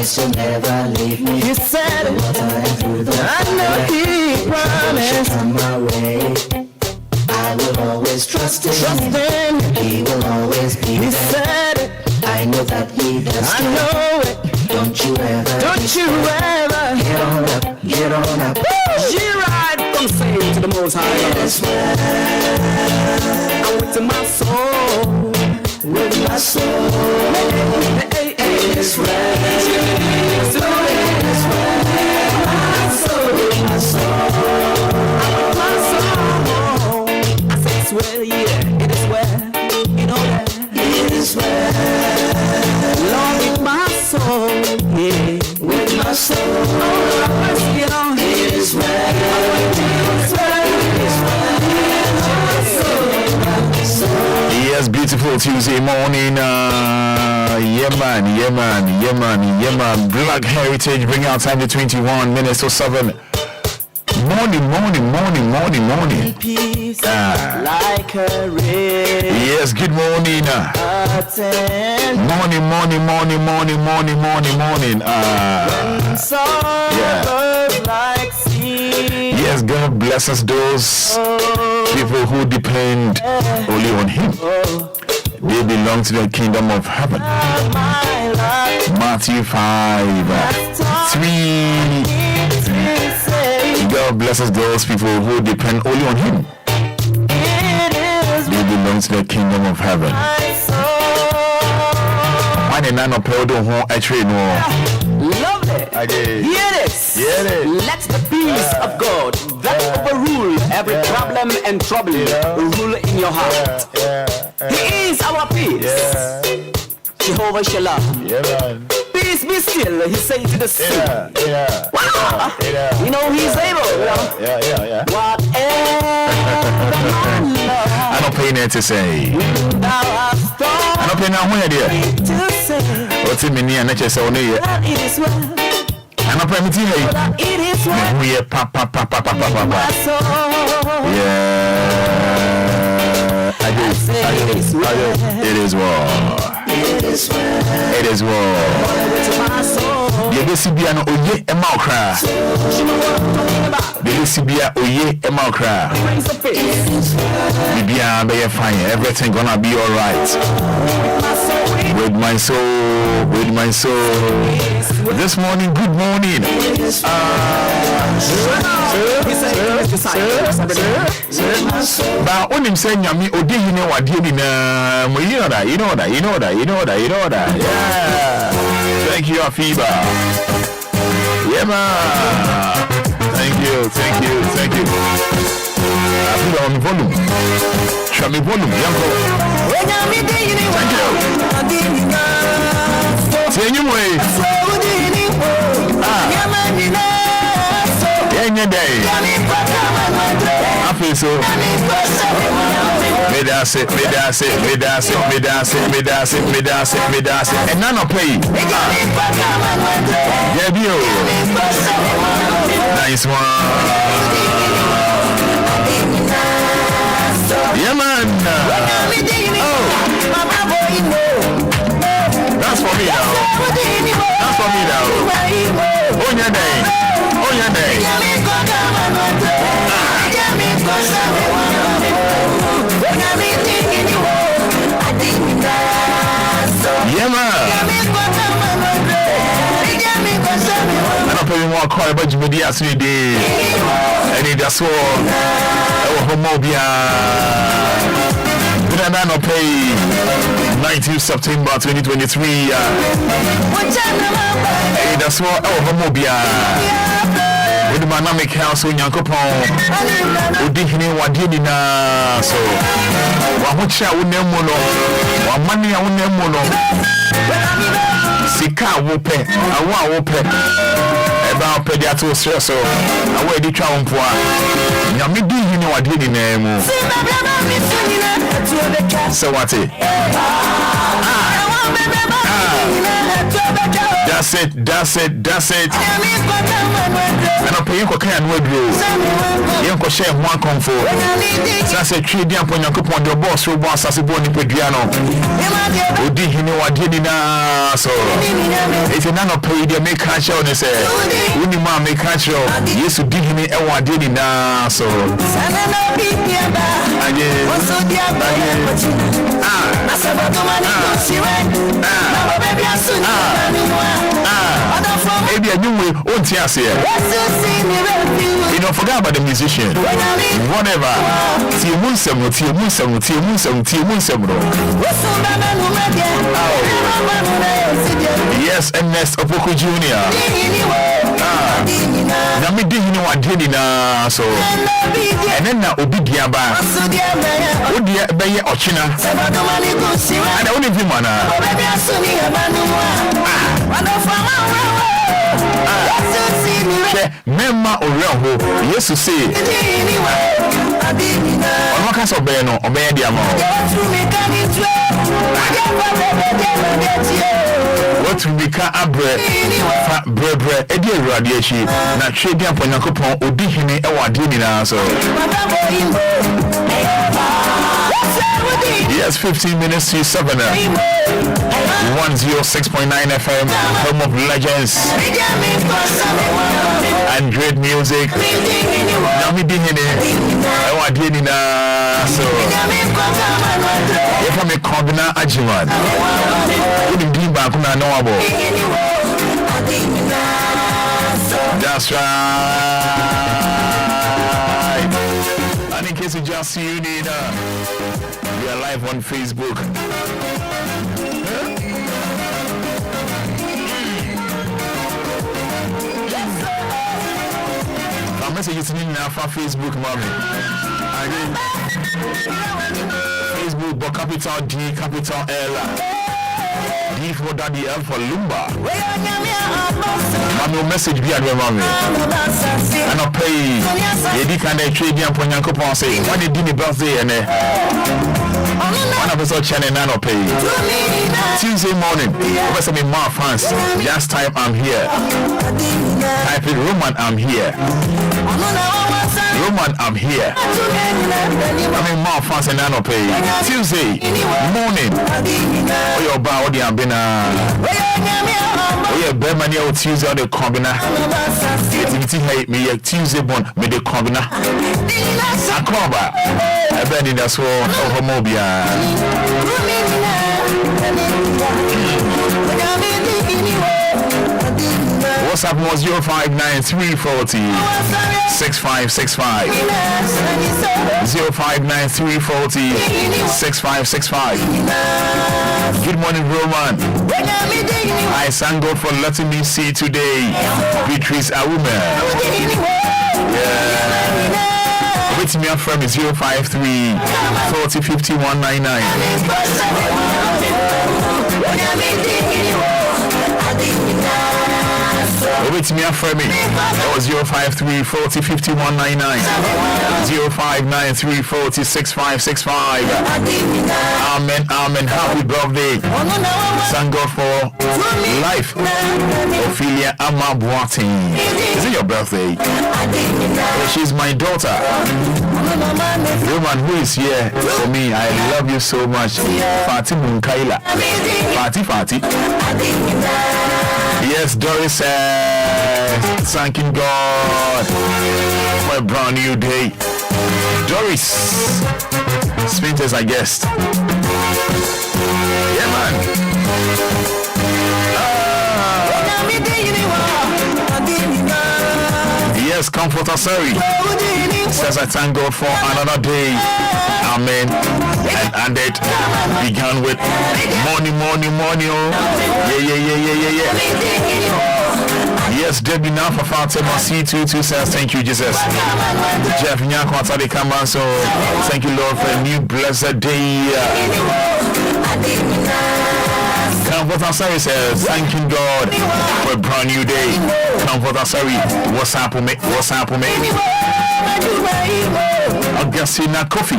promise you'll never leave me. He said it. I know he promised. On my way. I will always trust him. He will always be there. He said it. I know that he does. I know it. Don't you ever get on up, get on up. You ride from Satan to the Most High. Yes, well, I'm with my soul, with my soul. hey, hey, Yes, well, yes, well, my soul, my soul. my soul. I say it's well, yeah, it is well, you know that. It is well, Lord, with my soul, yeah, with my soul. you know, It is well, Yes, beautiful Tuesday morning. Yeah man. Black Heritage bring out time to 21 minutes to 7. Morning. peace like a rain. Yes, good morning. Morning. Sorrows like sea. Yes, God blesses those people who depend only on Him. They belong to the kingdom of heaven. My life Matthew 5:3. God blesses those people who depend only on Him. it is They belong to the kingdom of heaven. my soul. When a man appealed to home, I train more. Lovely. Hear this. Let the peace of God that overrule every problem and trouble rule in your heart. He is our peace. Jehovah Shalom. Peace be still, he said to the sea. Wow. You know he's able. Whatever my love I don't pay net to say. thou hast done I don't pay now when dear. to say What's in me and I just only yet. that it is well, I don't pay me to you. that it is well. We are papa. My soul. Yeah. I do. It is well. It is well. It is well. To my soul. The Besibia no oye emakra. The Besibia oye emakra. Prince of Peace. Bibia be fine. Everything gonna be all right. With my soul. This morning, good morning. But when him saying yami odi hine wadi ni na you know that. Yeah. Thank you, Afiba. Yeah, man. Thank you. Afiba on the volume. Show me volume, Yanko. Thank you. Say anyway. Any day. I feel so. Me dance it. And none of pay. Yeah, bio. Nice one. Yeah, man. Oh. That's for me now. On your day. Yeah, man. I don't pay more call about you as we did. Anidaso Wɔhɔ Obia. I don't pay 19th September 2023. Anidaso Wɔhɔ Obia. With my name house on Yankopon. Udihini wadina so. Wahucha unemono. Wamania unemono. Sika wope. Awa wope. Eba pediatro so. Awa editwa ompwa. Nyamidi hini wadina mu. So what it? That's it. And I'm paying for can word rule. Yanko share one comfort. That's a tree down on your coupon, your boss, who was as a bony pediano. Udi hini wadini na so eti na no pay de make catch on say woni ma make catch yesu dihini e wadini na so Maybe a new way, won't you say? You don't forget about the musician. Whatever. Yes, and next Opoko Junior. Nami dihini wa dini na so. And then na Obia ba. Odia beye ochina. And only vimana. Mema oreho Yesu say ono ka so be no obey dia ma what we ka abre fa bre e dia urade achi na twe dia ponyankopon odi hene e wade ni na so. Yes, 15 minutes to 7. 106.9 FM, home of legends and great music. Nami dihine, I want dini na so. If I'm a combina ajiman, wouldn't be back on knowable. That's right. And in case you just see you need we are live on Facebook. Our message is in our Facebook, mommy. Again, Facebook, but capital D, capital L. D for Daddy, L for Lumba. Mommy, message be at your mommy. And I'll pay. You can't trade me upon your coupon say, when did you birthday and one episode channel nano pay. Tuesday morning, what's up in my fans? Just type I'm here. Type it Roman, I'm here. Roman, I'm here. I mean, my fans and nano pay. Tuesday morning. Oh, your bow, the ambina. Oh, yeah, Bermani or Tuesday or the combina. Activity hate me, Tuesday born, me the combina. I call back. I bet in that's all over Obia. What's up was 059-340 6565 059-340 6565. Good morning, Roman. I thank God for letting me see today. Beatrice Awume. Yeah. Wait me up from 053 40 50 199. Wait me up from me. That was 053 40 50 199. 059 340 6565. Amen, amen. Happy birthday. Thank God for life. Ophelia Amma Boating. Is it your birthday? She's my daughter. Roman, who is here for me? I love you so much. Fati Munkaila. Fati. Yes, Doris, thanking God for a brand new day. Doris, Spinters, I guess. Yeah, man. Yes, Comforter Sari says I thank God for another day. Amen. And it began with money. Oh. Yeah. Yes, Debbie now for Fatima C22 says thank you, Jesus. Jeff Nyakwata de Kambanso, thank you, Lord, for a new blessed day. Comforter Sari says, thanking God for a brand new day. Comforter Sari, what's up with me? Augustina Coffee.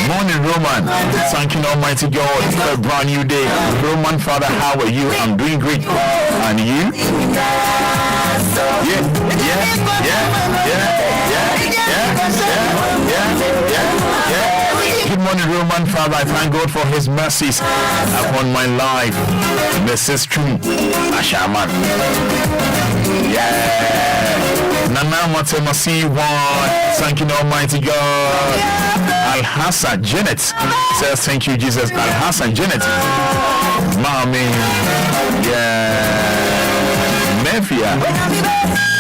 Morning, Roman. Thanking Almighty God for a brand new day. Roman, Father, how are you? I'm doing great. And you? Yeah. Good morning, Roman Father. I thank God for his mercies upon my life. Mrs. True Ashaman. Yeah. Nana Matemasi one. Thank you, Almighty God. Al Hassan Janet says, thank you, Jesus. Al Hassan Janet. Mommy. Yeah. Mefia.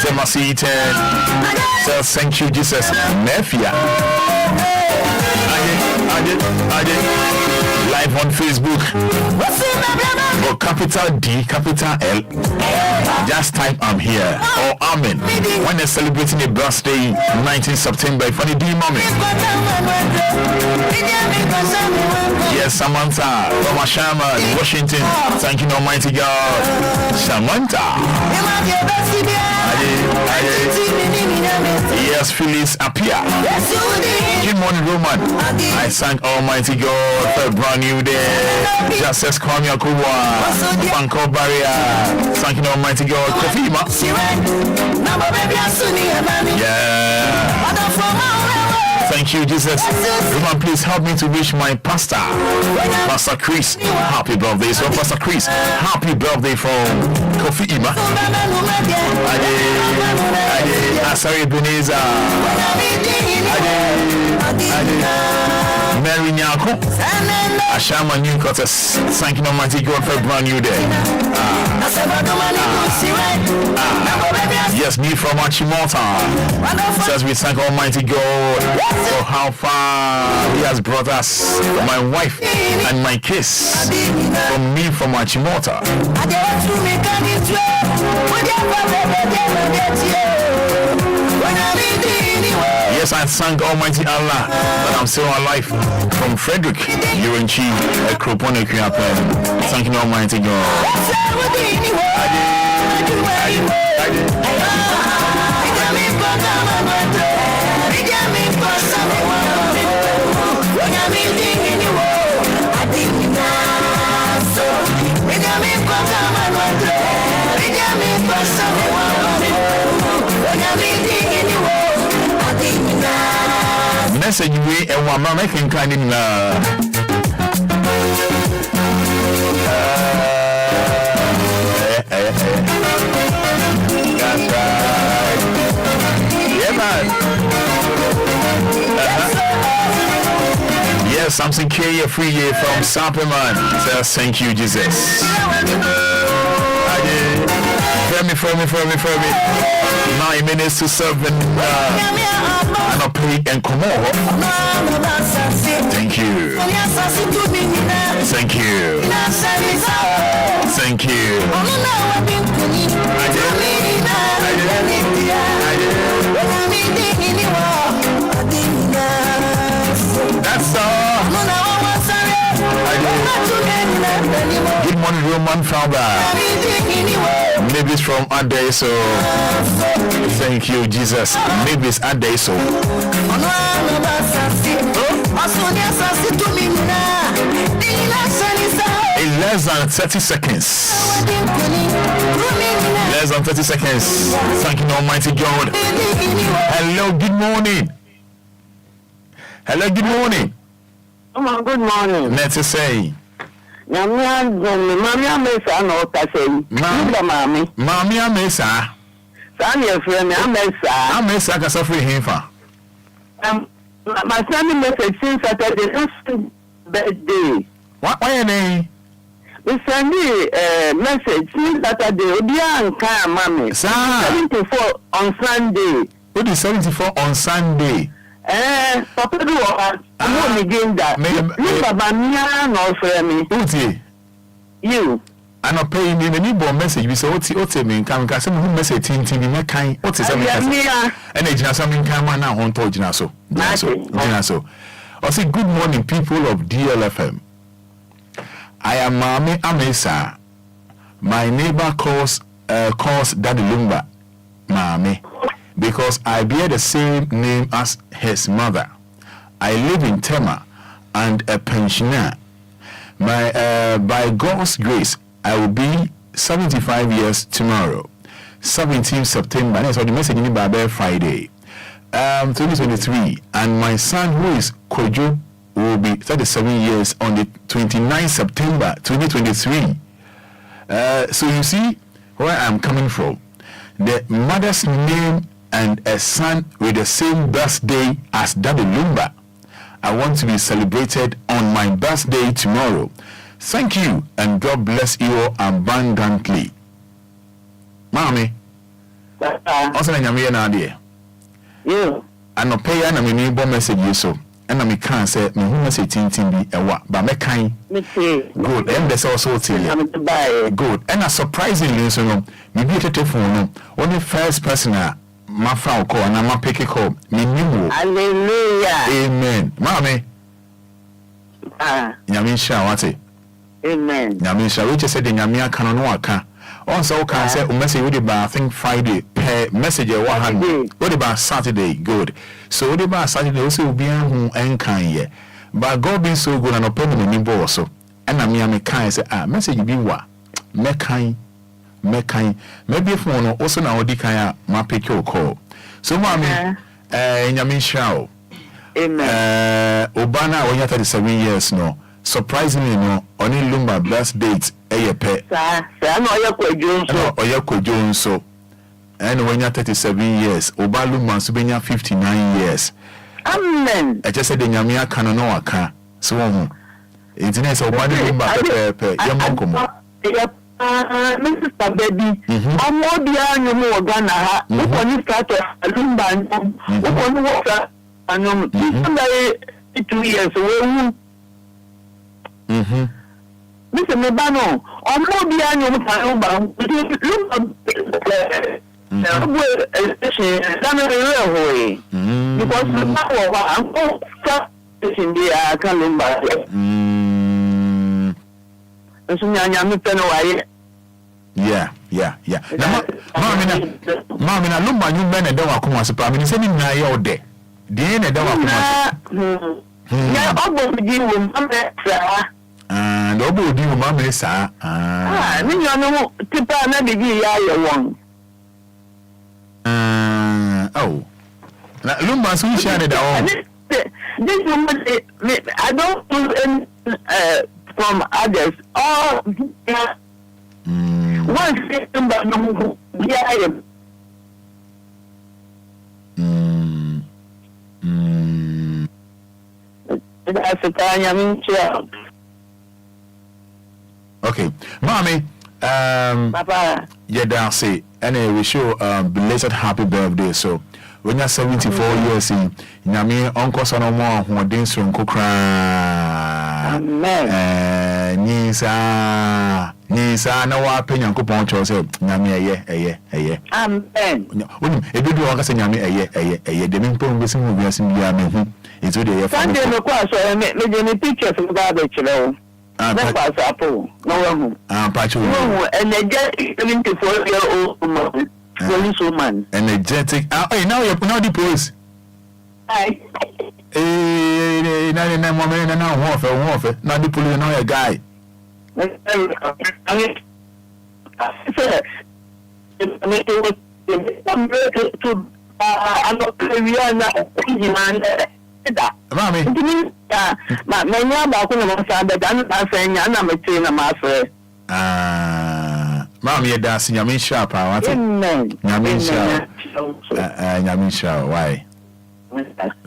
Temasi 10 says, thank you, Jesus. Mefia. Live on Facebook. For capital D, capital L. Just type I'm here or Amen. When they're celebrating a birthday, 19th September, funny D mommy. Yes, Samantha from Ashama, Washington. Thank you, Almighty God. Samantha. Yes, Phyllis appear. Good morning, Roman. I thank Almighty God for a brand new day. Justice Kwame Akuwa, Banko Barrier. Thank you, Almighty God. Kofima. Yeah. Thank you, Jesus. Roman, please help me to wish my pastor, Pastor Chris, happy birthday. So, Pastor Chris, happy birthday from Kofi Ima. Asari Beneza. Mary Nyako. Ashama New Quarters. Thank you, Almighty God, for a brand new day. Yes, me from Achimota. Says we thank Almighty God for how far He has brought us. My wife and my kids from me from Achimota. Yes, I thank Almighty Allah that I'm still alive. From Frederick, Urenchi, Kropone Kuyapen. Thank you, Almighty God. Message we and one man making kind in that's right. Yeah, man. Yes, something K free year from Sapperman. Says thank you, Jesus. Fermi. 9 minutes to 7. And I'll pay and come on. Thank you. Thank you. Thank you. That's all. Good morning, Roman Fada. Maybe it's from Anidaso. Thank you, Jesus. Maybe it's Anidaso. In less than 30 seconds. Less than 30 seconds. Thank you, Almighty God. Hello, good morning. Hello, good morning. Good morning. Let's say. Mami amesa na okase. Mami amesa. Sani efrem amesa. Amesa ka suffer himfa. My son message since Saturday birthday. Why your name? We send message since Saturday. Obia nka mami. 74 on Sunday. What is 74 on Sunday? Papa do what? I'm again that. Baba mia no frame. Uti. You. I not pay me any bomb message. We say Oti me come some who message tin me kind. What is that? And it's just something come now on to Jinaso. Jinaso. I say good morning, people of DLFM. I am Mami Amesa. My neighbor calls Daddy Lumba Mami. Because I bear the same name as his mother. I live in Tema and a pensioner. By God's grace, I will be 75 years tomorrow, 17th September. That's what the message in Friday, 2023. And my son, who is Kojo will be 37 years on the 29th September 2023. So you see where I'm coming from. The mother's name and a son with the same birthday as Daddy Lumba. I want to be celebrated on my birthday tomorrow. Thank you and God bless you all abundantly. Mommy. Also, I'm na dear. Yeah. And no pay na me bo message you so. And me can say me who message tintin bi ewa ba me kan. Me see. Good. And there's also tell you. I'm to buy. Good. And a surprisingly so no. Me be telephone no. Only first person my phone call and my pick a call. Me nimu. Hallelujah. Amen. Mommy. Nyame sha wate. Amen. Nyame sha we just said the nyame aka no aka. Also can say message with the I think Friday per message 100. What about Saturday? Good. So what about Saturday also be who enkan ye. But God being so good and open me boss so. And I me can say message be wa. Mekan. Maybe if one also na odi kan ma pick your call. So mommy nyame sha. Amen. Obana when you 37 years no. Surprisingly no, only Lumba birth date pe. Sir, no Oya Kojo so. And when you're 37 years, Oba Lumba so 59 years. Amen. I just said the nyamia kana no aka. So internet so Oba Lumba pe yamokomo. Mrs. Baby, I'm more beyond your Ghana. Who can start a Lumba? Who can walk and 2 years away? Mr. Mebano, I'm more beyond your Lumba. Because the power I'm in the Kalumba. Yeah. Mama, na Lumba you men and don't come as a prime minister in your day. The end of and Obo do Mamma, sir. No, Tipa, maybe oh. Lumba soon shared it all. This woman, I don't do any from others. Oh, one system, but no, yeah. That's a time I'm child. Okay, mommy. Papa. Yeah, that's it. And we show belated happy birthday. So when you're 74 years in Yami, Uncle Sonomo, who are dancing Kokra. Amen. Nisa, no opinion coupon chose. Yami, Amen. If you do all the Yami, the main point is in Yami. It's really a Sunday, no question. Made pictures of garbage. That's Apple. No, energetic 74-year-old woman. Policewoman. Energetic. Now you're not the police. Hi. Now warfare. Not the police, no, a guy. I'm not Mommy. Mommy, that's Yamin Sharp. Yamin Sharp. Why?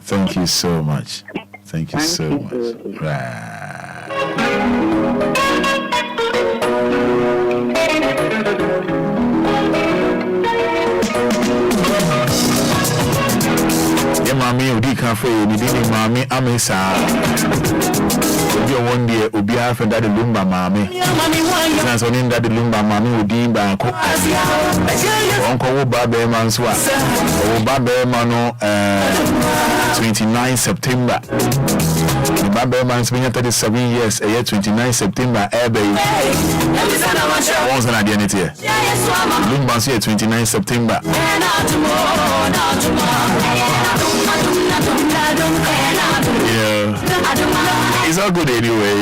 Thank you so much. Thank you so much. Right. Mammy, Udi Cafe, Nidini Mammy, Amesa. Obia one day, Obia for Daddy Lumba, Mammy. That's on in Daddy Lumba, Mammy, Udi Banco. Uncle Babe Manswa. Babe Mano, 29 September. Babe Man's been 37 years, a year 29 September, Abbey. Once an identity. Lumba's here 29 September. Yeah, it's all good anyway.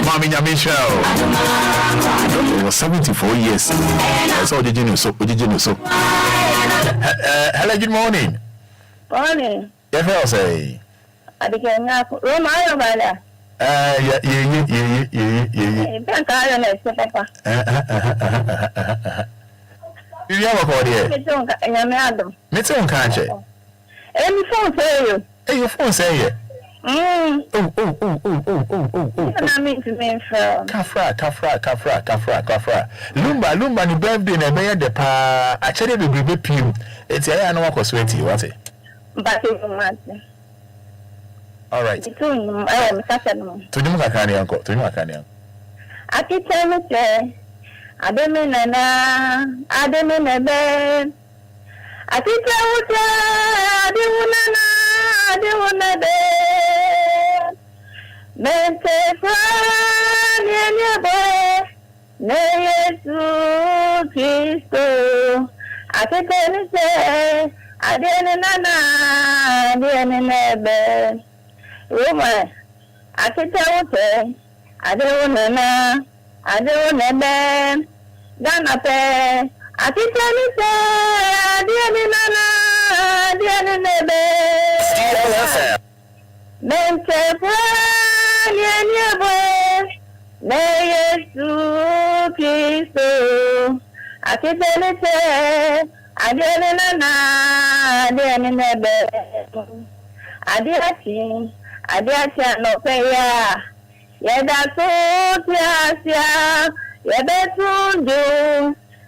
Mommy Michelle, it was 74 years. I saw the genius. Hello, good morning. Morning. Yes, I'll say. Adikenya Roma ayo bala. Yeah. Papa. You have a call here. Meet on country. Any phone say you. Hey, your phone say it. I mean to me from Kafra. Lumba, ni birthday na be de pa. Actually be pim. It's I know what sweaty, what it? but All right. To you makani uncle. Akiteme che ademenana ademenebe akitewuche adewunebe mente nyebe ne Yesu Kristo akiteme che ademenana ademenebe Roma akitewuche adewunana adewunebe Ghana pe akitani se adienebe DLFM. mente nyebe ne Yesu Kristo akitani se adienebe adiati anopeya Yeda sotiasia yebetundu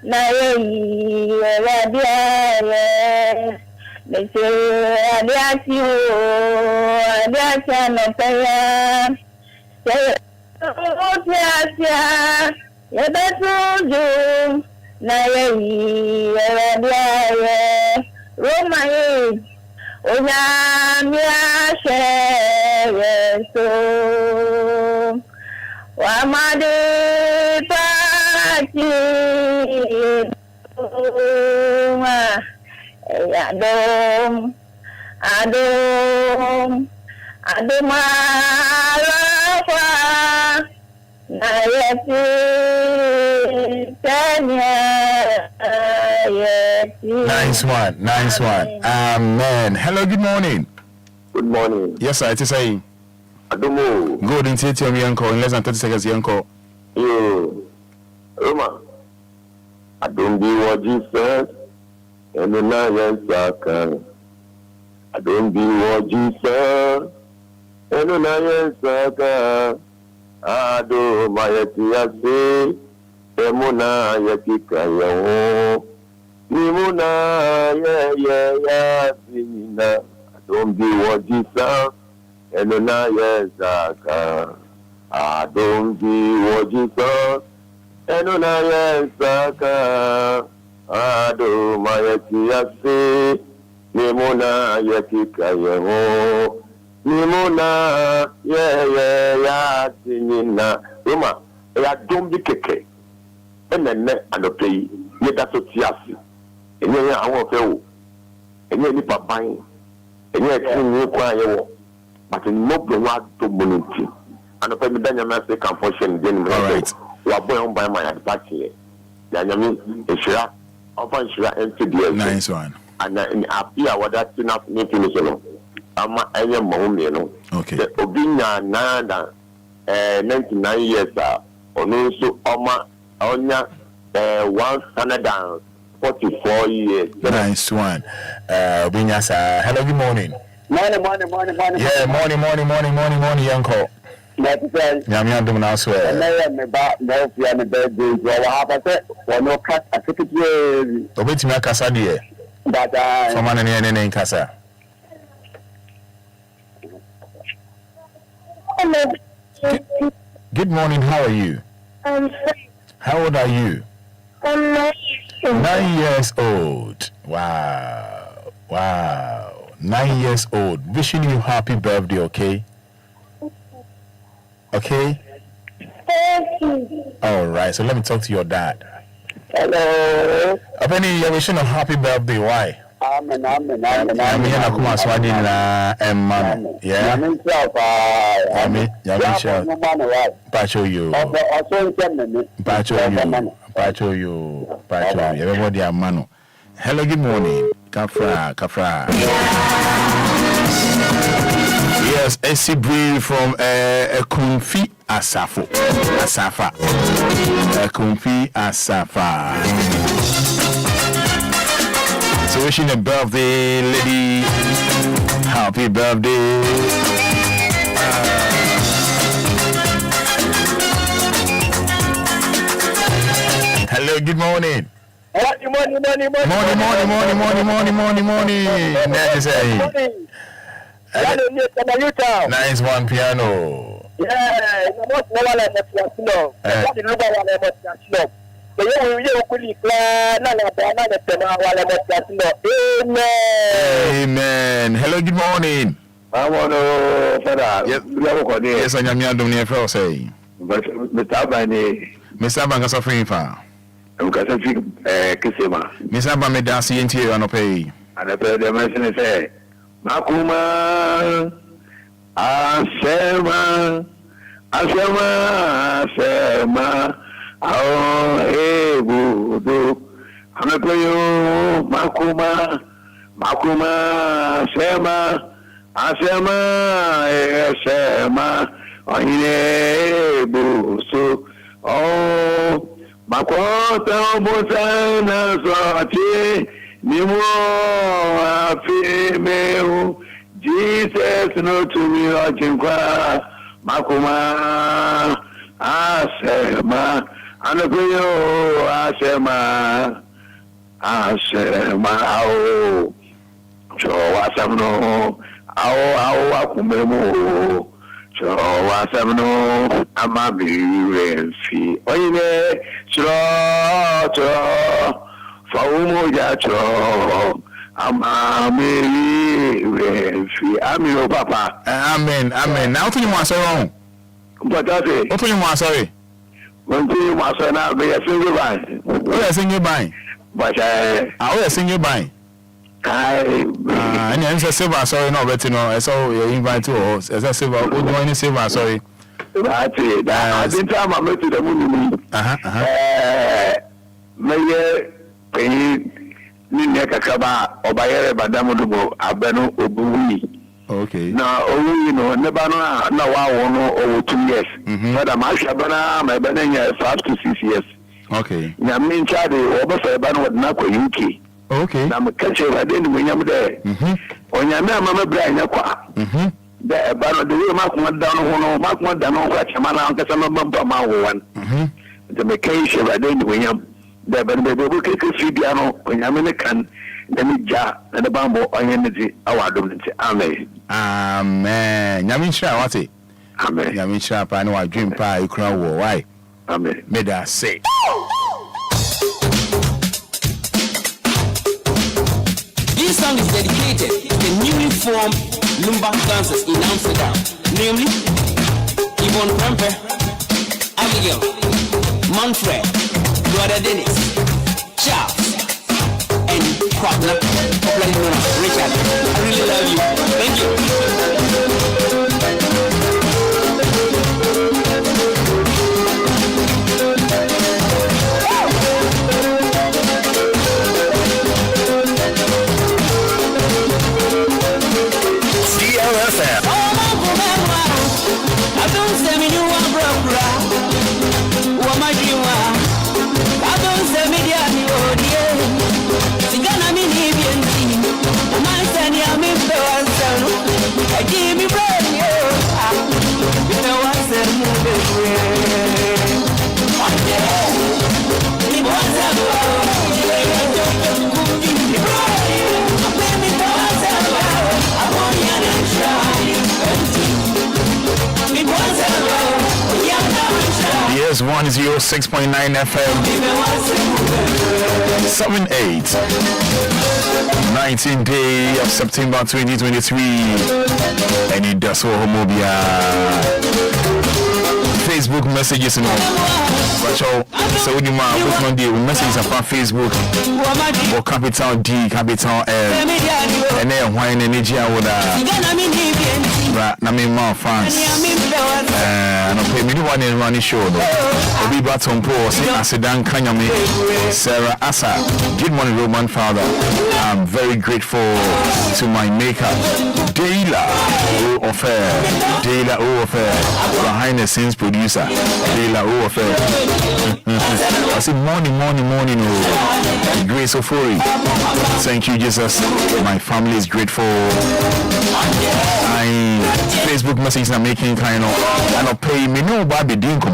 na yeyi radia mese adiati anopeya sotiasia yebetundu na yeyi radia Roma ye Onyamia so Wamade Pati Adom Alafa Nayeti Nice one. Amen. Hello, good morning. Good morning. Yes, sir, it is saying. Adumo. Good into your uncle in less than 30 seconds, uncle. Yo. Roma. Adumbi wa Jesus. Enu na yensaka. Adumbi wa Jesus. Enu na yensaka. Ado mayeti yase. Emuna yakika yawo. Nimuna ya sinina. Adumbi wa Jesus. Enu na yensaka. Adumbi wa Jesus. Enu na yensaka. Ado mayeti yase. Nimuna yakika yawo. Nimuna ya sinina. Roma. Ya dumbi keke. Enene anopeyi. Yeda so tiasi. Enye awon fe wo. Enye ni papan. Enye ti ni kwa yewo. But no blow to money. Anopeyi mi danya ma se kan function den mi. All right. Wa boy on by my party. Ya nyami eshira. Ofa eshira NCDS. Nice one. And in apia wada tina ni finish no. Ama enye mo me no. Okay. The obinya na 99 years onu so oma onya 144 years. Nice one. Binyasa. Hello, good morning. Morning. Yeah, morning, uncle. Nyami andum na so. Obetimi akasa de. Fama na ne nkasa. Good morning, how are you? How old are you? 9 years old. Wow. 9 years old. Wishing you happy birthday, okay? Okay? All right, so let me talk to your dad. Hello. Abeni, you're wishing a happy birthday. Why? Amen. I'm here na kuma swadi na emma. Yeah. Pacho you. Everybody amano. Hello, good morning. Kafra. Yes, that's AC Bree from Kumfi Asafa. Kumfi Asafa. So wishing a birthday, lady. Happy birthday. Hello, good morning. Morning. Nice one piano. Yeah, Amen. Hello, good morning. I want to Fada. Yes, I am your friend. Say, Mr. Banka suffering for. Mr. Bame dance into an pay. And I heard the message say, Makuma, Asema, Ebudo, Anapayo, Makuma, Asema, Ebuso, oh, Makwata Bosana Sati, Nimo, Afimeo, Jesus, no to me, Enquires, Makuma, Asema, Anapayo, Asema, oh, so Wasamno, Akumemo. So Wasamno, Amabi, Renfi, Oine, Chro, Faumo Yatro, Amami, Renfi, Amino Papa. Amen. Now to you, my son. But I say, Open your mouth, sorry. when you must not be a single line. Oh, I sing you by. But I will sing you by. And then silver, sorry, no, but you know, I saw you invite to us as a silver, would you any silver, sorry. that's it. I didn't time I met to the moon. May Nina Kakaba, or by Badamudubo, Abeno, Obui. Okay. Now, you know, Nebana, now I won't know over 2 years. But I'm Ashabana, my Banana, 5 to 6 years. Okay. Now, mean child, over Sabano, what Nako UK. Okay. Now, I'm a catcher, I didn't win him there. On your Mamma Brian, the Bano, the way Mark went down, Mark went down, Chamana, because I'm a bumper one. The Macation, I didn't win him. The Baby Fidiano, when I'm in a can, the Mija, and the Bamboo on energy, our dominance. Amen. Amen. Yamisha, what's it? Amen. Yamisha, I know I dream pie, crown war. Why? Amen. May I say? This song is dedicated to the newly formed Lumba dancers in Amsterdam, namely Yvonne Premper, Abigail, Manfred, Brother Dennis, Charles, and Kwabla, popularly known as Richard. I really love you. Thank you. DLFM. I don't say me you are broke. What my dream was. I don't say me the idea. Singana me Libyan team. The man said ya me better. I give me bread. You know I said move it. One day. Me was a Yes, 106.9 FM. 7/8. 19th day of September 2023. Anidaso Wɔhɔ. Facebook messages and all. But so when you put on the messages upon Facebook or capital D, capital L, and then why energy I would na me more fans. And okay, me one in running show no. Obi baton po si Asidan Kanyame. Sarah Asa. Good morning, Roman Father. I'm very grateful to my maker. Deila O Affair. Behind the scenes producer. Deila O Affair. I said morning. Oh. Grace Ofori. Thank you, Jesus. My family is grateful. I Facebook messages are making kind of and I'll pay me no baby dinko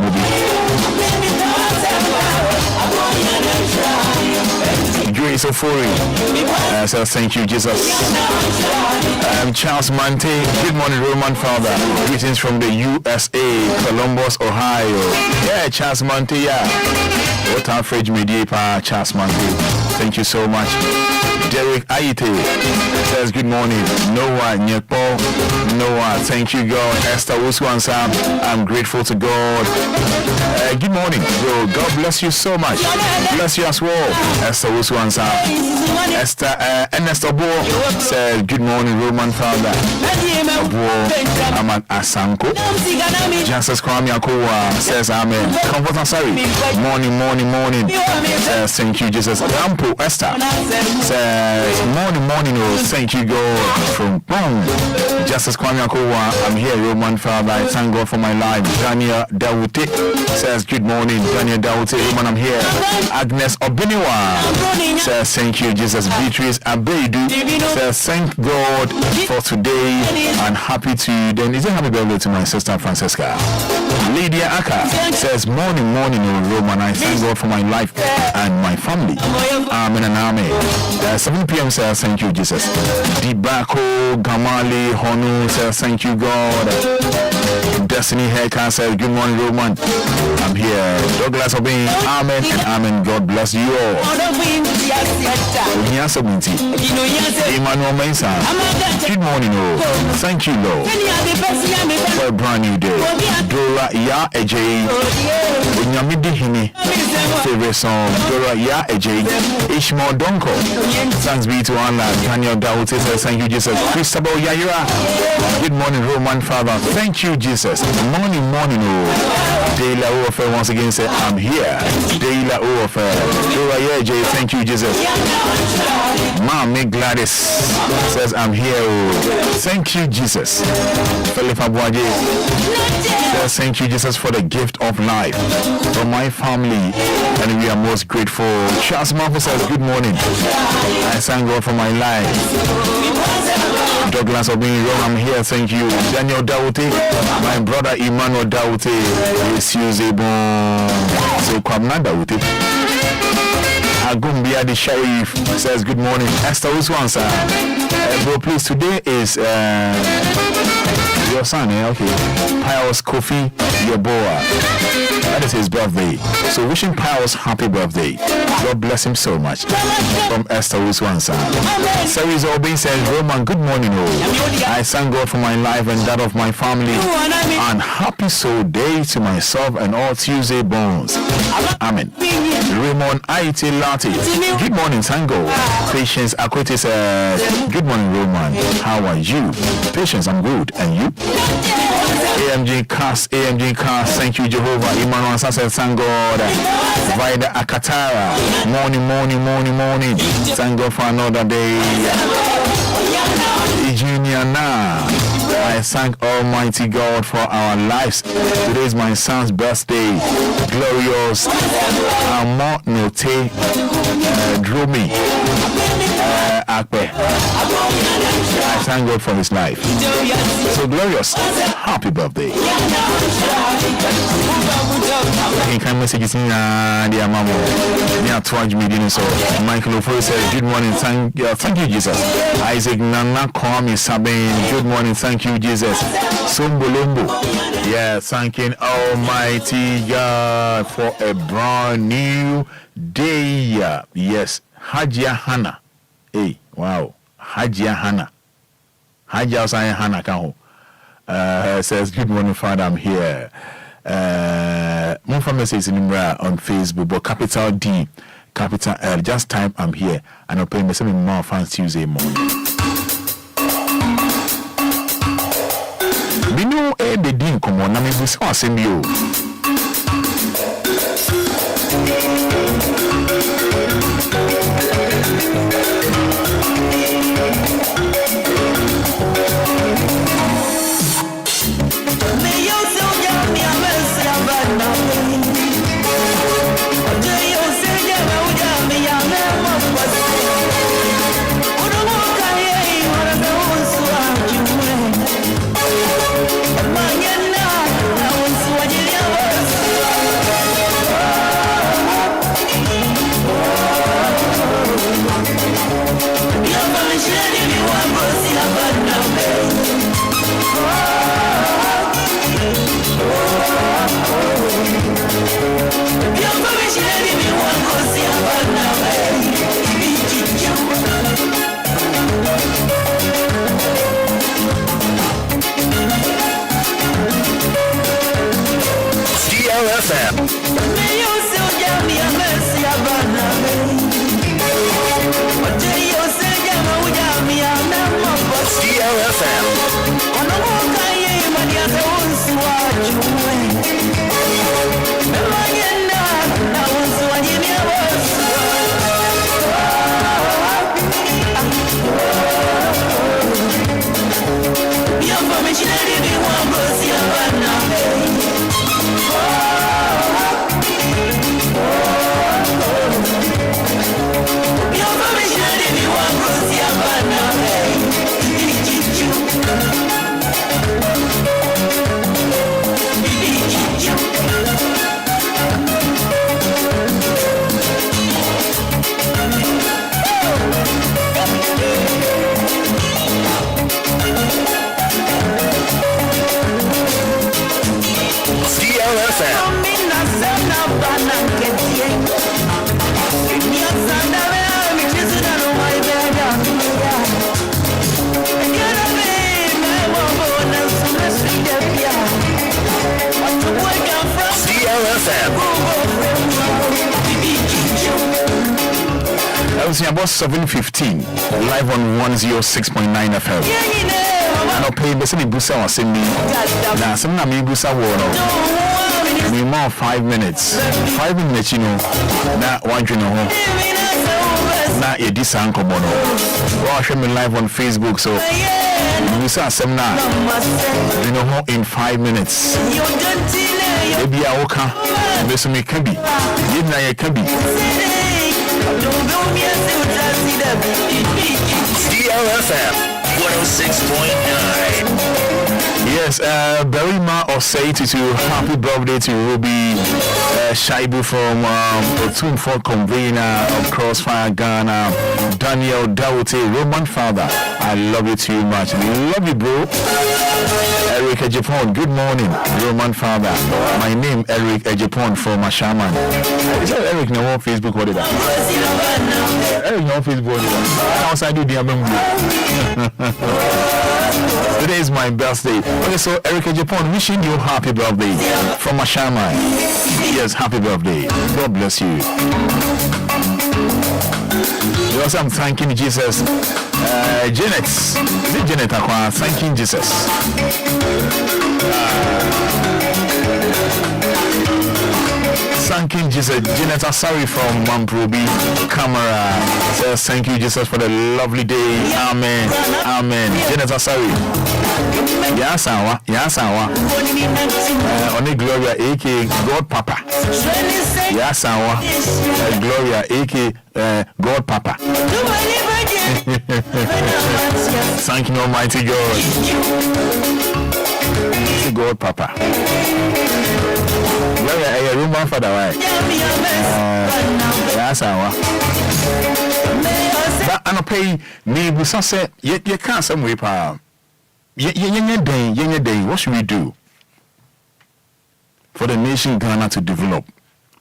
Grace Ofori. So thank you, Jesus. Charles Mante. Good morning, Roman Father. Greetings from the USA, Columbus, Ohio. Yeah, Charles Mante, yeah. What our fridge media, Charles Mante. Thank you so much. Derek Aite says good morning. Noah Nyepo. Noah, thank you, God. Esther Uswansa, I'm grateful to God. Good morning, bro. God bless you so much. Bless you as well. Esther Uswansa. Esther Ernest Obo says good morning, Roman Father. Obo Aman Asanko. Jesus Kwame Akowa says amen. Comfort and sorry. Morning. Thank you, Jesus. Ampo Esther says morning, oh, thank you, God. From Bong. Justice Kwame Akowa, I'm here, Roman Father. I thank God for my life. Daniel Dawute says good morning. Daniel Dawute, Roman, I'm here. Agnes Obiniwa says thank you, Jesus. Beatrice Abeidu says thank God for today and happy to you. Then is it happy birthday to my sister Francesca? Lydia Aka says morning, oh, Roman. I thank God for my life and my family. Amen and amen. 7 p.m. says thank you, Jesus. Dibako Gamali Honu says thank you, God. Destiny Haircut says good morning, Roman. I'm here. Douglas Obin, amen and amen. God bless you all. Emmanuel Mensah, good morning, oh. Thank you, Lord, for a brand new day. Dora Ya Ejay, Unyamidi Hini, favorite song. Dora Ya Ejay, Ishmael Donko. Thanks be to Allah. Daniel Dawute says thank you, Jesus. Christabel Yaira, good morning, Roman Father. Thank you, Jesus. Morning, oh. Deila O Affair once again said I'm here. Deila O Affair. Dora Ya Ejay, thank you, Jesus. Mami Gladys says I'm here. Oh. Thank you, Jesus. Philip Abuaje says thank you, Jesus, for the gift of life for my family, and we are most grateful. Charles Marco says good morning. I thank God for my life. Douglas Obin, I'm here. Thank you. Daniel Dawute, my brother Emmanuel Dawute is usable. So Kwamna Dawute. Agumbia the Sheriff says good morning. Esther Uswansa. Bro, please, today is your son, okay? Pius Kofi Yeboah. That is his birthday. So wishing Pius happy birthday. God bless him so much. From Esther Uswansa. Series Obin says, Roman, good morning, oh. I thank God for my life and that of my family. And happy soul day to myself and all Tuesday bones. Amen. Raymond Aite Lati. Good morning, Tango. Patience Akwete says, good morning, Roman. How are you? Patience, I'm good. And you? AMG Cast, thank you, Jehovah. Emmanuel says, thank God. Vida Akatara, morning. Thank God for another day. Junior I thank Almighty God for our lives. Today is my son's birthday. Glorious Amor Note Dromi Akpe. I thank God for his life. So glorious. Happy birthday. You can messages in the Amamo. Near Twaj Media. So Michael Ofo says, good morning. Thank you, Jesus. Isaac Nana Kwame Sabin. Good morning. Thank you, Jesus. Sumbolombo. Yeah, thanking Almighty God for a brand new day. Yes, Hajia Hannah. Hey, wow. Hajia Hannah. Hajia Hannah Kaho. Says, good morning, Father, I'm here. More from messages in on Facebook, but capital D, capital L. Just type I'm here, and I'll play me some more fans Tuesday morning. Binu ye be din komo na me busa asem bi o. DLFM. I was about 7:15 live on 106.9 FM. And I'll pay basically busa or send me. Now, some of me busa water. We more 5 minutes. 5 minutes, you know. Now, one you know. Now, it is Uncle Bono. Watch me live on Facebook. So, busa some now. You know, in 5 minutes. Maybe I walk. Maybe me can be. Give me a can be. DLFM 106.9. Yes, Berima Osei to happy birthday to Ruby Shaibu from Otumfort Convener of Crossfire Ghana, Daniel Daute, Roman Father. I love you too much. Love you, bro. Eric Ejipon, good morning, Roman Father. My name Eric Ejipon from Ashaman. Is that Eric no on Facebook? What is that? Eric no on Facebook. What is that? Outside the Today is my birthday. Okay, so Eric Ejipon, wishing you happy birthday from Ashaman. Yes, happy birthday. God bless you. Also, I'm thanking Jesus. Janet, is it Janet? Thanking Jesus. Thanking Jesus. Janet Asari from Mamprobi Camera says thank you Jesus for the lovely day. Amen. Amen. Janet Asari. Yasawa. Yasawa. Only Gloria A.K. God Papa. Yasawa. Gloria A.K. God Papa. Thank you, Almighty God. God Papa. Gloria, a room for the way. Yasawa. But I don't pay me with sunset. You can't some way, pa. What should we do for the nation Ghana to develop?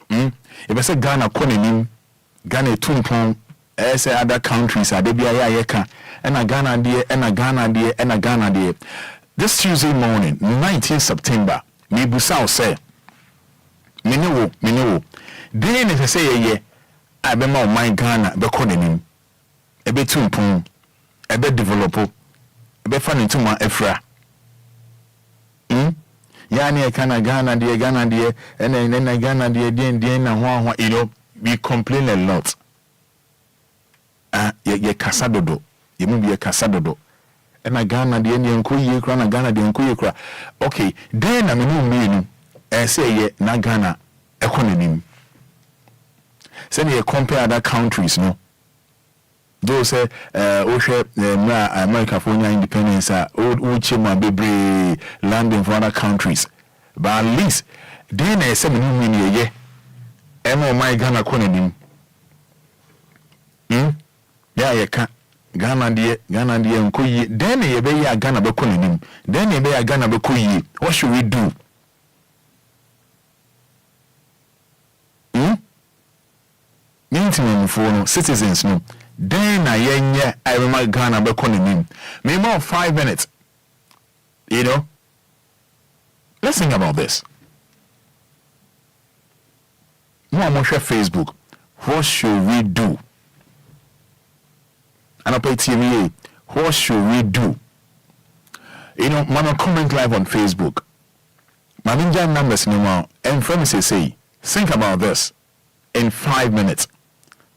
If I say Ghana, Ghana, Tumpon, as other countries, are they be a and a Ghana dear, and a Ghana dear, and a Ghana dear. This Tuesday morning, 19th September, me Busao say, Minoo. Then if I say, yeah, I be my Ghana, be calling a bit Tumpon, a bit develop, a bit funny to my Efra. Yani kana Ghana dear, and then Ghana dear, you know, we complain a lot. Ye casadodo, you may be a casadodo. And I Ghana the Indian Kuyi Kran, Ghana the Nkuyikra. Okay, then I mean, I say, ye, na Ghana economy. Send you compare other countries, no. Those say, America for independence, Uchima Bebre, landing for other countries. But at least, then I say, ye, Emma, my Ghana economy. Yeah, you can't. Ghana dear, Nkoyi. Then you be a Ghana bekonim. Then you be a Ghana bekoyi. What should we do? Mintimum for citizens no. Then I remember Ghana bekonim. Maybe more 5 minutes. You know. Let's think about this. More share Facebook. What should we do? And I pay TVA. What should we do? You know, Mama comment live on Facebook. Maminja numbers no more. And friends say, think about this in 5 minutes.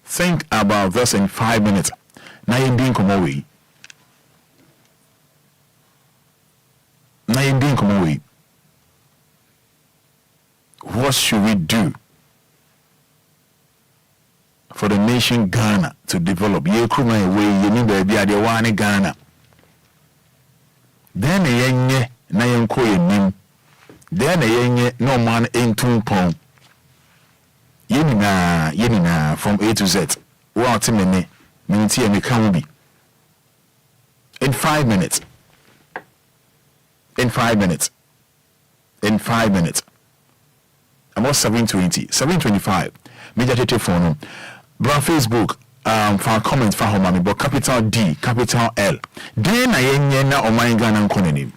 Think about this in 5 minutes. Now you didn't come away. What should we do for the nation Ghana to develop? Ye kuma way you need baby ade wane Ghana. Then yenye na yenko yenim. Then yenye no man into pon. Yenina from A to Z. Wa timene minti e kan bi. In 5 minutes. In 5 minutes. About 7:20, 7:25. Major tete phone. Bra Facebook, for comment for home, but capital D, capital L. Then I yenye na o my Ghana nkonenim.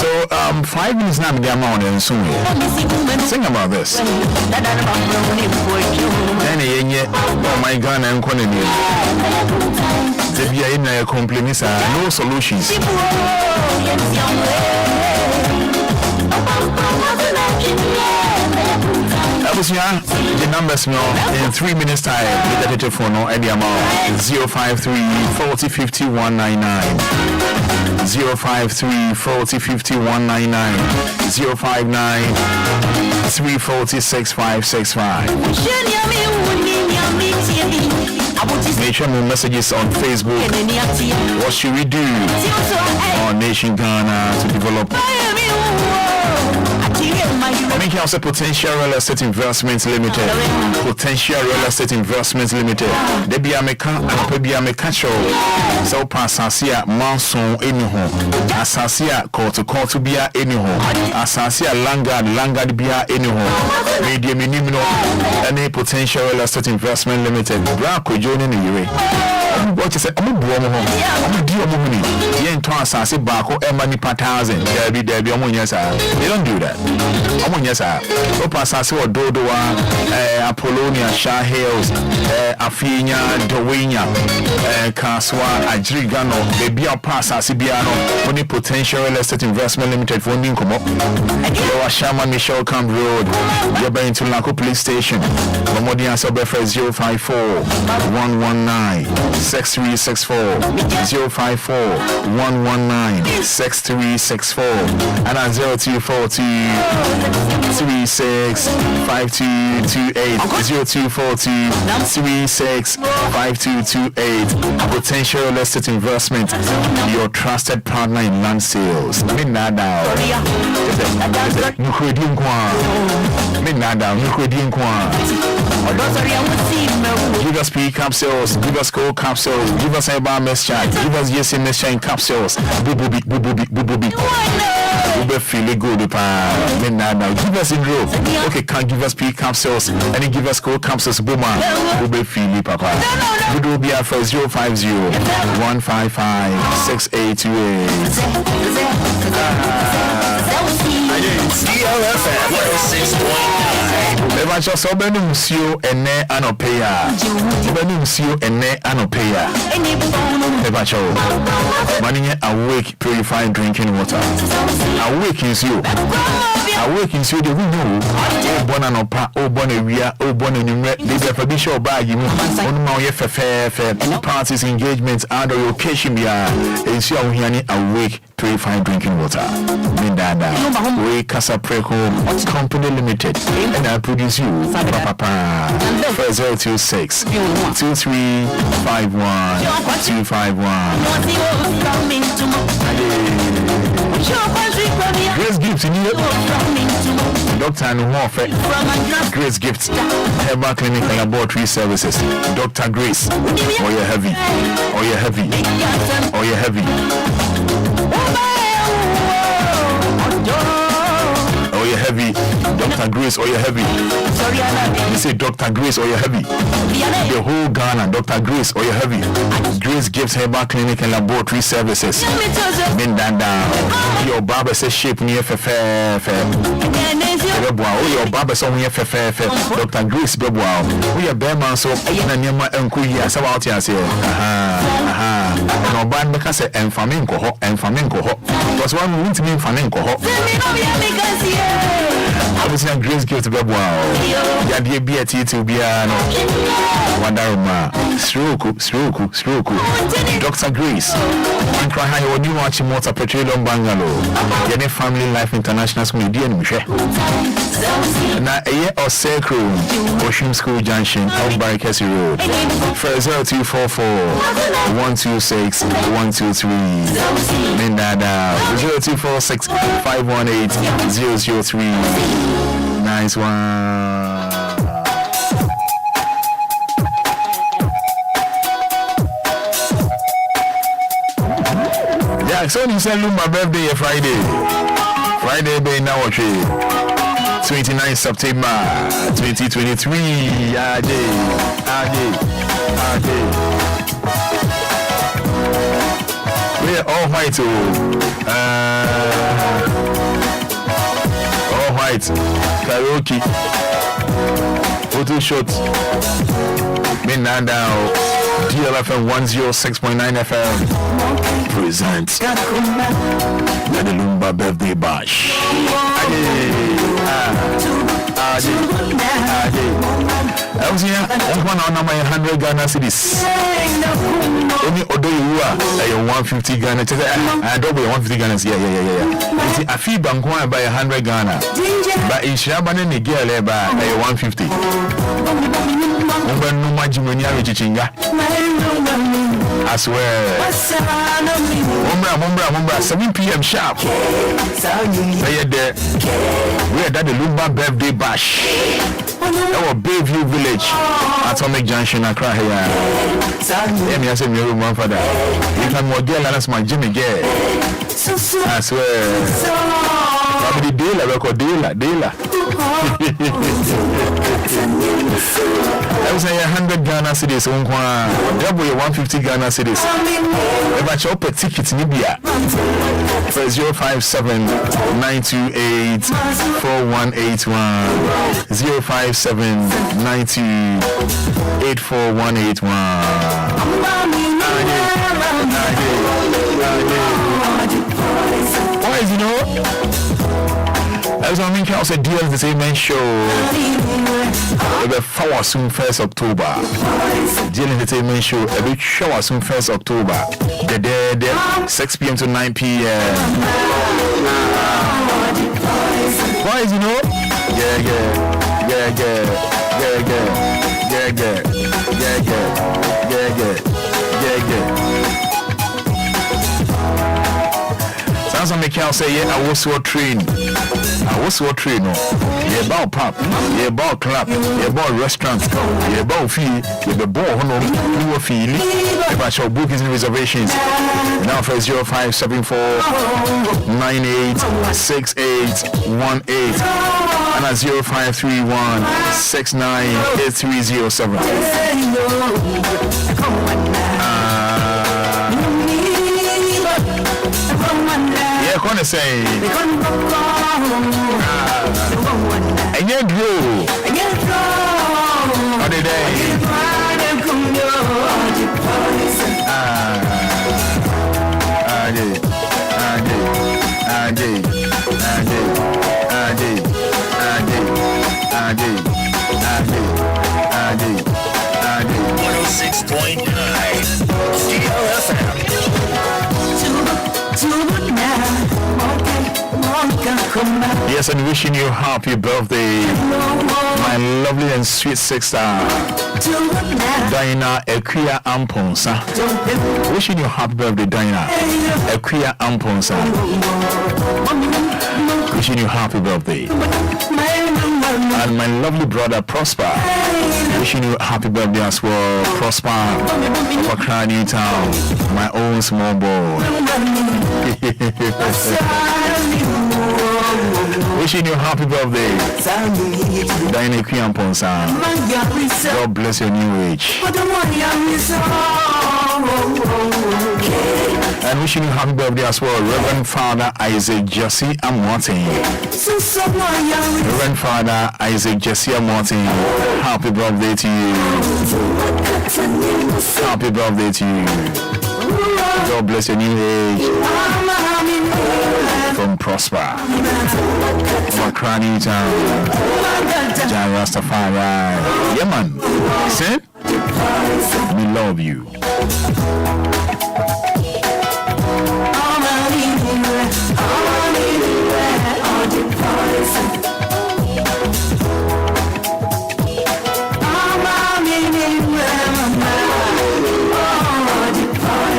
So 5 minutes now I'm on and soon. Sing about this. Then oh my God, I'm calling you. If you are in a complaint, no solutions. The numbers now in 3 minutes time. The data phone no any amount 053 40 50 199 053 40 50 199 059 340 6565. Make sure my messages on Facebook. What should we do on Nation Ghana to develop Make also Potential Real Estate Investments Limited. Potential Real Estate Investments Limited. They be a mechanic show. So Passasia Manson anyhow. Assasia court to be a anyhow. Assasia Langard be a anyhow. Media minimum any Potential Real Estate Investment Limited. Black joining the what you say? I'm a deal money. You ain't twice I say back or money per thousand. Debbie, they don't do that. Opa Sassi or Dodoa, Apollonia, Shah Hills, Afina, Dowina, Kaswa, Ajrigano, Baby Pass Asibiano, only Potential Real Estate Investment Limited for Ninkomo. You are Shaman Michelle Camp Road. You're going to Laco Police Station. Momodian Sobefer 054 119 6364 054 119 6364 and at 0240 365228 0240 365228. Potential Real Estate Investment, your trusted partner in land sales. Minada give us P capsules, give us cold capsules, give us a bar mess chat, give us yes in mess capsules. Boo. We feel good. Give us in row. Okay, can't give us P capsules and then give us cold capsules. Boomer, we feel papa. We do be at 050 155 6828. DLFM 6.9. Never just so many monsieur and ne anopeya. Many monsieur and ne anopeya. Never show. Money awake, purifying drinking water. Awakens you. Awakens you. The we know. Oh, born an opa. Oh, born a ria. Oh, born a number. They be a show bag. You know. On my fair parties, engagements, and the occasion. Is your awake, purifying drinking water. Mindada. We Casa Preco Company Limited. And I produce you. Papa. 026 2351 251. Grace Gifts in here. Dr. Anuhofe. Grace Gifts. Herbal Clinic and Laboratory Services. Dr. Grace. Oh, you're heavy. Oh, you're heavy. Oh, you're heavy. Oh, you're heavy. Dr. Grace, oh, you're heavy. You say Dr. Grace, oh, you're heavy. The whole Ghana, Dr. Grace, oh, you're heavy. Grace gives Herbal Clinic and Laboratory Services. Mindanda. Your barber says shape near fair. Oh, your barber saw near fair. Dr. Grace, Bebois. We are Bearman, so Nanyama Enquiries about here. Aha. No bad because and Flamenco. Was one who to mean Flamenco. I was in Grace gift to Bebois. Yadia be a tea to be a Wadaruma. Stroke. Dr. Grace. And cry high when you watch Motor Petroleum Bungalow. Yenny Family Life International School, dear Michelle. Now a year or sacrum, Ocean School Junction, Out Barricasi Road. 0244 126 123. Mindada 0246 518 003. Nice one. Yeah, so you said Lumba birthday Friday be now 29 September 2023. Ade. We're all white. All white. Karaoke. Photo shoot. Minanda. DLFM 106.9 FM presents the Lumba birthday bash. I was here. One on my 100 Ghana cities. Only although you are 150 Ghana. I don't be 150 Ghana. Yeah. I feel Bangkok by 100 Ghana. But in Shaban and Nigeria by 150. I swear. Mumbra, 7 p.m. sharp. Say there. We are at the Lumba birthday bash. Our Bayview Village, Atomic Junction, Accra here. Let me say, my room, Fada. You can more girl, that's my Jimmy girl. I swear. Probably dealer, record dealer. I was saying 100 Ghana cedis, double your 150 Ghana cedis. If I shop a ticket in Libya, for 057 928 4181 057 928 4181. Why is as I mean, I said, DLFM show. The flower soon 1st October. DLFM show. A big show soon 1st October. The 6 p.m. to 9 p.m. Why is Sounds like Michael say, yeah, I was so trained. No. Yeah, about pub, yeah, about club, yeah, about restaurants, yeah, about fee, yeah, the ball, no fee. If I shall book his reservations now for 0574 986818 and at 0531 698307. Yeah, gonna say. And you drew. Other day. Yes, and wishing you happy birthday, my lovely and sweet sister, Diana Equia Amponsa. Wishing you happy birthday, Diana Equia Amponsa. Wishing you happy birthday. And my lovely brother Prosper, wishing you happy birthday as well. Prosper of Accra New Town, my own small boy. Wishing you happy birthday, Diana Queen Ponsa. God bless your new age. And wishing you happy birthday as well, Reverend Fada Isaac Jesse Amotin. Reverend Fada Isaac Jesse Amotin, happy birthday to you. Happy birthday to you. God bless your new age. From Prosper, from Accra New Town, John Rastafari. Yeah, man. See? We love you.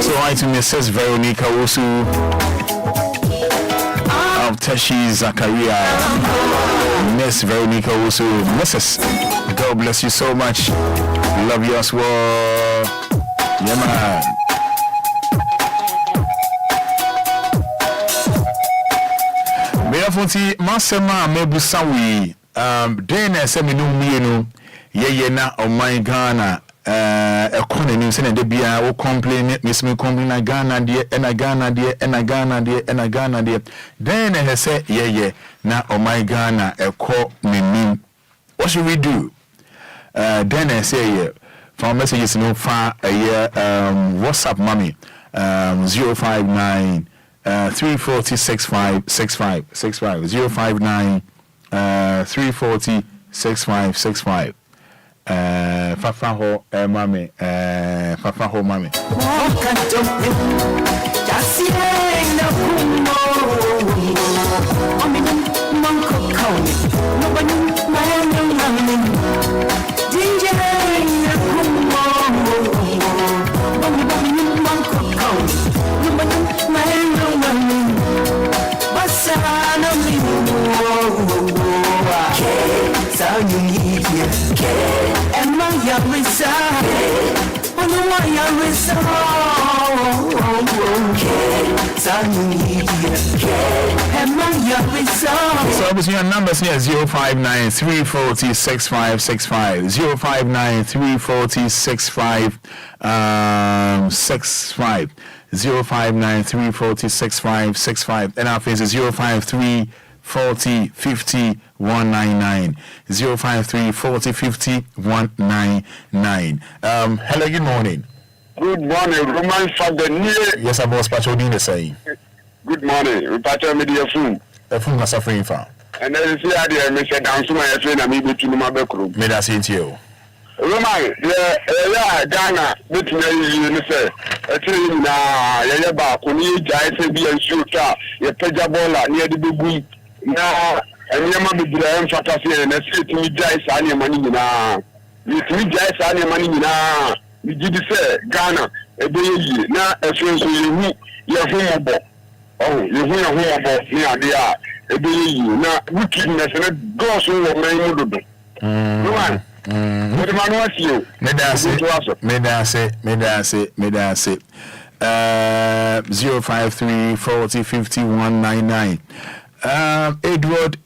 So I to Mrs. Veronica Osu of Teshi Zakaria, Miss Veronica Osu, Mrs. God bless you so much. Love you as well. Yeah, man. Beafonti Masema Mebusawi, Dana Seminum, ye na oh my Ghana. Economy saying the bia will complain, miss me complain, I Ghana dear, and I Ghana dear, and I Ghana dear, and I Ghana dear. Then I say, yeah, now oh my Ghana, a call me. What should we do? Then I say, yeah, for messages no far a year, WhatsApp mommy, 059 340 6565 059 340 6565. Fafa ho mami Fafa ho mami So obviously your numbers here 059 340 6565 059 340 65 65 059 340 6565 and our face is 053 40 50 199 053 40 50 199. Hello, good morning. Good morning, Roman Fada. Yes, I was patrolling the same. Good morning, we patrol media phone. The phone was suffering from. And then see how they may say down to my friend and maybe to my back room. May I say to you? Roman, yeah, Ghana, but you say, actually, now, you're back when you guys be and shoot up, you pay your ball near the big week. Now, and you might be there and fantasy and I say to me, guys, I need money now. You to me, guys, I need money now. We did say Ghana, a day now, as soon as you're home. Oh, you hear home about near the art. A day now, wickedness and a ghost of my mother. No one. What am I want you? May I say 053 40 50 199. Edward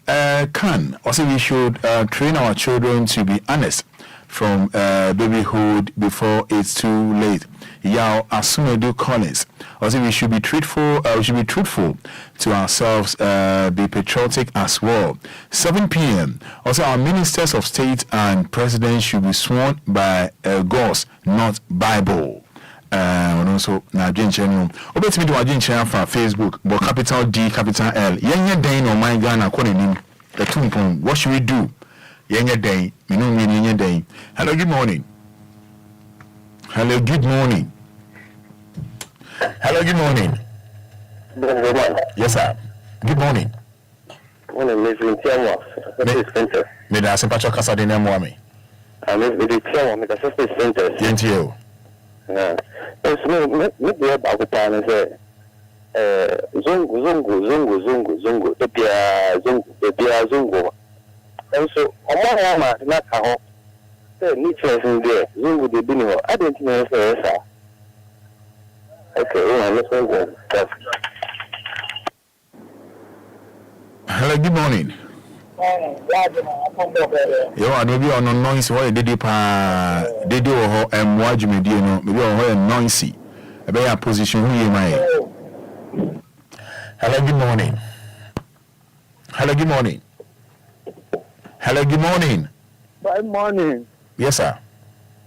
Khan also we should train our children to be honest from babyhood before it's too late. Yao Asumedu Collins. Also we should be truthful to ourselves, be patriotic as well. 7 p.m. Also our ministers of state and president should be sworn by gods, not Bible. And also na agent obeti me do agent for Facebook but capital D capital L yenye den on my Ghana konenim etumpon. What should we do? Yenye den me no mean yenye den. Hello, good morning. Hello, good morning. Hello, good morning. Yes, sir. Good morning. Morning, Miss Lintiamo. Center. Me da se pacho kasa de nemo ami. Miss Lintiamo, me da se center. Yentio. Yeah. So me be about the time say zungu tepia zungu. And so omama na ka ho. Say ni chance there. Zungu de bini ho. I don't know say sir. Okay, let's go. Hello, good morning. Yo, I don't be on noise. Why did you did you and watch me? Do you know? Maybe on noisy. A better position. Who am I? Hello, good morning. Hello, good morning. Hello, good morning. Good morning. Yes, sir.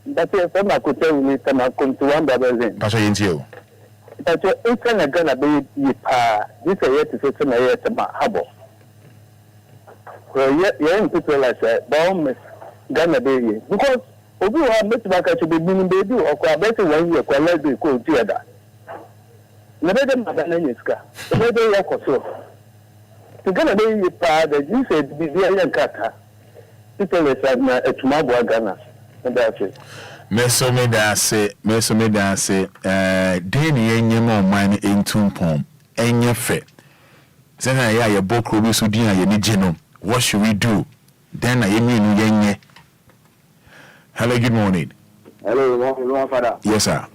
That's it. Some I could tell you some I come to one brother. Pastor Yentio. But your internet gonna be this a year to say some year to my harbor. Well, you're in people like that, bomb Ghana baby. Because Obia met back to be meaning baby or better when you are let's be cool together. Never the Madanaska, the way they are so. To Ghana baby, you said, be the young kata. People is at Tumabua Ghana, and that's it. Meso me da se deni enye mo man entumpom enye fe sena ya ye bokro bi so din ya ni geno. What should we do? Then I mean yenye. Hello, good morning. Hello, Fada. Yes, sir.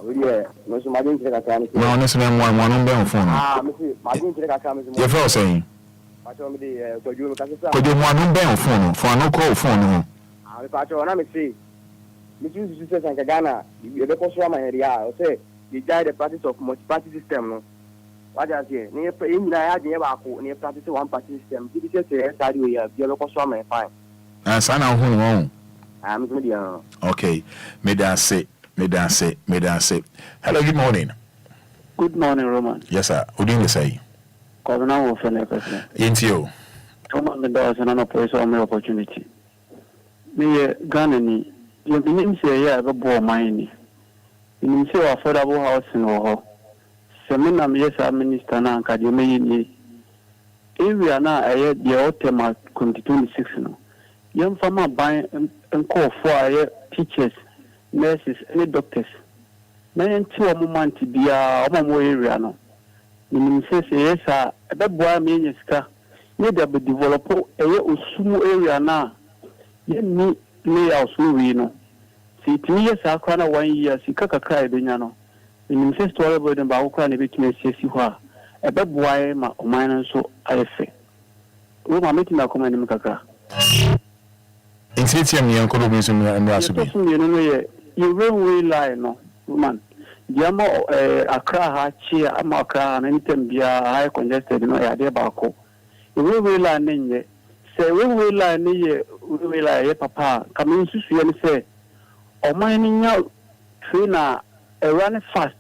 Yeah, no, so my didn't take a time. No, honestly, I'm one on the phone. My didn't take a time. You're first saying. I told me the could you one on the phone for no call phone? I patrol, I'm see. Miss Sisters and Ghana, you have a my area, or say, you died the practice of multi-party system. What I say, near in Niagara, near practice one party system. Did you say, I do you have your local swam fine? As I know who. I'm medium. Okay, may I say. Hello, good morning. Good morning, Roman. Yes, sir. Who didn't say? Governor of Fenecas. Into you. Come on, the doors and an opportunity. Me, Ghanaian, you didn't say, yeah, the boy mine. You say, affordable house in Wɔhɔ. Semina, yes, our minister, now, Kadimay. Area now, I had the Otema 2026. Young farmer buying and call for teachers, nurses, any doctors. Men to a moment to be a area now. You say, yes, sir, that boy means, need to be developed a small area now. Yen lay out we no. See 2 years akra 1 year si kaka cry benya no. In first story boy ba okra na betime sesi ho a ebeboae ma oman nso ayefe. We ma metina akoma nim kakra. Intiatiam ni enko do binso no aso bi. So no ye railway line no man. Diamo akra ha chi ama akra na anytime bia high congested no ya de ba ko. Railway line nye say railway line ye railway line ye papa kamin susu ye ni say oman ni nya trainer run fast.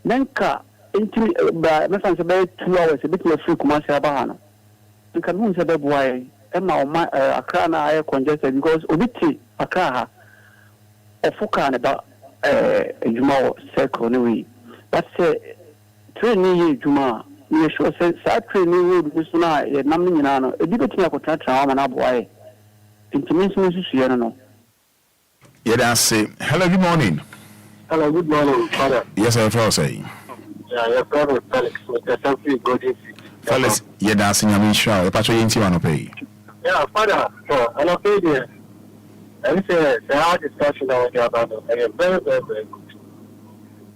Nenka entry ba me san se be 2 hours e bit me free kuma se aba ha no. Nka no se be boy e ma oman akra na high congested because obiti akra ha ofuka ne ba juma circle no we but say training ye juma ye sure say sa training we bi so na ye nam nyina no e bi betimi akota tra ma na boae intimency susu ye no Yeah, that's it. Hello, good morning. Hello, good morning, Father. Yes, I'm say. Yeah, your brother Felix with the selfie Golden City. Felix, yeah, that's in your mission. The patch you want to pay. Yeah, Father, so I don't pay there. And say the hard discussion about the about very, very, very good.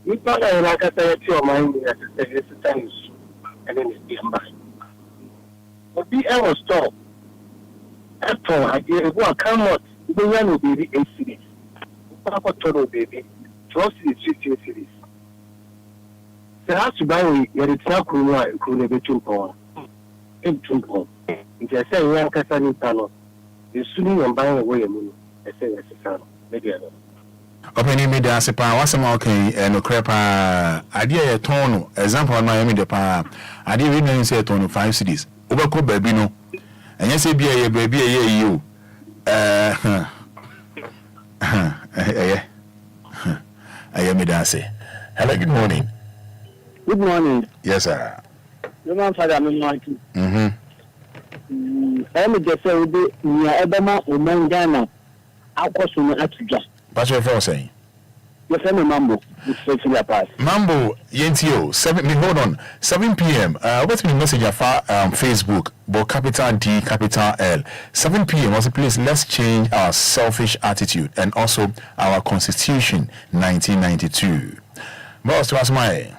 You thought like I said to your mind that it's times and then it's being back. But the air was stop. After I did it, well, come out, the one will be 8 cities. Papa total baby, 12 cities, 15 cities. So I have to buy your return could be 2 pounds. In 2 pounds. If I say, young Cassani Tano, you're soon and buying away a moon. I say, yes, it's maybe I don't. Opening me dance pa wasama okay no crepa idea e ton example na yemi de pa idea we no say ton 5 cities obako baabi no enye say bia ye baabi ye yi o me dance. Hello, good morning. Good morning. Yes sir. You man Fada me market. I am just say we nia ebema o man Ghana akwoso no atuja. What's your phone saying? Yes, I'm a Mambo. It's pass. Mambo, Yentio, 7 p.m. What's my message of Facebook? But capital D, capital L. 7 p.m. Also, please, let's change our selfish attitude and also our Constitution, 1992. Boss, what's my?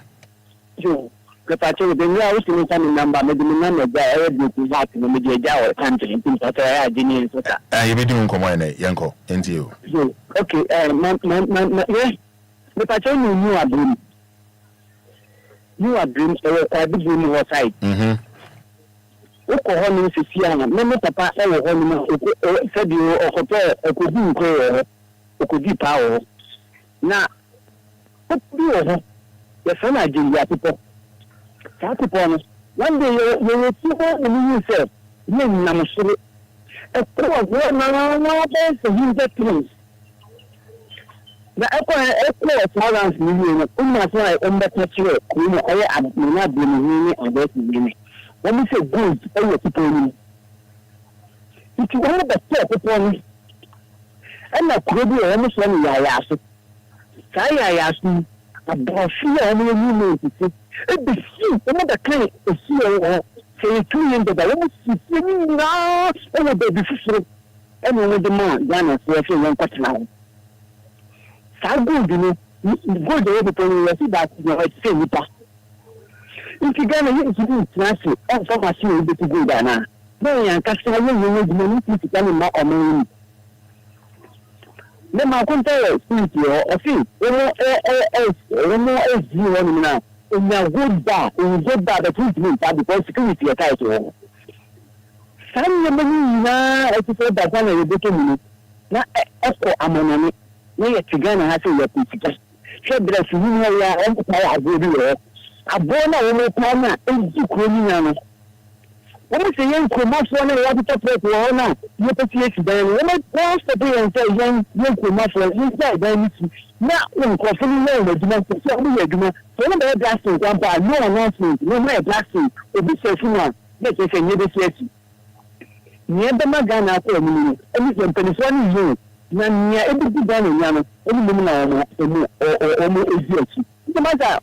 Yo, the patrol, the new house in the number, maybe the number that I would be back in the media country, in things that I didn't. You be doing come on, Yanko, Yentio. Okay, yes. The patrol you are dream. You are dreams, I big dream outside. Oko hono sisiana, me papa e wo hono ma said you okoto okodi nko okodi pawo. Na okodi wo ye fana ajiya people. Sa people no. One day you see who yourself, you na mosoro. E ko na be him that things. Na ekwa balance ni ni umma so ai umma ta cire ko ne ai abuna bi ni abesi ni when we say good ai people ni it one the people ni ana kurobi o mo so ni ya so sai ya so abofi ya ni ni ti e bi si o mo da kan e si o say 2 years ago we see ni na e mo be bi fusuro e mo de man Ghana so e fi won kwatena good, you know, good people see that you know, it's same. If you get a little transit, and some machine will be to go down. No, and customer will be money to tell him more or more. Then my contact speak or see, you now. In a good bar, in good bar, the treatment because security attached to him. Some money now, as you said, that one will be 2 minutes. Now, echo among we Ghana has a reputation. Said that you are on the power of the Abona will plan and do criminal. What is the young commercial one to talk to honor? You appreciate them. When I pass the day and say young commercial inside, then now when coffee no regiment, so we regiment. So when they're blasting, no announcement, no more blasting, it be so soon. Let us say, never say, near the Magana for me, and it's a penny you. Na nia ebibi dan nyano emu na omo eziachi the matter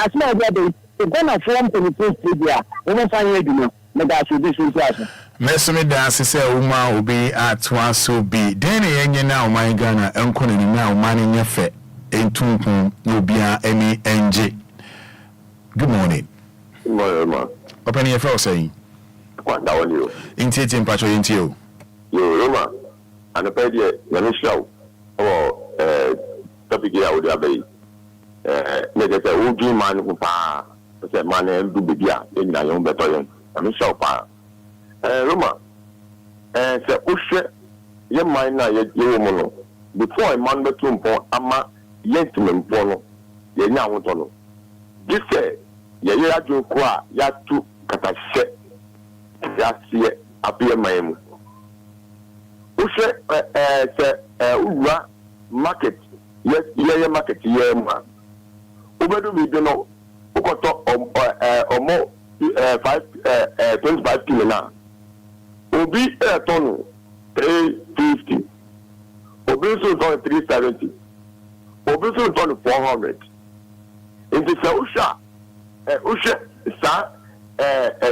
asma obi ade the Ghana form to the post media omo fanye adwuma na da so this class Mesome dance say uma obi atwa so bi. Den yenye na o man Ghana enko na ni na o man nye fe entunkun obia eni enje. Good morning. Good morning, man. Open your phone saying. What that one you? Inti patro inti yo. Yo, Roma. And the pedia na show. Topic ya odi abai. Ne say o dream man who pa. Say man en do bibia, en na yon beto yon. Na show pa. Roma, say Ushe, ye mind na ye woman. Before a man betum pon ama yentimen pono, ye nya wotono. This say ye adwun kwa ya tu katashe ya sie apie mayemu. Ushe say uwa market ye market ye ma. Ubedu bi do no ukoto omo 25 kilo na. Obi ton 350. Obi so ton 370. Obi so ton 400. Inti sa usha sa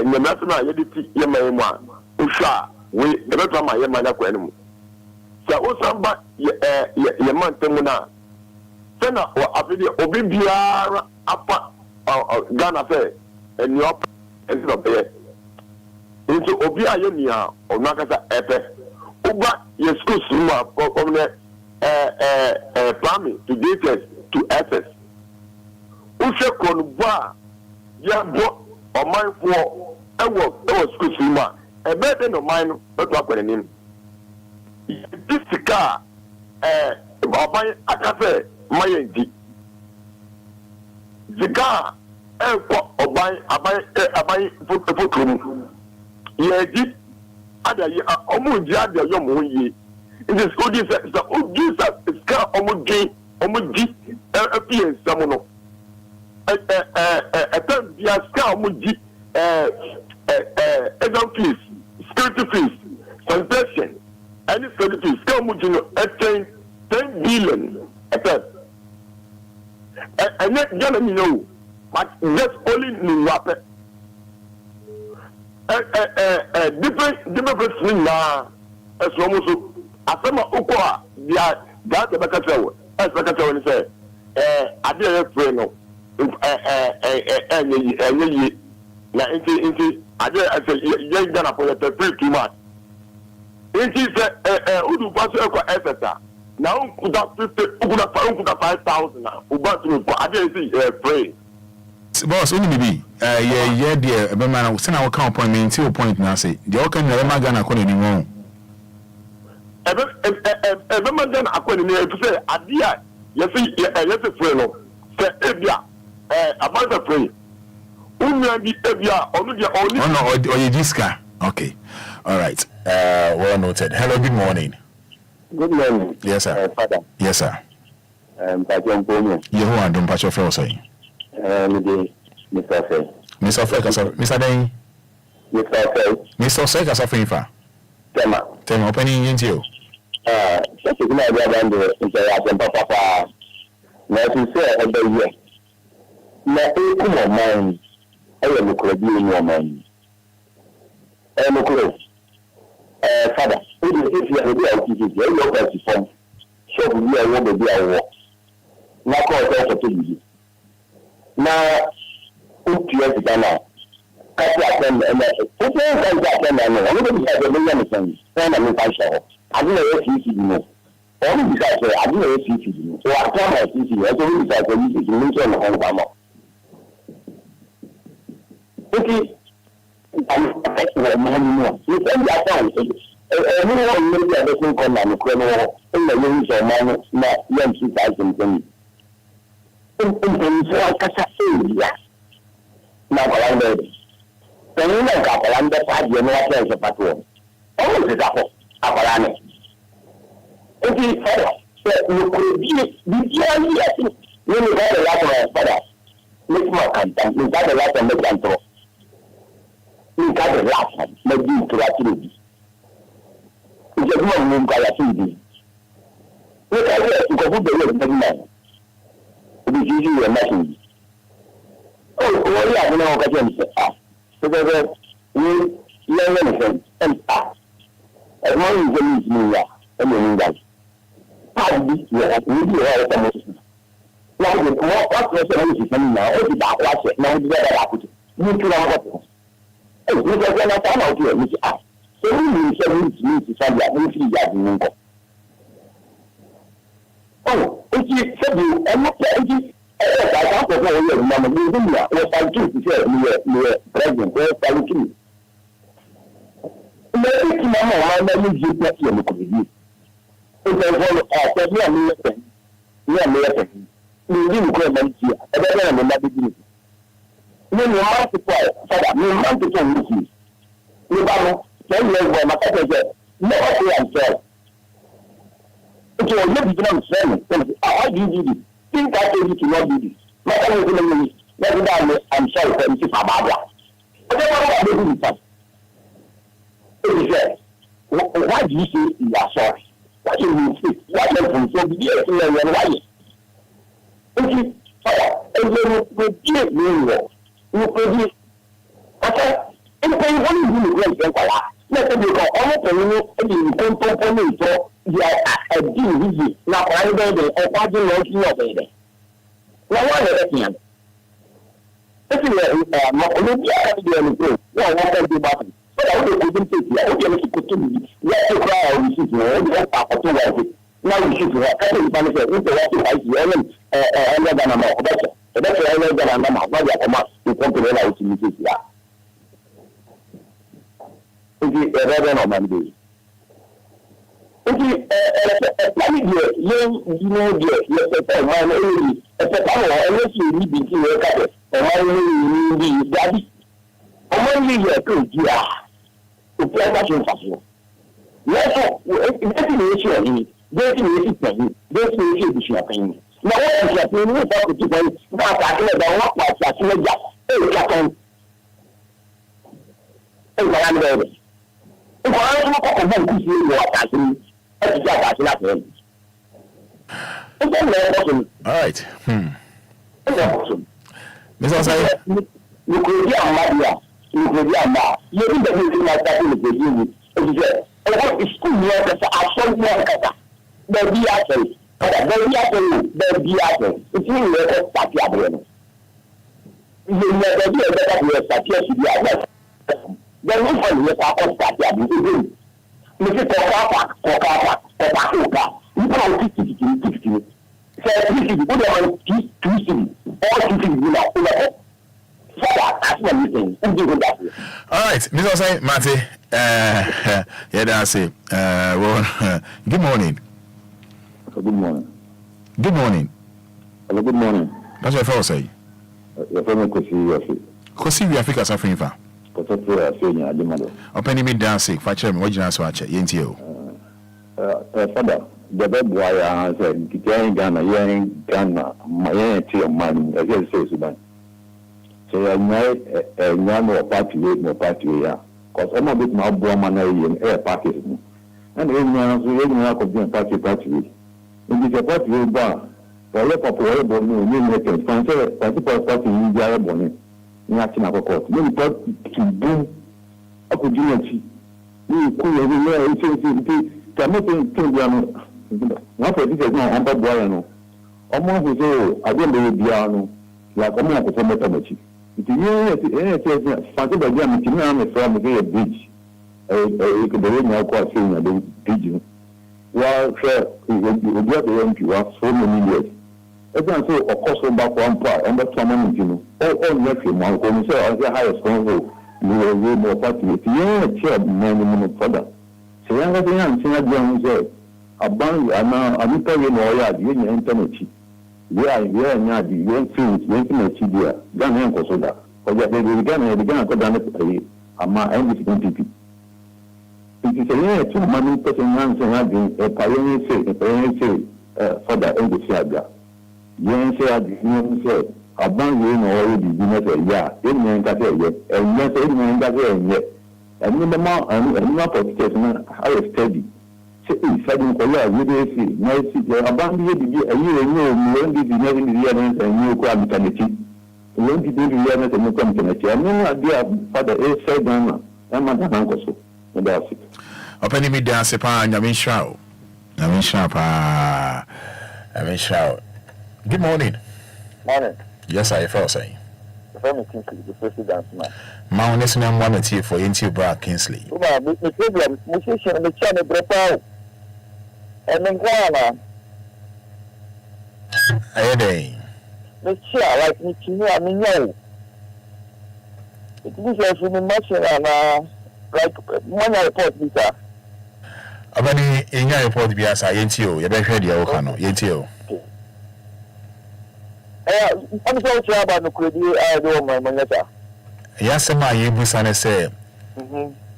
nyamatu na yediti yema a usha we ebeto ma yema na kwa enu. Sa usamba yema ntemu na sena afidi obi biara apa Ghana fe eni op enti no be into Obia Yonia or Nakasa Epe. Uba, your school summa from primary to DTS to SS. Usha Konba, Yabo, or mine for a work, school summa, a better no mine, but what with him. This car, Akafe, my D. The car, or buy foot room. Ye did other year almost the young one. In the school, the old Jesus is car almost appears someone. A term, the scar almost exam fees, security fees, sanitation, any security fees, come with 10 billion a term. And yet, you know, but that's only new rapper. Different between now as almost asema ukwa dia that the bakacho as bakacho when say I did pray no na inti I say you gonna for the free too much inti say udu paso ekwa FSA na unkuda 5,000 na ubatu ko I did say pray. Boss, only be dear, a man, send our appointment to a point now. Say, the Okan never gonna call anymore. A man then according to say, Adia, yes, a friend, say, Ebia, about the free. Only Ebia, only or your disca. Okay, all right. Well noted. Hello, good morning. Good morning. Yes, sir. Fada. Yes, sir. You are don't patch your fellow saying. Mr. Fay. Mr. Fay, Mr. Day. Mr. Fay, as a favor. Tema, opening into you. Just a good idea than the Papa. Now, to say, every year. Now, come on, man. I am a club in your mind. I am a club. Father, if you have a day of TV, you look at the phone. So, we are one of the hour. Now, call it also to you. Now, you have to go now. If you have to go now, I'm going to have a million things. I'm going to I didn't know if you know. Only because I didn't know if you know. So I told my sister, I told you that you need to mention the whole Obama. Okay, I'm not more. You can be a time. Everyone knows that they can come and come in the rooms of money, not young 2020. So I can say, yes. Now, I'm ready. Then you know, I'm the 5 year old friends of patrol. Always is up. Abalane. Okay, Fada. So you could be yes. When you have a lot of Fada, make more content. You got a lot of make control. You got a lot of make you to activity. You just want to move activity. Look at it. You can put the word man. It is usually a message. Oh, yeah, I know what I'm saying. So that you learn anything. and start. And one is me, and then that. How this year, we do all the most. Now, what was the reason now? What did that watch it? Now, the other put it. You can have it. Oh, we are going to find out here, which are. So, we need to find out who is the oh, if you said you, and not the I can't go away, Mamma, you was I do to say, you were pregnant, where I look in. Maybe tomorrow, I may use you to look at you. If I follow up, you are American. You are American. You didn't go and see, and then I'm not beginning. When you have to try, Fada, you want to tell me. You know, then you are my cousin, never say I'm sorry. It's your little bit of friend. How do you do this? Think I told you to not do this. My family is going to I'm sorry for this, Fada. I don't know what I'm doing with that. Why do you say you are sorry? What do you say? What do you say? So, be a clear and why? Okay, and then we give me you produce. Okay, and then what do you do with Enquires? Let me go on to you and you can talk to me so you are a deal easy. Now, I know the Enquires you are baby. Now, what is it? This is not only anything. No, what can be button. But I will take you. I will get you to me. Let you cry or you see you. Now you should have a benefit with the rest of the island and then I'm out. That's why I know that I'm not going to come to the house in this year. Okay, a reverend on Monday. Okay, young, you know, dear, yes, my lady, at the power, unless you need to see your cabinet, and my lady, daddy. I'm only here to dear. To play that in fashion. Yes, that's the issue of it. This is the thing. This is the issue of things. Now, what is happening? We talk to people about that. What was that? Hey, Captain. Hey, my baby. If I don't know what to see, what I see, that's not him. All right. Mr. Osai. You could be a mother. You could be a mother. You think that you like that in the beginning. What is school work as a short worker? The BSA. The BSA. It's really a party abroad. You never do a better way of party. Then we find your party abroad. Mr. Kokapa. You can't teach it. So, this is good on 2 all 2 things. All right, Mr. Osai, Mate. Yeah, that's it. Well, good morning. Good morning. Good morning. Hello, good morning. That's what I say. Your friend Kosi, we Africa suffering for. Open me dancing. Fatcher, what you answer? Yentio. Fada, the bad boy answered, Ghana, my tea money, as I say, so I know one more party, yeah. Because I'm a bit more woman and air package. And everyone could be a party. In this party, bar, for a popular bonnet, you make a fancy party in the bonnet. Nothing of a court. Many thought to do opportunity. You could everywhere, not a different now, I'm Brian. Almost with all, I don't know piano, like a man of a if you fancy by them, you know, from a bridge. You could be now quite saying a pigeon. Well, sir, you get the empty for so many years. As I say, of course, back one part, and that's someone, you know, all next year, my commissioner, as the highest control, you will be more party. If you are a chair, man, further. So, I'm not saying, said, a band, I'm telling you, you're internet. Yeah, not the young things, intimate idea, Ghanaian Kosoda, or that they began to dance a man and with people. It is a 2 money person answering a pioneer say, for the Enquires. Young said, a band will already be not a man got a and yes, any man got a yet. And in the mouth, and not of statement, I was steady. Sudden color, you see, nice, abandoned a year and when did you never the evidence and new quality? When did you do the evidence and new community? I mean, dear Father, said, I'm not uncle. Medasi. Open me dance upon Yamin Good morning. Morning. Yes, I felt saying. The family Kingsley, the president man. Mount Listening one tea for into Brad Kingsley. The problem, musician, the channel break and then Ghana. Hey, The chair like me, I mean, no. It is like in machine and like one report, Lisa. Abani in your report, Biasa, Yentio, you better hear your Okano, Yentio. I'm so sure about the credit I do my manager. Yasama Yebusane say,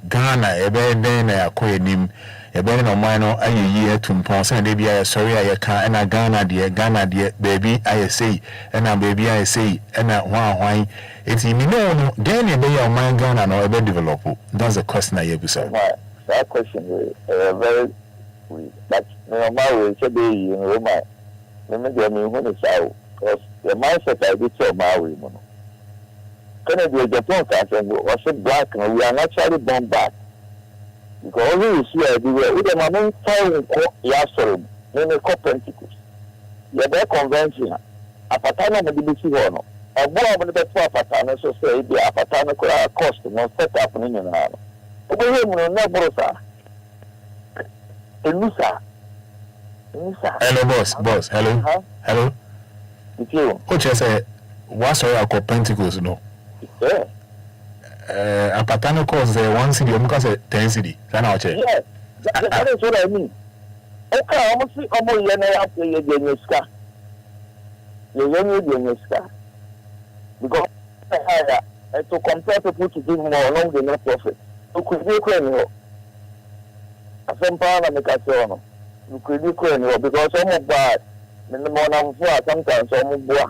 Ghana, a bad then a queen him, a bad no minor, a year to Pons and baby. I sorry, I can't, and a Ghana, dear, baby, I say, and a baby, I say, and a why, it's in no, then a bay of my Ghana or a bed developer. That's the question I have said. That question is very weak, but no matter what, you know, my, let me get me when it's out. Because the mindset I did tell Maui, Kennedy, the Japan country was so black, and we are actually born back. Because all you see everywhere, with the moment following Yasser, then the Copernicus. You are very convention. A patana may be seen on. A boy of the best patana, so say, the patana could cost no set up in the name. But we have no brosa. Hello, boss, hello, hello. It's you. What you say? What's your Pentecost? No. Yeah. A patano cost 1 city, I'm going to say 10 city. That's yes. That is what I mean. Okay, I'm see almost because to compare people to give more along the net profit. You could be clean. Some power make a show. You could be clean because some bad. In the morning, sometimes some boy.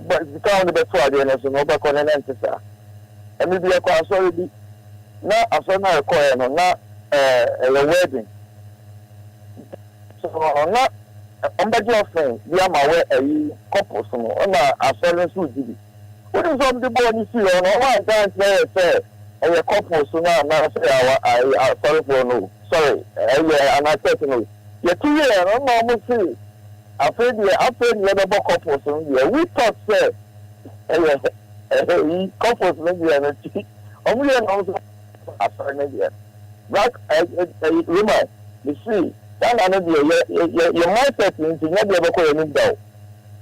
But it's become the best for the nation over continental. And maybe a class already. Now, I saw now a coin or not a wedding. So, not a budget of things. We are my way a couple. So, I saw them through GB. What is on the board you see on one time? Say, a couple. So now, I sorry for no. Sorry, and I said no. You're 2 years, I don't know see. After the other couples, we thought, sir, couples maybe and only also after maybe. Black, woman, you see, that another your mindset means you never ever call him down.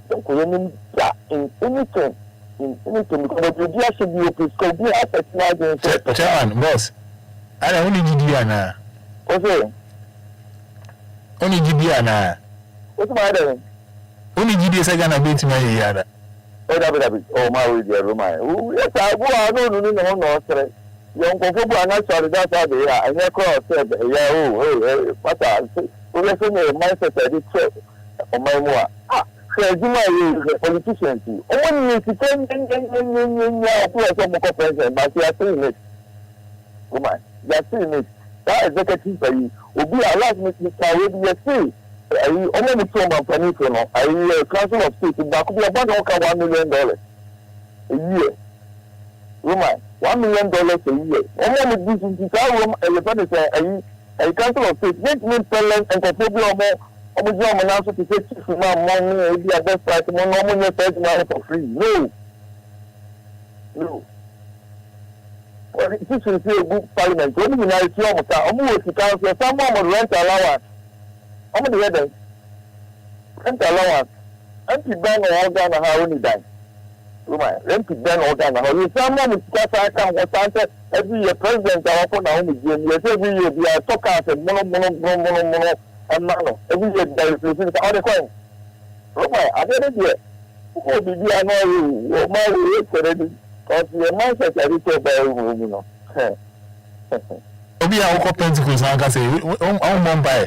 Don't call him in anything, because the idea should be open, so be a Chairman, boss, I only Gidiana. Okay. Only Gidiana. What's my name? Only GD second a bit my yard. Oh, my way, dear Roman. Yes, I go, no, sir. Young people are not sorry that's how they are. I never said, yeah, what I say. We listen to mindset I did check on my more. So, you my politicians. Only if you can, but you are saying it. Woman, you are saying it. That executive for you will be allowed me to say. I only from a penny from a council of state back be about $1 million a year. Woman, $1 million a year. Only this is a council of state. Make me tell and contribute more announcement to say chief money be a best price money for free. No. Well, this is a good parliament. Only in the council, someone will rent allowance. I'm the other. Rent allowance. Empty ban or Ghana how only die. Empty ban or Ghana. You someone with I can was every year president our phone only game. Yes, every year we are talking and mono and mano. Every year there is all the coin. I didn't hear. Who did you know you? Oh my already. Because your mindset is little by you know. Obia Oko Pentecost I can say on Mumbai.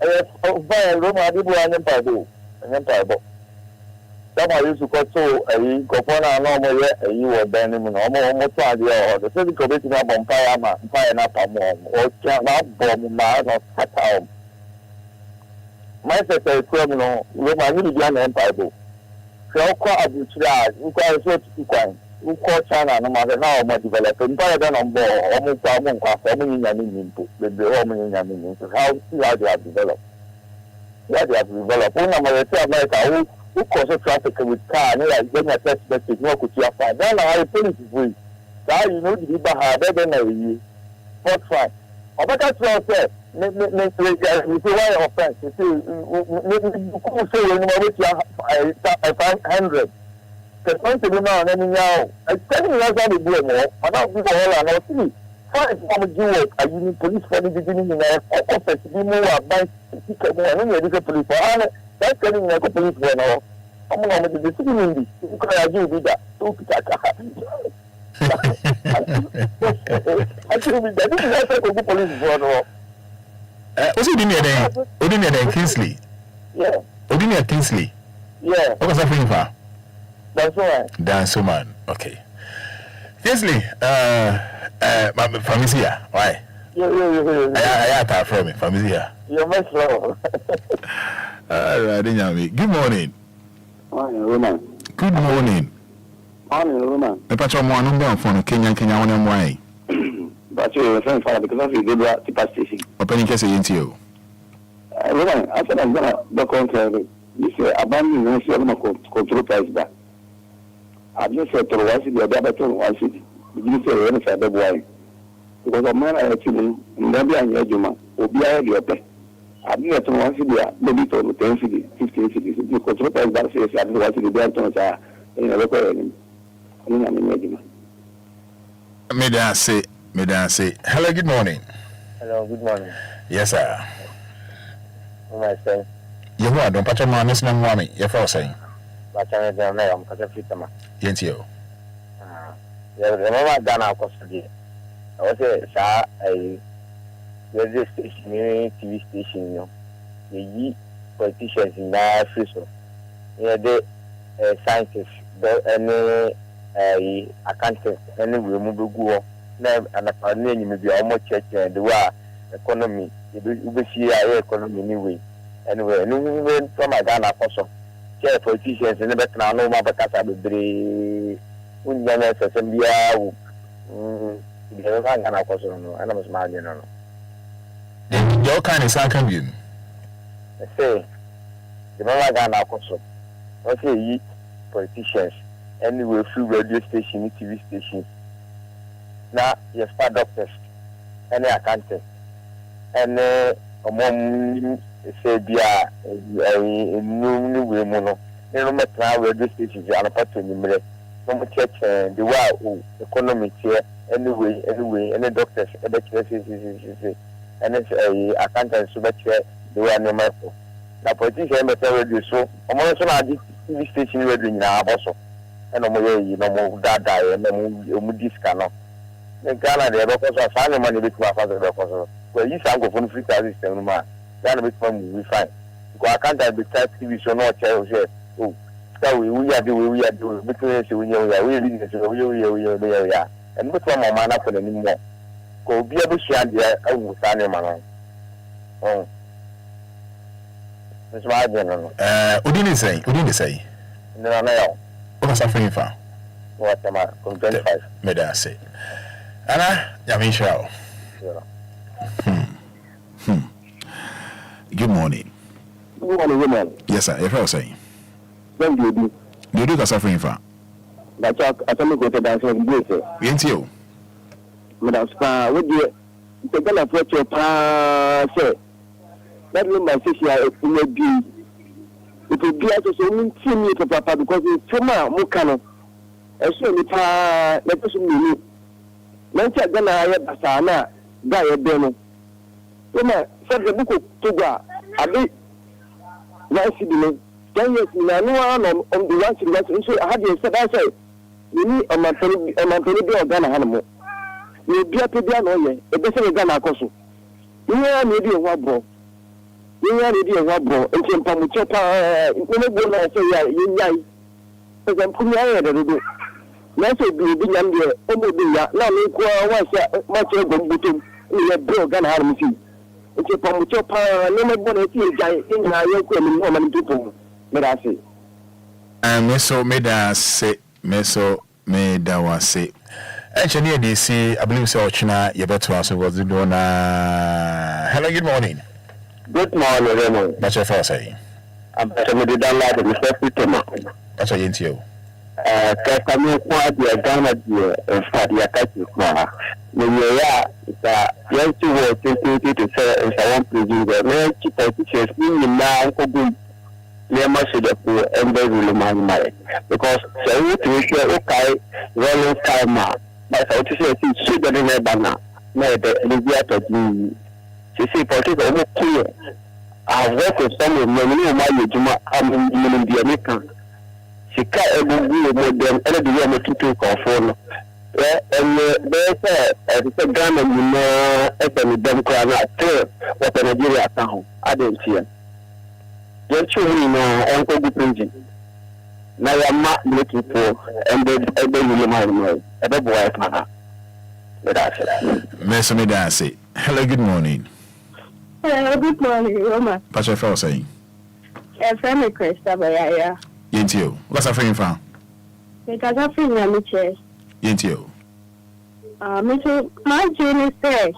By Roma, people are not taboo. Some are used to call so a Gopona normal you were banning almost idea or the physical bit of Empire, fire up a mom, or cannot bomb man or cut out. My sister is criminal, Roma, really young Empire. So, quite a bit, you quite a sort of who call China no matter how much developed and better than on board almost family input with the home in how they have developed. What they have developed. One of America who causes traffic with car and like when I test message, no could you find. Then I police is free. Now you know the people have better than a year. What's fine. I bet that's what I said. You see why offense. You see, you say when you reach 500. Because once you know, and then now, I tell you that's how they do it more. I don't think all I know. See, fine from do it. I use police for the beginning in the office. You know, I buy ticket more. I don't need a police for it. That's telling me a police for now. I'm going to be sitting in this. You can do that. Don't pick a car. Actually, that is not a police for now. What's it in there? Odin Kingsley. Yeah. Odin Kingsley. Yeah. What was that for? That's right. Dance man. Okay. Kingsley, from here. Why? Yeah. I thought from me. From here. You're much slow. Good morning. Woman. Good morning. Woman. The patrol one number for Kenya on why. But you're a friend because of the good tip station. Opening case into you. Woman, I said I'm going to the contrary. You say, abandoning control price back. I've just said to one city, the other to one city. You say, when it's a big boy. Because a man I actually, never an Yajuma, Obia, your pet. I've been at one city, maybe to 10 cities, 15 cities. You control price back, says, I don't want to be there in a local. May I say, hello, good morning. Hello, good morning. Yes, sir. What am I saying? You don't patch my miss no mommy, your first saying. But I'm going to fit them. Yes, you. Remember Ghana across the day. I was a radio station, TV station, you know. The politicians in our office. Yeah, they scientists, any accountant, any remove go. And a name may be almost church and the war economy. You will see our economy anyway. Anyway, and even from a Ghana person, chair politicians and never can know about Casa Bedre. When young as assembly, the Ghana person, and I was married. Your kind of second you. I say, the Mama Ghana person, I say, politicians, anyway, through radio station, TV stations. Now, yes, doctors, any accountant, and among say, be a new women, no matter where this is, and a part in the middle, no more church, the wow, economy here, anyway, any doctors, and it's a accountant, so much the way no matter. Now, politicians, but radio so, almost on this station, we're doing now also, and no more, you know, that die, and no discount. In Ghana, they have also found money with my father. Well, you can't go from free service to Lumba. Ghana with fun, we find. Because I can't have the type TV show, no child. Oh, so we are doing, between us, we are and what one man up for the anymore. Go be able to share the I will sign him along. Oh, that's my general. What did you say? No, no. What was suffering for? What am I? 25. May I say? Anna, Yamisha. Good morning. Good morning, woman. Yes, sir. If I was saying, Then you do. you do suffering for. That's I can go to dance and do it. Ain't you? Madam Spa, what do you take an approach your pa say? That room my sister it will be as a woman see me to papa because it's Toma Mukano. As soon as let us meet. Nanti Ghana aye basana ga ye beno. Woma said the book to go abi why see the 10 years na no one on the one city so I had you said I say you need a mantoni be Ghana hanmo. You be a pedia no ye e be say Ghana akoso. You need be wa bro. You need be wa bro. Enti mpamu chepa no go na say ya yai. So dem pumi aye de do. Let's say be young there, Obia, now make much of Gombutum, in a bro gun harm. It's a Pamuchopa, no more giant in our young people, may I say. Meso made us say, Meso me da wase. Engineer DC, I believe so. China, you better also was the donor. Hello, good morning. Good morning, Raymond. That's your first say. I'm better with the download of the first tomato. That's what you into. Kami kwa dia Ghana dia Fada yakati kwa nimeya ita yanti wo 2020 to say in one president na kita teachers ni na ko gu le ma se de ko embe rule man because say we to say okay rolling time but so to say see the ne bana na de libya to di see politics o mo clear I work with some men ni ma yejuma am ni dia me kan sika ebugu modern ele de yo motutu ko fo say Ghana you know FM dem ko na te what Nigeria ta ho adentia ye chuni na enko gu printing na ya ma looking for and ebe you know ebe boy pa that's it me da say hello good morning. Hello, good morning, Roma. What's your first saying? FM Christabaya. Yentio. What's a friend from? Because I feel I'm a chair. Yentio. Mr. My junior say,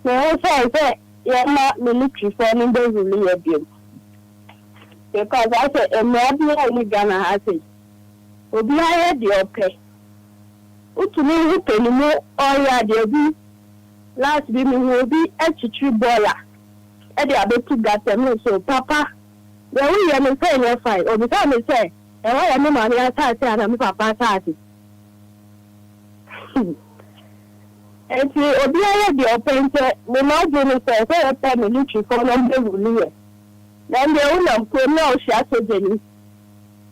no, say, you're not military for me, they really a bill. Because I said, a man in Ghana has it. Obia had your pay. To me, who penny more or ya, dear. Last week will be a tree baller. Eddie, I bet you got them. So, Papa, the way I'm saying, you're fine. Or the time I say, and I am no money outside, and I'm Papa Tati. And see, Obia, the painter, the margin says, I have a military for them. Then the owner could know shadow Jenny.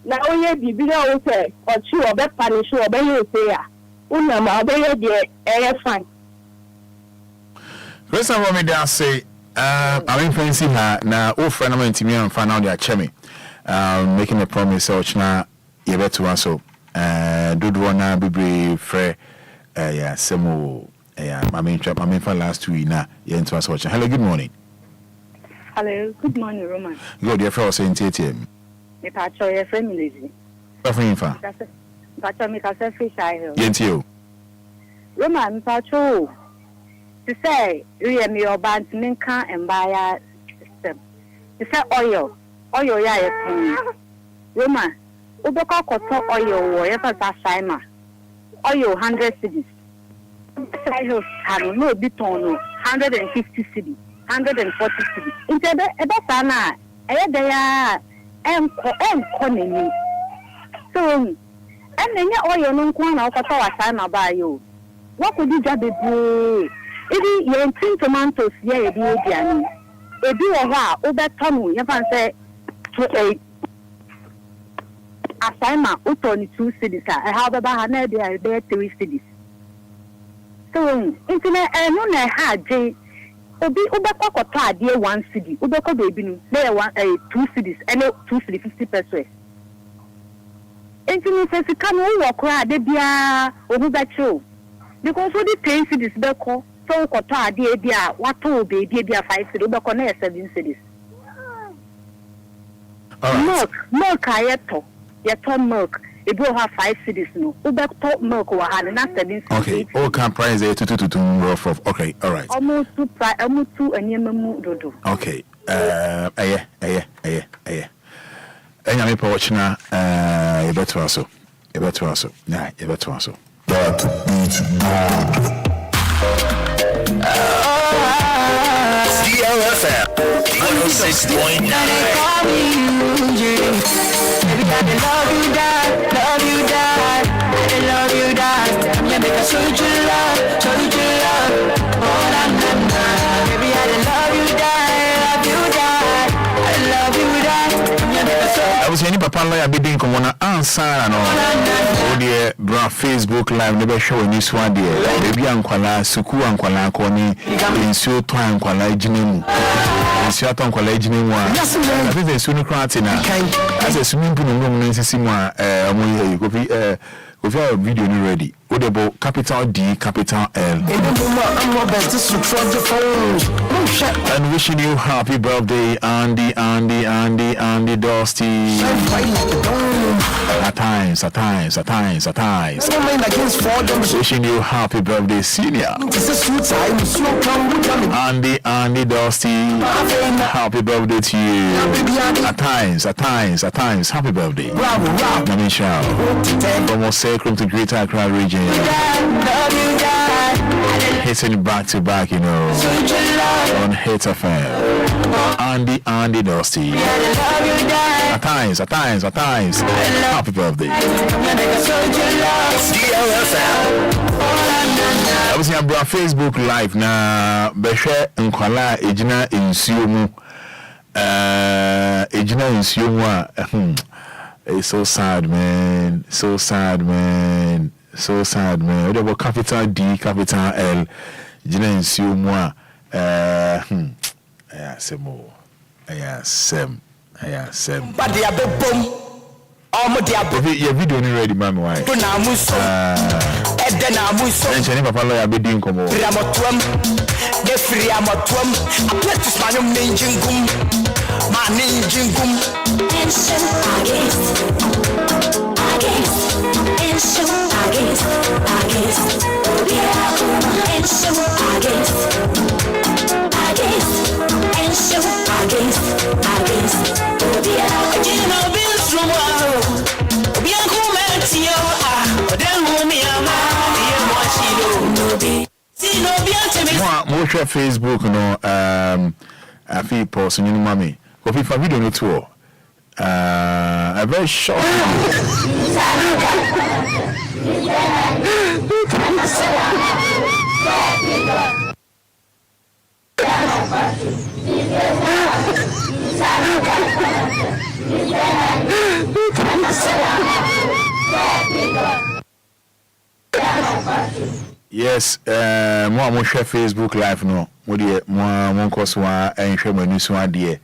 Now, you be below say, or two or better punish or better say, Unama, they are fine. First of all, me da say, I'm fancy na o friend of intimi and find out their chemi. Making a promise so na you better one so. Do wanna be brave, free. Yeah, semo. Yeah, my main for last week na. You into us watching. Hello, good morning. Hello, good morning, Roman. Go dear friend saying TTM. Me pacho your family. Suffering fa. Pacho me ka say fish eye. Yentio. Roman pacho. To say, you and your band minka and buy system. To say oil ya Roma, Ubaka cotton oil, whatever that Sima. Oil 100 cities. I have no beton, 150 cities, 140 cities. Instead of Sana, I am calling. So, and then your oil no one out of our Sima by you. What could you just do? If you tin tomatoes, yeah, a be a do a while, over Tommy, you can say to a Sima, Utoni 2 cities. I have about 3 cities. So, internet, I know I had J. Obi Ubaka dear 1 city, Ubaka baby, there 2 cities, and 2 cities 50 pesos. Internet says, come over, cry, they be a Obubacho. Because what the 10 cities, they call. So, Kota, dear, what to be, dear 5 cities, but connect 7 cities. Milk, I yet milk. It will have 5 cities, no. Uber milk or had not 7 cities. Okay, all can price there to rough of. Okay, all right. Almost 2 and Yamamu. Okay, and I'm watching now, you better also. Yeah, you better also. DLFM 106.9. Every time I love you, die. I love you, die. I'm here because show you love. Oh, na. Baby, I love you, die. I love you, die. I'm here because I was any papa lawyer bidding come on answer and all. Oh dear, bra Facebook live never show any swan dear. Baby Anquala, Suku Anquala, Koni, Insio Twan Anquala Jinemu. Insio Anquala Jinemu. I think there's soon cratina. As a swimming pool in Simwa, go for a video ready. Udebo capital D, capital L. And wishing you happy birthday, Andy Dusty. At times. Wishing you happy birthday, senior. Andy Dusty. Happy birthday to you. At times. Happy birthday. Namisha. From Osakrum to Greater Accra region. Hitting back to back, on Hit FM. Andy Dusty. At times. Happy birthday. I was on Facebook Live now. Beshe Enquala Ejina Insumu. It's so sad, man. Whatever capital D, capital L. Ejina Insumu. Sem. But they are boom. Your video is ready, man. Why? And Papa lawyer be doing come over. The free amatuam. I play to Spanish ninjingum. My ninjingum. More Facebook, I feel post on your mommy. If I video no tour, a very short Yes, more share Facebook Live no. More course one and share my news one dear.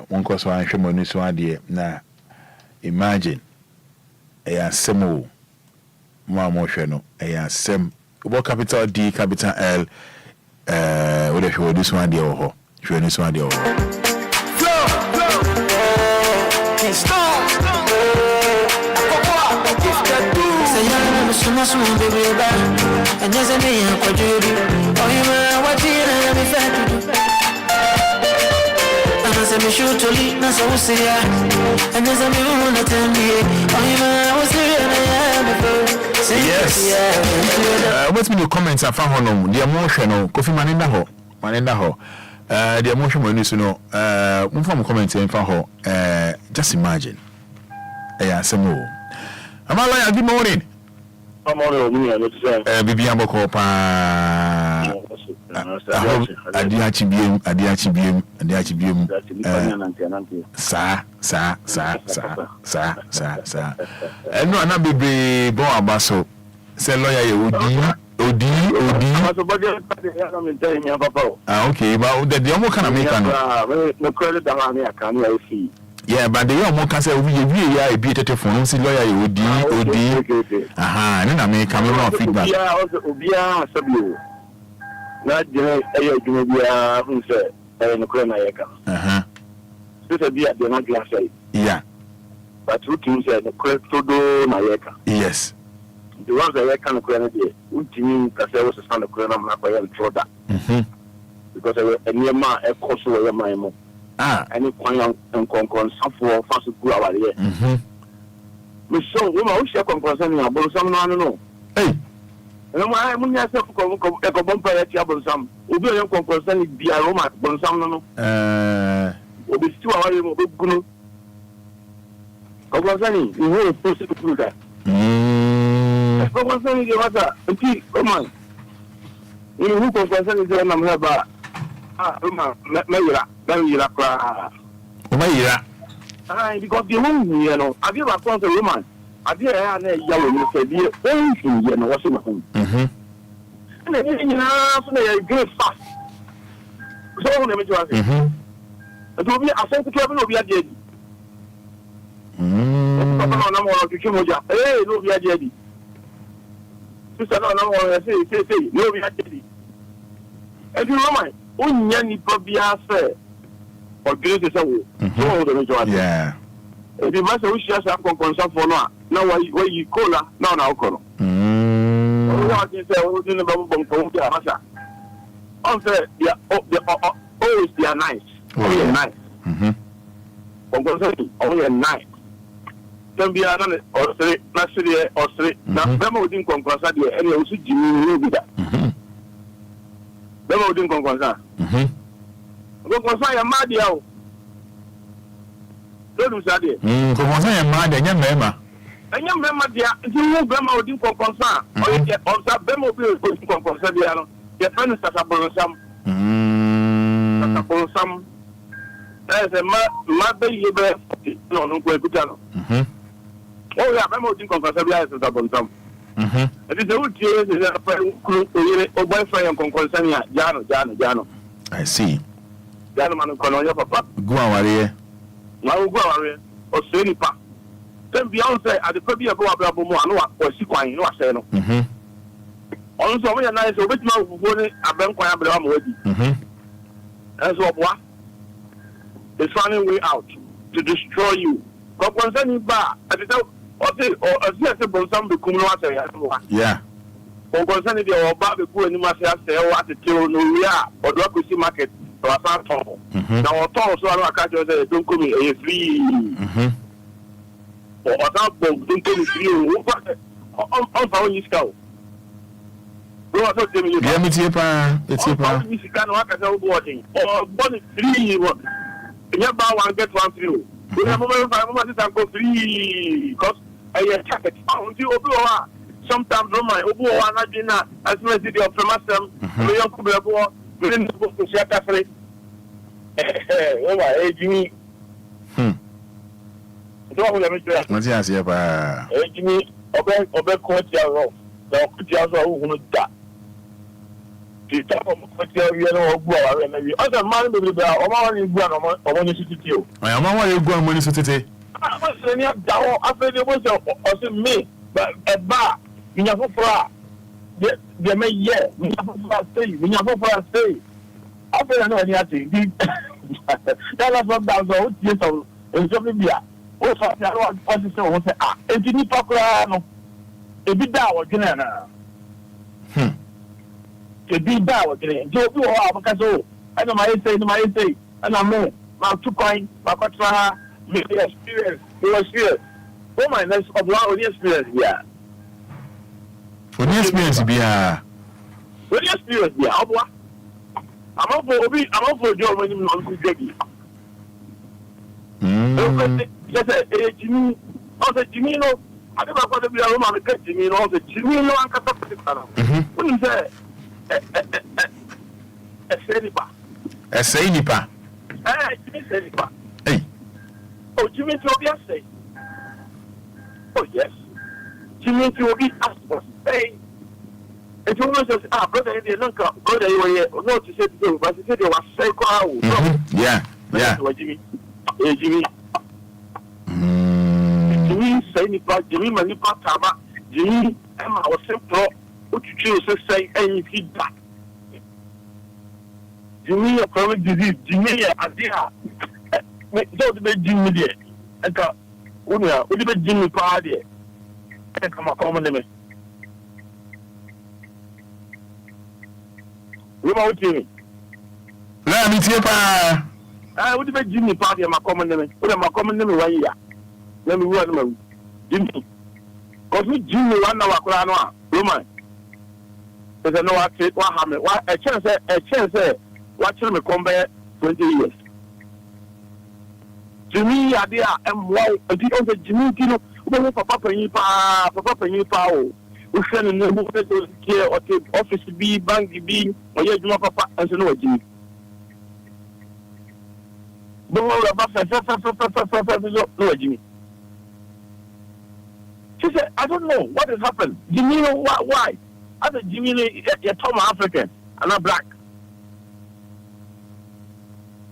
One course one share my news one dear. Now, imagine a semo. More share no. A sem. What capital D, capital L. What if you this one dear or show this one dear. And there's a man for Judy. Oh, you know what you have me fed. And as a shoot to lead, that's all say. And there's a man that tell me, oh, you know, I was here and I am before. Yes. What's me the comments I found on the emotional coffee man in the hall. The emotion when you know, one from comments in for just imagine. Some more. Am I like good morning? I'm on Bibi Amboko pa Adiachibiem sa no ana bebe bon abaso say lawyer ye odi okay but the omo kana make no credit that one I can see. Yeah, but the young can say we a bit at the phone, see lawyer, OD. Aha, and then I make camera feedback. Obia, Sabu. Not the Obia, who said, and Kronayaka. This will be at the not glass. Yeah. But who can say the Kreto Nayaka? Yes. The ones that I can credit, who team Castle was a son of Kronam and Troda. Because a near my a course where my mom. Any point and concern for fast good hour here. We saw women share concerning about some no. Hey, and I am myself a bumper at Yabon Ubi and concerning be a Roma, Bonsam no. Will be 2 hours of good. Concerning, you will post it to do that. Concerning the water, come on. You who concerning the number. Mayra. Because the woman, you know, have you ever found a woman? Have you ever yellow? You said, you know, what's in my home? And then you know, great fast. So, let me tell you. It will be a sense of trouble. We are dead. Hey, no, we are dead. Mr. No, say, no, we are dead. And you know, my own yanny probably say, or great as a wood. Yeah. The master wish us up on concern for now. Now, why you call her? Now, call. What is the bubble bomb for the Massa? Also, always they are nice. Only nice. On concern, only nice. Then be another or three, naturally or three. Now, them wouldn't concern and you also Jimmy with that. Them wouldn't concern. Go concern your Madia. Don't say it. Concern your mother and your member. And your member, you move them out in concern. Or you get also them will be concern. Your friends are about some. Some. There's a mother you bear. No, no, good. Oh, yeah, I'm not concerned about some. It is a good year, a boyfriend concern Jano. I see. Jano, Colonia, Papa. Go away. Now go away, or Senipa. Then Beyonce at the Pebby of Boabo or Sequine, no, I say no. Also, we are nice, which man who won it, a bank I'm ready. As what? The running way out to destroy you. But concerning bar, at the or a sensible some become yeah. Or concerning the or Barbie Pool and you must have say what the kill no ya or drug with market or a fat tall. Now, tall so I can't say don't come a free or that boat don't come free on our new scout. Yeah, me cheaper. It's cheaper. You can work as a boarding or body free. You buy one, get one free. We have a go free because I check it. Sometimes my Obia and dinner as well as the of Master, we don't go within the book to share cafe. Oh, my Jimmy. Don't let me tell you. Yes, yeah, Jimmy, Obey court your rough. The Kutias who that. The top of the other man will be there. I want to see you. I am only going when you sit it. I was saying, after the was also me, but a bar, you have a they may, yeah, we have a stay. After I know anything, that was what down yes, in Zambia. Also, I want to say, and you need to cry. A bit down, Ghanaian. To be down again. Joe, because I know my say, and I'm more. My 2 coin, my contra, the experience, it was here. Oh, my next of law, the experience, yeah. For the experience, be a. What the experience, yeah, I'm up for Joe when you're not good. Just a Jimmy, also Jimmy, no, I never got to be a woman to get Jimmy, also Jimmy, no, I'm cut up. What is that? A Senipa. A Senipa. Senipa. Hey. Oh, Jimmy Obia say. Oh, yes. Jimmy Obia asked for say. And you want to say, brother, they don't go there. You were not to say to do, but he said they were so yeah. Jimmy. Jimmy. Jimmy Senipa, Jimmy Manipa Tama, Jimmy Emma was simple. What you choose to say any feedback? Jimmy, a chronic disease, Jimmy, a dear. Don't be Jimmy there. And would you be Jimmy Party? And come a common name. What about Jimmy? Let me see, Pa. I would be Jimmy Party and my common name. What am I common name? Why, yeah. Let me run Jimmy. Because we Jimmy 1 hour, Roman. Because I know what happened. A chance, watching me come back 20 years. Jimmy, idea, and wow, and he also Jimmy, you know, when Papa and you power. We send a new here or take office B, bank B, or yes, no Papa, and so no Jimmy. Don't worry about no Jimmy. She said, I don't know what has happened. Jimmy, why? I said, Jimmy, you're Tom African, and I'm black.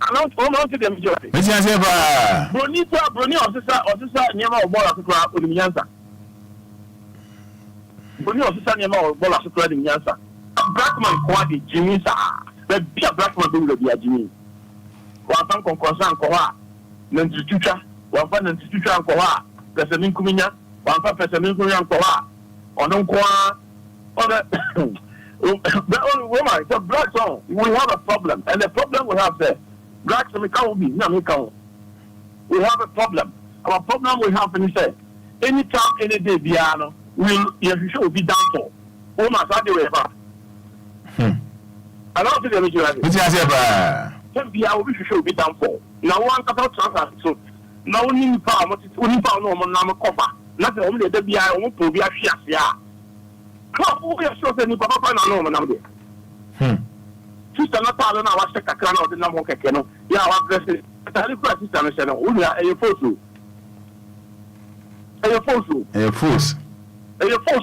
I'm not to them, Joey. Brony, officer, Nema, or Bola, with the answer. When you also send him out, Bola spreading Yansa. Blackman quality Jimmy, but be a Blackman do be a Jimmy. One fan concern Koa, Nantucha, one fan Nantucha and Koa, Pesamin Kumina, one fan Pesamin Kumina Koa, or no Koa, or the woman, it's a black song. We have a problem, and the problem we have there, blacks and we have a problem. Our problem we have, and he said, anytime, any day, Biano, will be done for. Almost all the way back. I don't think they make you happy. We should be done for. Now, one cut out transfer. So, now we need power, only power no more cover. Nothing only the BI won't be a shia. Come over your short and Papa no man. Sister Natal, I watch the Kakran of the number Kakano. Yeah, I'll dress it. I have a sister and said, only a force. A force. A force,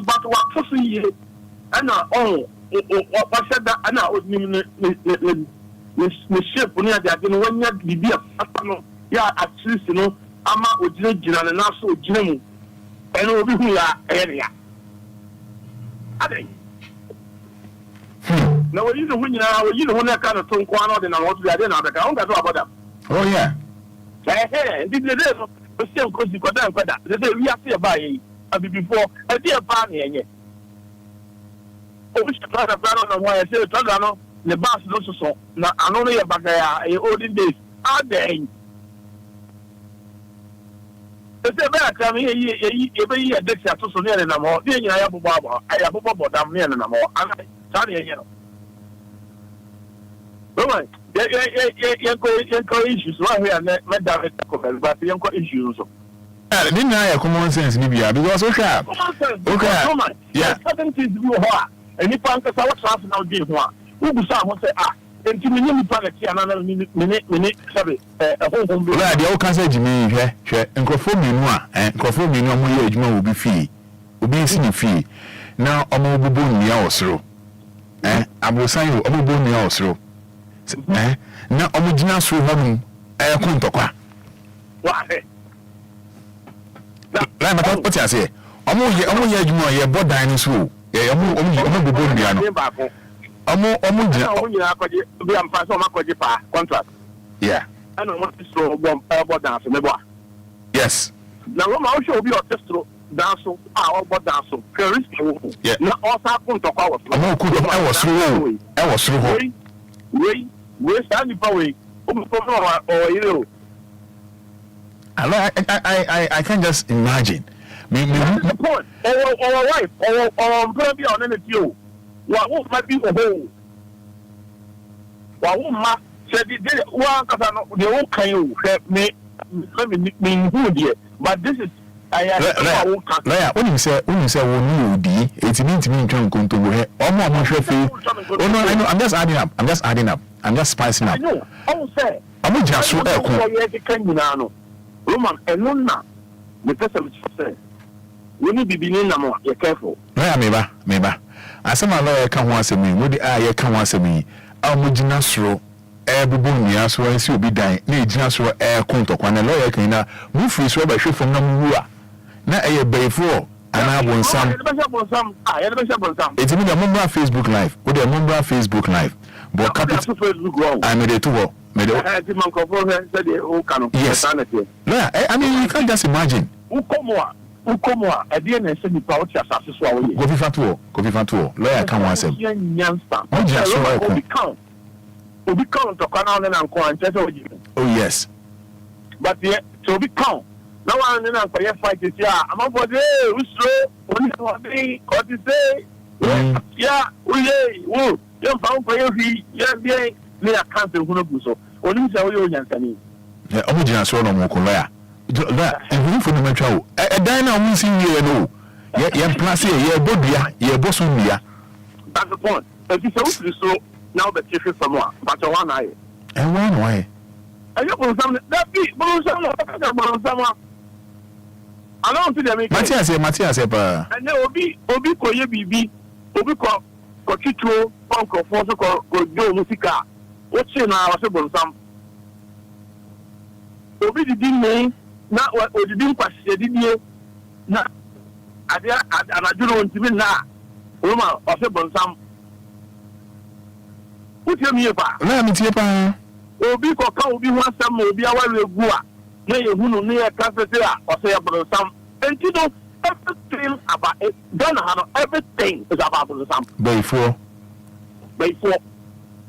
but what for 3 years? And now, what said that? And I was the ship when I didn't want to be a yeah, at least, you know, I'm out with Jim and also Jim. And over here, area. Now, you know, when I kind of told Quan and I want to be I don't know about that. Oh, yeah. Hey, did the same because you got them for that. They say we are here by before a dear party and yet. Oh, we should try to plan on why I say, the bus also so. Now, I know you're back there in olden days. Are they? They say, better tell me, every year, this is so near and more. Then I have a bubble. I have a bubble down near and more. I'm sorry, you know. Right. You issues right here, let that but you issues. Didn't I have common sense, Libya? Because okay. Yeah. Certain things you are, and if I'm going to now give one, who will say, and to me, planet, another minute, sorry, a whole home. The old cancer, Jimmy, and Crawford, no more age will be fee, will be seen fee. Now, I'm over bone me also. I will sign you over bone me also. Now, original through home, I couldn't talk. Why? What I say? I'm only a board dinosaur. Contract. Yeah. I don't want to throw one board dance. Yes. Now, I'm sure be orchestral dance, our board dance. Yeah. Now, also, I was through. We stand in power. Or you know. I can't just imagine. The point. Or wife, or probably on any few. What might be a whole. What must say the one the old kind of me who dear. But this is when you say when you it's mean to me trying to go here. Oh no, I know. I'm just adding up. I'm just spicing up. I know. I will say. I'm just so Roman and Luna. The person says, we need to be you're careful. Maybe. As some lawyer can once a me, would the eye can once a me. I'll move natural. Every bone, yes, so I see be dying. Need natural air contact when a lawyer can move free so by shoot from Namua. Now a bay for, and I want some. It's in a member of Facebook Live. With a member of Facebook Live. But I made it to work. Yes. Yeah, I mean, you can't just imagine. Ukomoa, at the end, I said, Go be fatu. Lawyer can once a be count to Canal and Enquires. Oh, yes. But yet, to be count. No one in a fight is yeah. I'm up for the who's slow. Only one thing, what to say? Yeah, we you found for you. Yeah, they are counting who knows so. Only say you Yansani. The original son of Mokola. And we for the metro. A diner won't see you no. Yeah, plus here, Bodia, yeah, Bosumia. That's the point. If you so now the chief from one, but one eye. And one way. I don't know that be someone. I don't think they make Matthias, and there will be Koye BB, Obi Kochito, Uncle Fonso, Go Musica. What's in our Sabon Sam? Obi didn't mean not what you didn't pass, didn't you? Not adia anaduro ntimi na Roma ose bonsam utie mi pa na mi tie pa obi ko ka obi ho asam obi aware egu a na yehunu ne ya kasete a ose ya bonsam enti do everything about it everything is about bonsam before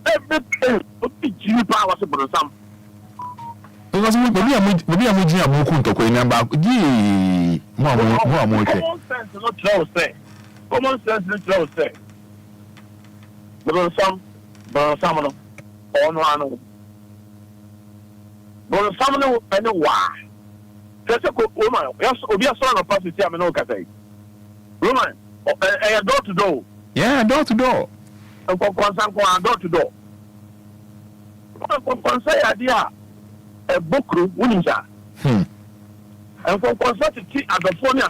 everything obi ji pa was bonsam because obi amuji amoku ntoko ina ba ji mo che common sense no tell say bonsam no ono anu bonsam no ene wa kese ko Roman yes obi aso na pass ti amena o kasai Roman door to door door to door konsan ko door to door konsan ya dia e bokru uninja and konsan ti adofoni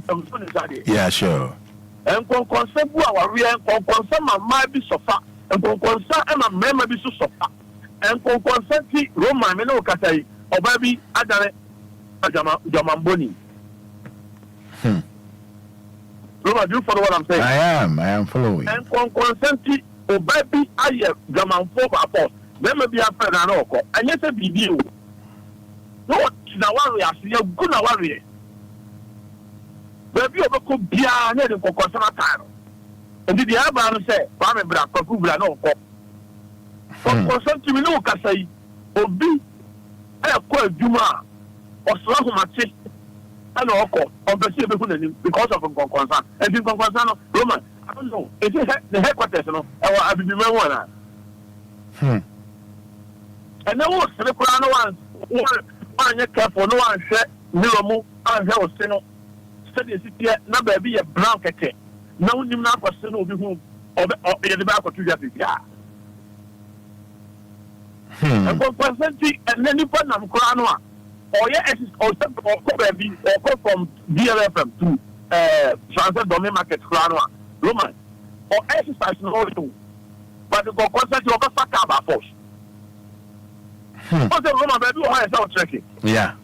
tamsoni sade yeah sure and konsan bu awari and konsan mama bi sofa and konsan e ma mema bi so sofa and konsan ti Roman me no kasai oba bi adare Jamamboni. Roma, do you follow what I'm saying? I am following. And consenti o baby aye Jamamfo apo. There may be a friend and oko. And yes a video. No na worry as you go na worry. Baby obeko bia na de kokosana time. And the aba no say, "Ba me bra kwaku bra na oko." Consenti mi no kasai obi e ko adwuma Oslo Machi and Oko, obviously, because of concern. And in concern, Roman, I don't know. It is the headquarters, no, I will be one. And there was the Kurano one careful, no one said, Milomu, and Hell Seno, study city, no baby a blanket. No, you not for Seno, whom or the back of 2 years. And and then you put them Kurano. Or yes, or from DLFM to Transfer Domain Market Crown Roman or exercise no do. But the concept of a Sakaba force. What's the Roman baby or I saw trekking? Yeah.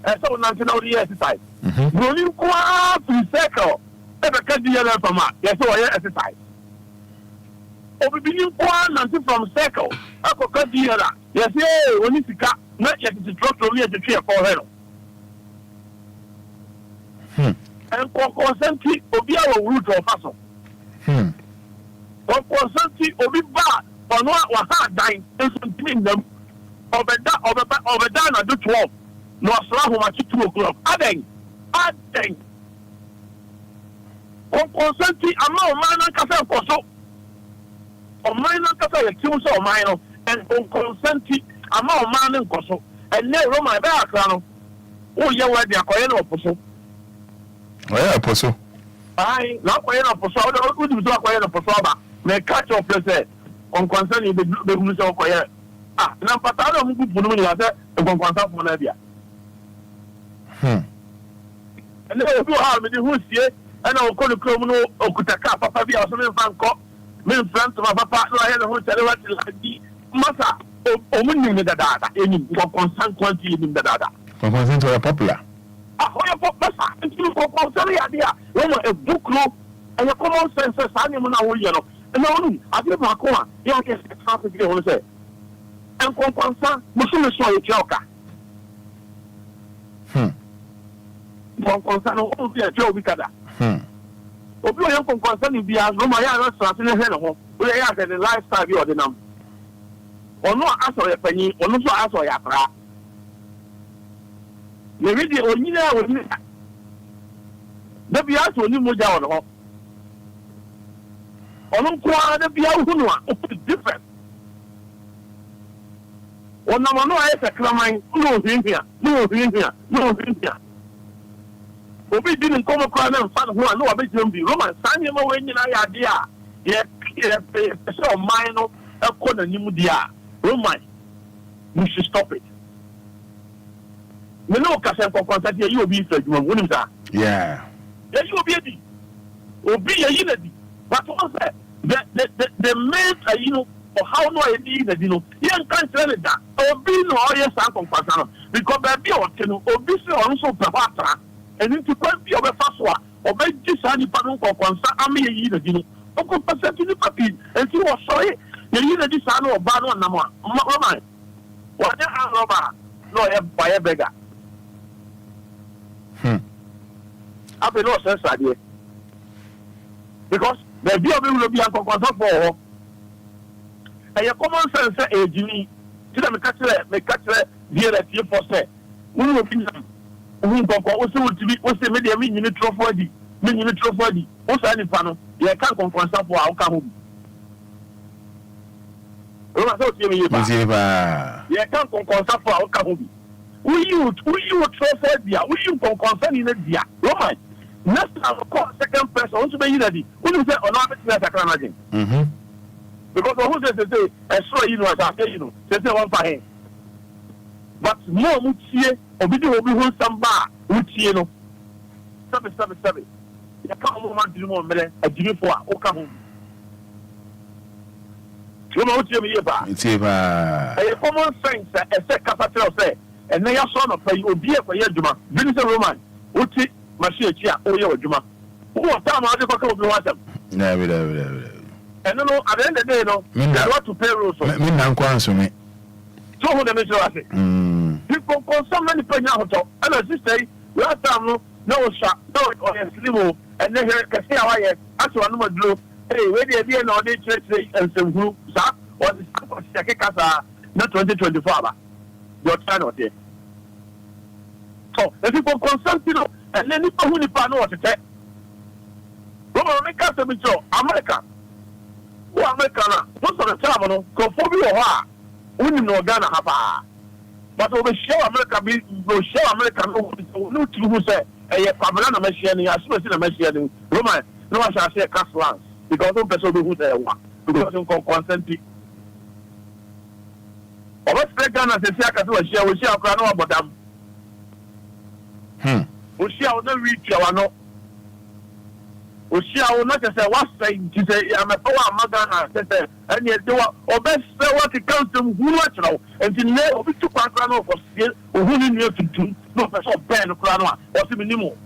And so national exercise. Running quite to circle. Ever can DLFM, yes, or exercise. Or we begin quite from circle. I could cut the other. Yes, we need to cut. Not yet to drop only at the tree for her. And consenti Obia root or faso. Consenti Obi bad or no or hard dying in them over down at the 12. No Slav at 2 o'clock. Adding. Consenti among man and cafe for so. Or mine and cafe a two so minor and consenti. Ama man nkoso ene Roma be akra o ye wa dia koye na oposo ai na koye na oposo o du so koye na oposo ba me catch up say on concern be hu so koye na pata na mu bubu no ni wa say on concern fo na bia ene o bi ha me di hu sie ena o ko no krom no okutaka papa bia o so me fan ko me front ma papa no aye na hu tele wa ti ladi masa omunim ne dada eni concern quantity nim dada concern to popular ahoya papa nti ko concern ya dia wo a book no and common sense sanye mo na wo ye no na wonu ade ma ko a ya ke sa se wo se en concern mo so ye tioka concern no o bi a jo bi kada obi o ye concern bi a no ma ya na sa se ne he no o ya the lifestyle bi o de nam ono aso ye panyi ono so aso ya pra le redi onyina da bia so ni moja ono ono kwa da bia hunu a different ona mano aye sakraman no hwehwea obi di nkomo kwa na mfa ho a no abegyem bi Roman sanye ma we nyina ya de a ye so man no ekọ na nimu dia Roman, we should stop it. We know Cassette for concert, you will be fed. Yeah. Yes, you will be a unity. But also, the main, you know, or how no idea, you know, you can't tell it that. Or be no, yes, I'm concerned. Because there be or can obviously also perhaps, and into quite be of a fast one, obey Gisani Panu Consa, Ami Yidino. Oko percentage papi, and she was sorry. You need a Gisano or Bano Nama. Mama, what a robber, no, by a beggar. I've been no sense idea. Because the deal will be a consa for and your common sense, a Jimmy, to them catch it, dear at you for say. We will be who also to be what's the media minute trophy, minute trophy, what's any panel, you can't consa for our come. You can't consa for our come. We you trophy, we you concern in a dia. Roman. Next time, second person, also be ready. Who you say, or not, I can imagine. Because who says they say, I saw you as I say, they say one for him. But more Mutie, or video will be who some bar, Mutie, 777. You can't move to more minute, a Jimmy for Okamu. You know what you mean about a common sense, a second capital say, and they are son of Obia for Yajuma, Vincent Roman, Uti. Machine chia oyo Juma. Who was time I just go to them? Never. And no, at the end of the day, no, I want to pay rules. Me nan kwanso me. So who the mission I say? People call so many penny out of. And as you say, last time no shot, no or a slim, and then can see how I am. That's one number blue. Hey, where they be an audit and some group, sir, or the Sakasa, not 2024. Your time out there. So the people consult, and then you know what to say. America, America. Who America? Most of the travel, Kofobi or no Ghana have. But over show America, will show America no to say a Pamela machine, as soon as a machine. Roman, no one shall say cast lands because no person who they want because you can consent. Or what's the Ghana says, I share with you, I know about them. Oshia will not reach our no. Oshia will not say what's saying to say, I'm a power Magana, and yet do or best say what it comes to who much now, and to know we took our crown for skill, or who knew to do, no person Ben Cranoa, or Siminimo.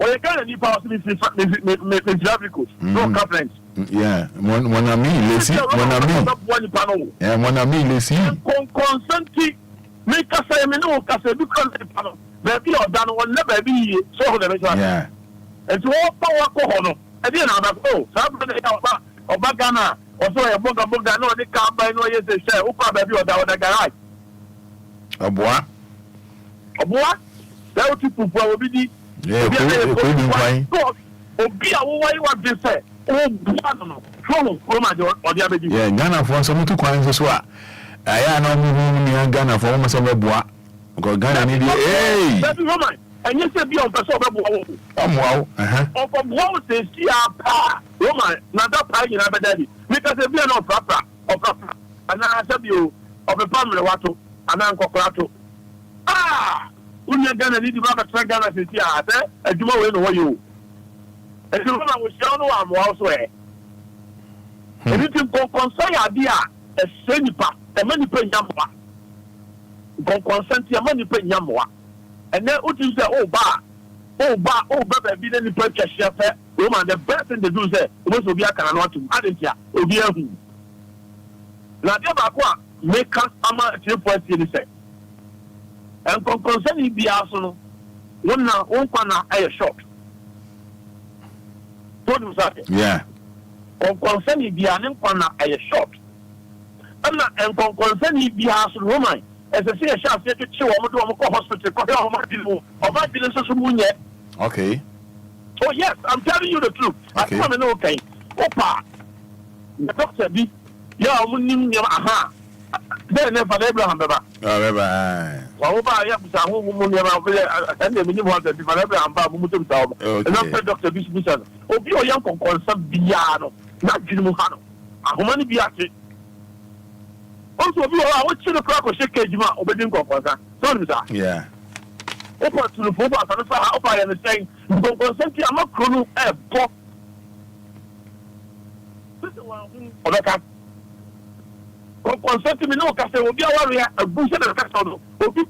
Or you can't need power to be Javicus, no complaints. Yeah, mon ami, laissez, mon ami. Yeah, mon ami, laissez. Consenti, make us say, no, Casaducan. Baby or done one never be so the yeah. And to all power cohono. And then I'm like, somebody or Bagana or so a boga no, they can't buy no yes, they say, Upa baby or down the garage. A boy? That would people probably yeah, Obia, why you want to say? Oh, no, or the other. Yeah, Ghana for some two coins as well. I am not Ghana for almost a bois. Because Ghana need hey! That's Roman. And you say be on the sober. Wow. Or from what says, Roman, not that pie in a daddy. Because if you're not proper, or proper, and I said you of a family water, and Uncle Prato. When you're gonna need to have a track Ghana since you are there, and you won't know you. And you know, shall know I'm also a. And you can concern idea, a senior, a many penny yampa. Consent your money pay Yamwa. And then what you say, oh, baby, then you purchase your fair. Woman, the best thing to do is most of you cannot to add it here. Obia who. Now, the make us ama 3.0 say. And concerning the arsenal, one now, one corner, a shot. Told him something. Yeah. Concerning the another corner, a shot. And concerning the arsenal, woman. As I say, a shot to chill on the hospital, okay. Oh, yes, I'm telling you the truth. Okay. I'm coming okay. Opa. The doctor be, yeah, I'm winning your aha. Then never Abraham. Oh, bye. Well, I have some woman and the minimum of the Abraham Babutum Town. And after Dr. Bishop, oh, your young concern Biano, not Jimuhano. How many Biati? Also, we are watching the crack of Shekajima obeying Conquer. Yeah. Open to the football, and how I understand. But consenting, I'm not cruel a book. Consenting me no castle will be a bush and a castle. Obi,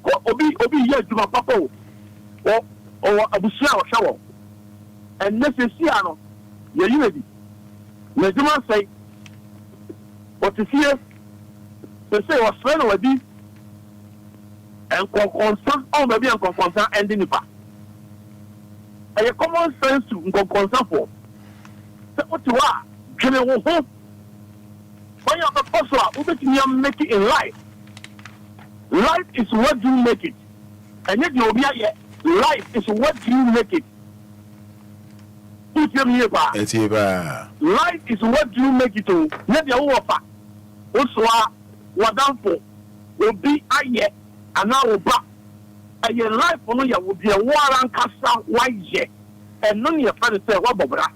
yes, to my papa. Or a bush shower. and necessary your unity. Najuma say, what is here? They say, was friend of this, and concern, or maybe and concern ending the past. And a common sense to concern for. So, what you are, can you hope? When you have a possible, what you make it in life? Life is what you make it. And yet, you'll be here. Life is what you make it. Life is what you make it to. Let the offer. Also, what down for will be a year and now back. A year life for you will be a war and cast white year. And none of your friends say, what Bobra.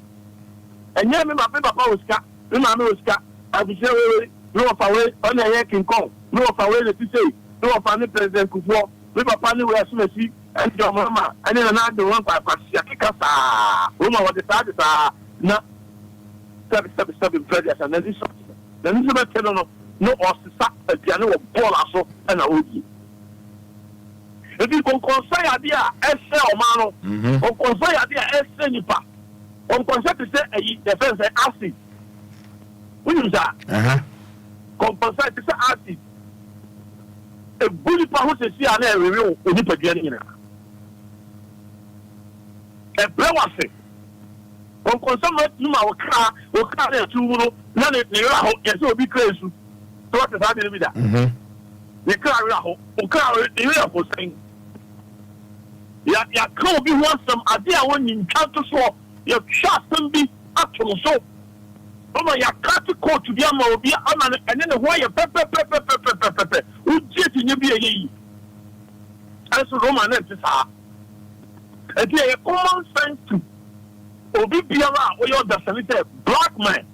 And yet, my paper was cut. Remember, I will say, no of away on a year can come. No of away that you say, no of any president could walk. We were planning where I see. And your mama, and then another one by Pacifica. Woman, what the side is not 7 predators, and then this is about telling no or a piano of ball and a woody. If you can consider idea as sell mano, or consider idea as senipa, or consider to say a defense acid. We use that. Compensate to say acid. A bully power to see an area review with the beginning. A blawase. On consumer Numa will carry 2 none of the yes, will be crazy. So what is happening with that? The car the for saying. Ya can't be one some idea when you can't so your shot can be actual so. Oh my, ya can't call to the Amobia and then why you pepper. Who did you be a ye? As a Roman is and they are common sense to Obia or your designated black man,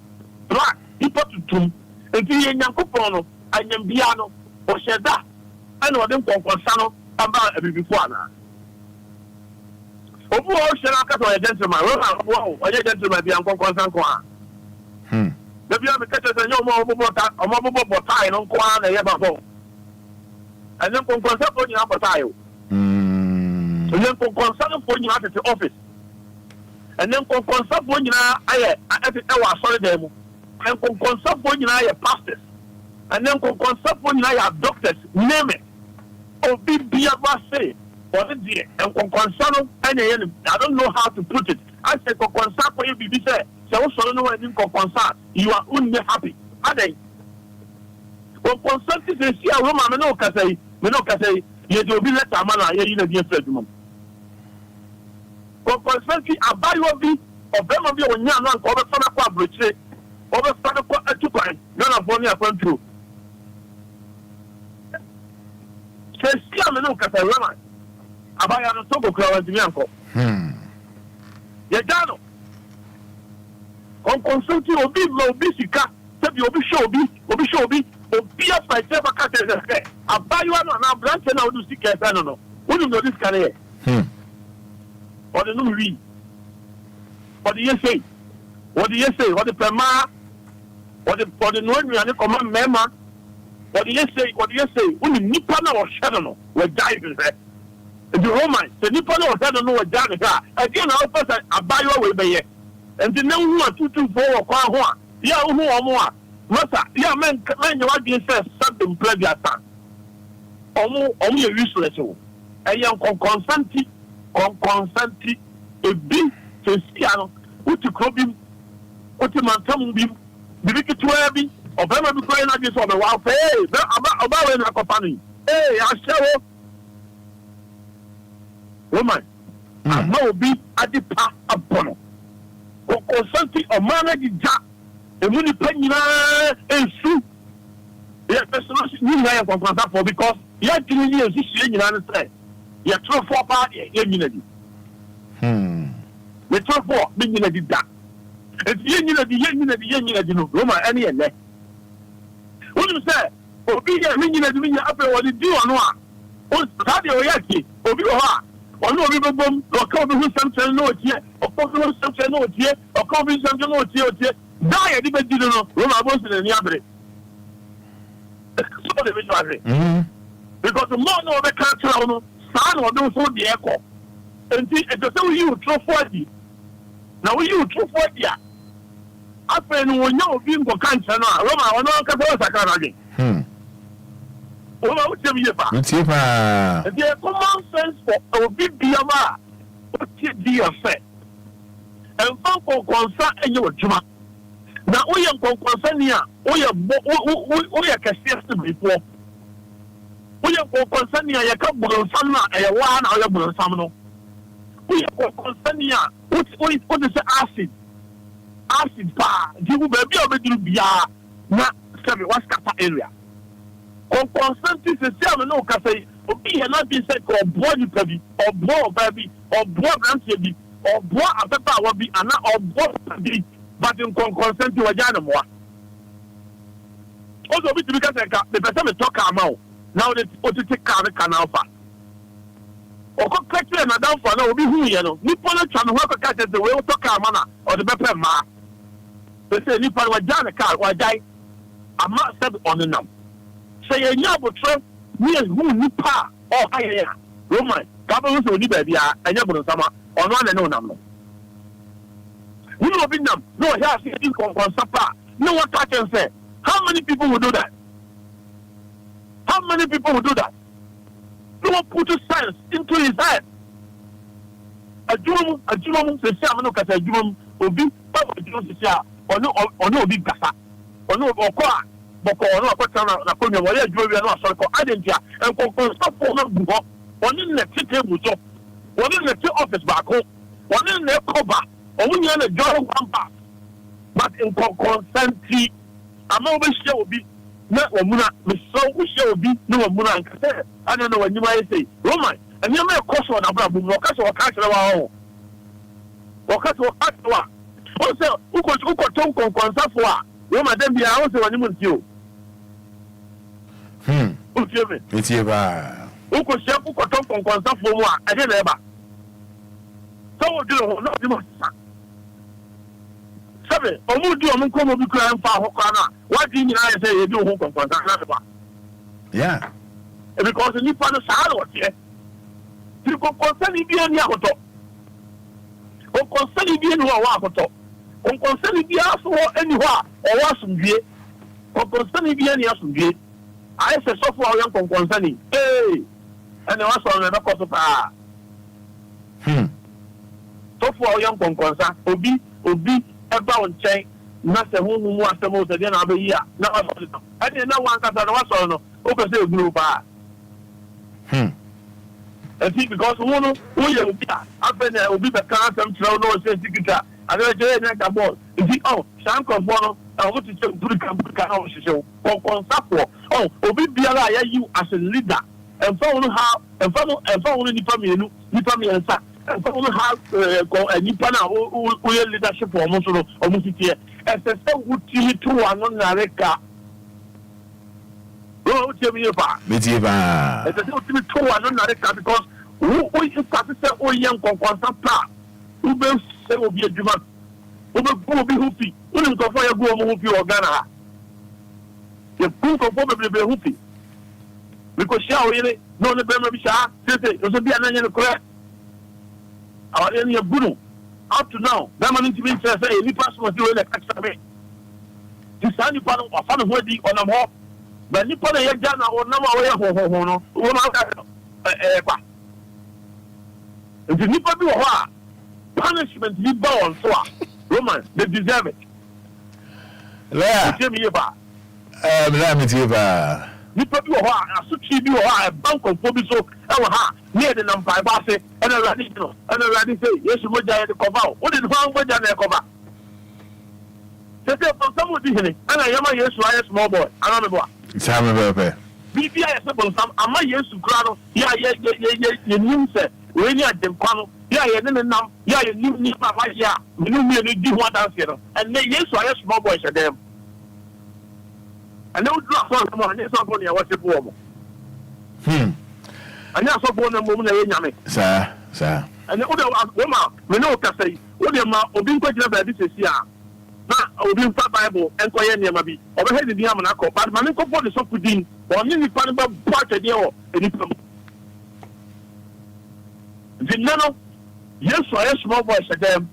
black people to tomb, and be a Yankopono, and Yambiano, or Sheda, and what them concern about a before. Obu o Shalaka or a gentleman, or a gentleman, the Uncle Consan. The Bible catches a no more about time on Kwan and Yababo. And then concern for your appetite. And then concern for you at the office. And then concern for you at our solid and concern for you at pastors. And then concern for you at doctors, name it. Or be say, or the dear, and concern any, I don't know how to put it. I said, concern for you, be said, so also no one in concern. You are only happy. Are they? When concern is a woman, no can say, you will be let a man, you know, dear Fredman. Constantly, a bio be of them of your young uncle, over Sana Bridge, over Sana Tupan, none of one upon two. Says, no Casarama. Abaya no Togo Crow and Yanko. Yadano. On consulting will be low busy cat, said you'll be sure be, Obia by Teva Cat. A bio and a branch and I'll do sick as I don't know. Wouldn't know this career. Or the new read. What do you say? What do you say? What the Prama? What the Northern and the command member? What do you say? What do you say? Only Nippana or Shadow were diving there. The Roman, the Nippana or Shadow were diving there. Again, our person, a bio will be here. And the new one, 224 or Kwan. Yeah, who or more. Massa, yeah, man, you are being said something plenty of time. Only useless. And young consanti. Consanti, a big Fiano, what to crop him, what to mantum him, the wicked to be, or Bama be going like this on the wild. Hey, about a company. Hey, I shall. Woman, I know be at the path of Bono. Consanti or manage jack, and when you pay and sue. Yes, that's not new way for because you have 3 years this year in the United States. You throw 4 party, unity. The 4 being in a that. It's unity, Roma, any and that. What do you say? Obia, meaning as we up what you do on one. What's Sadio Yaki, Obia, or no river bomb, or cover with some note here, or cover with some note here, or cover with some note here. Die, I didn't know. Roma wasn't in the other. So the visual. Because the more of the culture, San or those who the echo. And see, it's the same you throw 40. Now we you true for dia. After no one know being go cancer no. Roma ono ka so sakana again. Roma what you yepa. Ntipa. The common sense for obi biama what you do affair. And fan ko konsa enye odwuma. Na oye konkonsa ni a oye kase before. Oye konkonsa ni a yaka buronsan na ewa na oye buronsan no. Oye konkonsa ni a what say acid pa dibu baby obeduru bia na sebe was kata area constantly se am no ka say obi he na be say ko boy ni pabi or boy baby or boy branch bi or boy apepa wa bi ana or boy bi but in constantly wa jana mo ozo obi tibi ka say ka the person me talk am now now the otite ka na alpha oko kwetire na down for na obi hu ye no ni polo twa no ho ka say we talk am na or the bepe ma say ni pa wa jana ka wa jai ama said on the nam say enya botro ni hu ni pa o haye ya Roman ka ba so ni ba bia enya bonu sama ono na no nam no we no be nam no here say in sapa no what I can say how many people will do that no one put science into his head ajumum se say am no ka say ajumum obi pa ajumum se say ono obi gasa ono okọ a boko ono akọta na konyo wọle adwuma wi na asọrọ ko adentia enkonkon stop na buho oni na tete buzo oni na te office back oni na cover oni na join pampa but enkonkon senti ama obi hye obi na omuna meso wo hye obi na omuna nkase ana na wanyima yesi Roman anya me koso na bra bu no kaso ka kire wa ho wakaso atwa ose uko ton konsafu a we madam bia ose wani muntio ukieme Etieba uko shefu uko ton konsafu mu a ade na eba so wo dilo no di mo sa sabe omu di omu ko mo bi kura mfa ho kwa na wadi nyina ye say e bi ho konsafu na eba yeah because ni pa no sa lo tie ti ko konsafu bi ani akoto o konsafu bi ani wa akoto on concern bi aso eni ho a o wa sumdue on concern bi ani asumdue ai se so fo yan kon concern ene wa so na ko so pa so fo yan kon concern obi e ba on chen na se hu mu asemo se de na ba yi a na wa so no ene na wan kasa na wa so no o ko se eguru pa because who ye obi a afena obi be kan asem tro no se tikita I don't know if that ball. If you Shank of one, I want to take good show. Oh, Obi Biala, you as a leader, and follow how, and follow the family, and sa, and follow how a Nipana who leadership for almost here. As a so good TV 2 and on Nareka. Oh, tell me about Metieba. As a so TV 2 and on Nareka because who is Pastor or young Conquansa? Who will say will be a Juma? Who will be hoopy? Who will go for a go hoopy or Ghana? The proof of probably be hoopy. Because shall really no the Bema Bisha, it was a be an onion correct. Our any of Bruno. Up to now, that man to say any person was doing a extra way. This any part of a fan of wedding on a more. But you put a Yajana or number away no. If you need to do a punishment you bow for Roman, they deserve it. Let me Metieba. You put you a suchi you a bank of Bobiso, near the number by say, and a radical, and a radical say, yes, you would die the cover. What is wrong with the cover? Say for someone and I am a yes, I a small boy. I don't know. Time BPI is some, am I yes to crowd? Yeah, you knew, sir. When you at them, yeah, you knew my yeah, you knew me, do what else, you know. And then, yes, I have small boys at them. And they would drop on someone, it's not only a watch it warm. And that's what one woman, sir. And the other woman, we know, say, what your mouth, or being quite about this year. Now, I'll be Bible, Enquires near Mabi, overhead the Yamanako, but Manako for the Sopudin, or any part about part of the year, any problem. The nano, yes, I have small voice at them.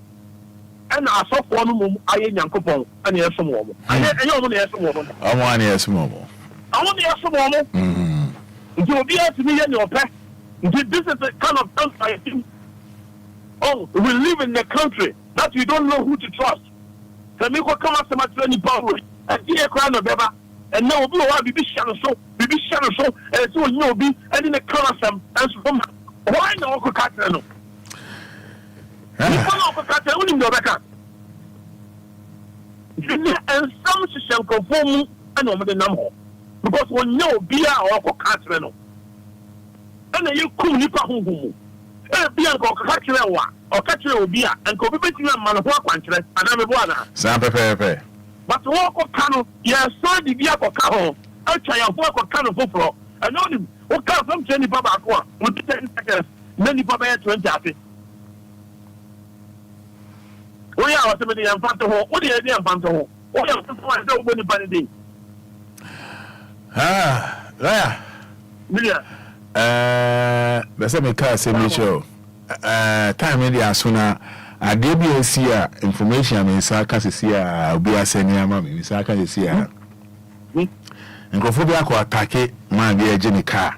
and I saw for no I ain't Yankopon, and yes, some woman. I only have some woman. I want to some more. I only have some woman. You be to me and your pet. This is the kind of thing I think. Oh, we live in a country that you don't know who to trust. The Miko come up to my training power and see a crown of Beba. And now we will be shadow so, and so you be, and in the color some, and so why no Uncle Catano? Uncle Catano, only no better. And some shall conform and over the number. Because when no beer or Uncle Catano. And then you cool Nipa Humu. Bianco Catchua or Catchua Obia and Kobe Manahua country, and I'm a brother. Sampe. But walk of Cano, yes, so the Biaco Cano, I'll try and walk of Cano Fufro. I know him, what comes from Jenny Baba, with 10 seconds, many Baba 20. We are ultimately in front of her. What do you do in front of her? What are you doing when you buy the There. Bese me ka se me show. Time in the sooner a DBC information me sa ka se sia Obia senia ma me sa ka se sia. Nkofo bi akọ attack ma bi agene car.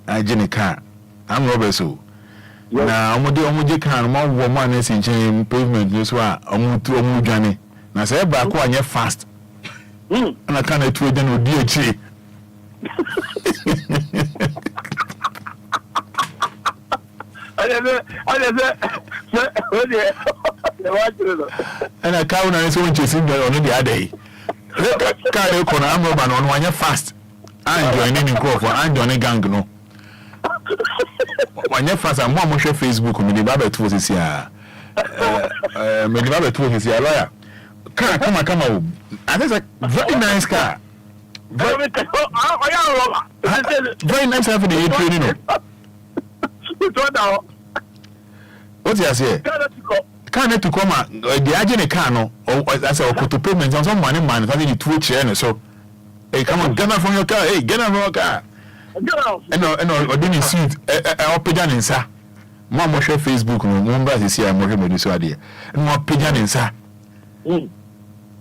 Agene car. Am robeso. Na omuje car no wo ma na sinche pavement ni so a omu dwane. Na se ba ko anye fast. Na ka na tuwe den odi echi. And I count on so chasing the on the other day. Carry corner, I'm robber on one fast. I'm joining in crop for I'm joining gang no. When you fast, I'm more sure Facebook, me the Baba to this year. Me the Baba to this year, lawyer. Come on. And that's a very nice car. Very nice having the training. What's your say? Can't to come out the agent cano or as a to payment on some money man having the 2 chair so hey come on get out from your car, hey get out from your car. And didn't see it up pigeon in sa. Mama share Facebook no number is here more than this idea. And more pigeon in sa.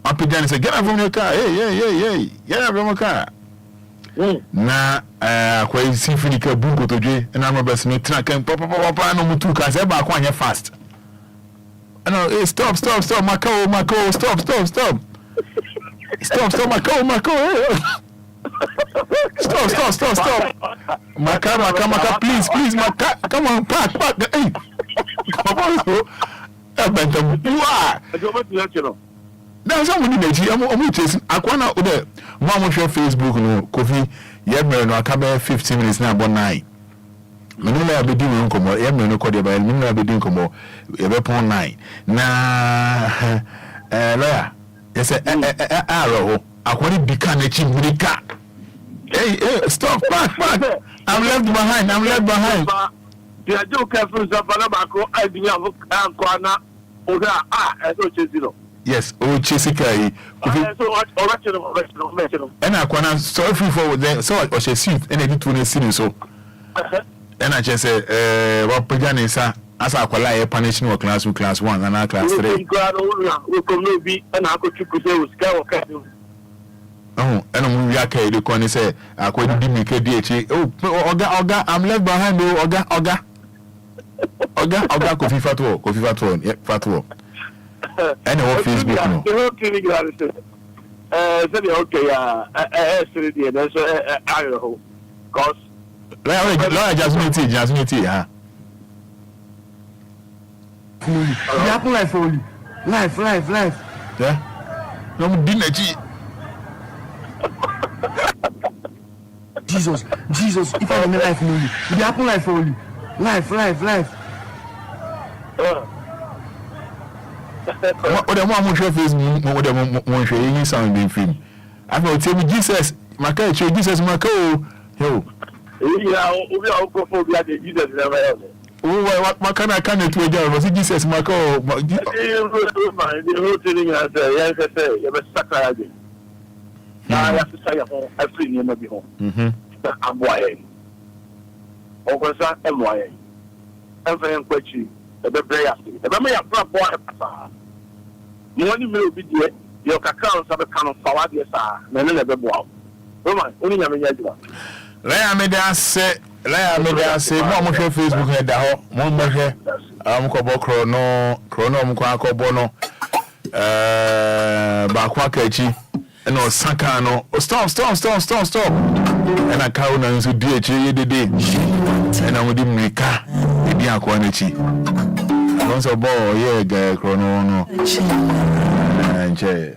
Up pigeon say get out from your car, hey get out from your car. Na kwa isi finika bungo toje na no best no track and papa no mutu ka se ba kwa anya fast. No, hey, stop, Macau, stop. Stop, Macau, hey. Stop. Macau, please, Macau, come on, park, hey. Come on, now someone in the gym, I'm chasing. I can't go there. Mama share Facebook, no, coffee, no, I come 15 minutes now, about 9. Menula be doing come or no call by Menula be doing come or upon 9. Na lawyer, yes, arrow. I want to become a chief with the car. Hey, stop, back. I'm left behind. The joke careful, Zabalabako, I do have Kwana, Oga, I don't chase. Yes, Chesica. And I can't sorry for them. So I should see and I did to the so. And I just say, what Pagan is as I call a punishing or class 1 and I class 3. We can be an alcohol to oh, and we are carried the corner say, I couldn't give me KDH. Oh, Oga, I'm left behind. Oga, coffee fatwa, yeah, fatwa. And what Facebook no. Okay, that's Idaho. Cause just meet huh? Happen life only. Life. Yeah. No dinner. Jesus. If I make life only. It happen life only. Life. What the one share Facebook? What the one share any sound in film? I will tell me Jesus. Jesus, yo. Yeah, we are Phobia. Jesus never held it. Oh, what can I can't do it? Was it Jesus, Marco? The whole thing has yes, I say, you have a sacred. Now I have to say, I'm free, you may be home. I'm wired. Over that, I'm wired. I'm very quick. ebe prayer ebe me ya pra boy pasa mo ni me obi die yo kakra so be kan fa wa de sa na ne be boa Roma oni nya me nya jiba la me da se mo hwe Facebook he da ho mo hwe am ko bo krono mo ko akobo no ba kwa kachi no saka no stop and I count and so do it ye de and I would mrika e bi akwa na chi don't so boy yeah guy krono no nche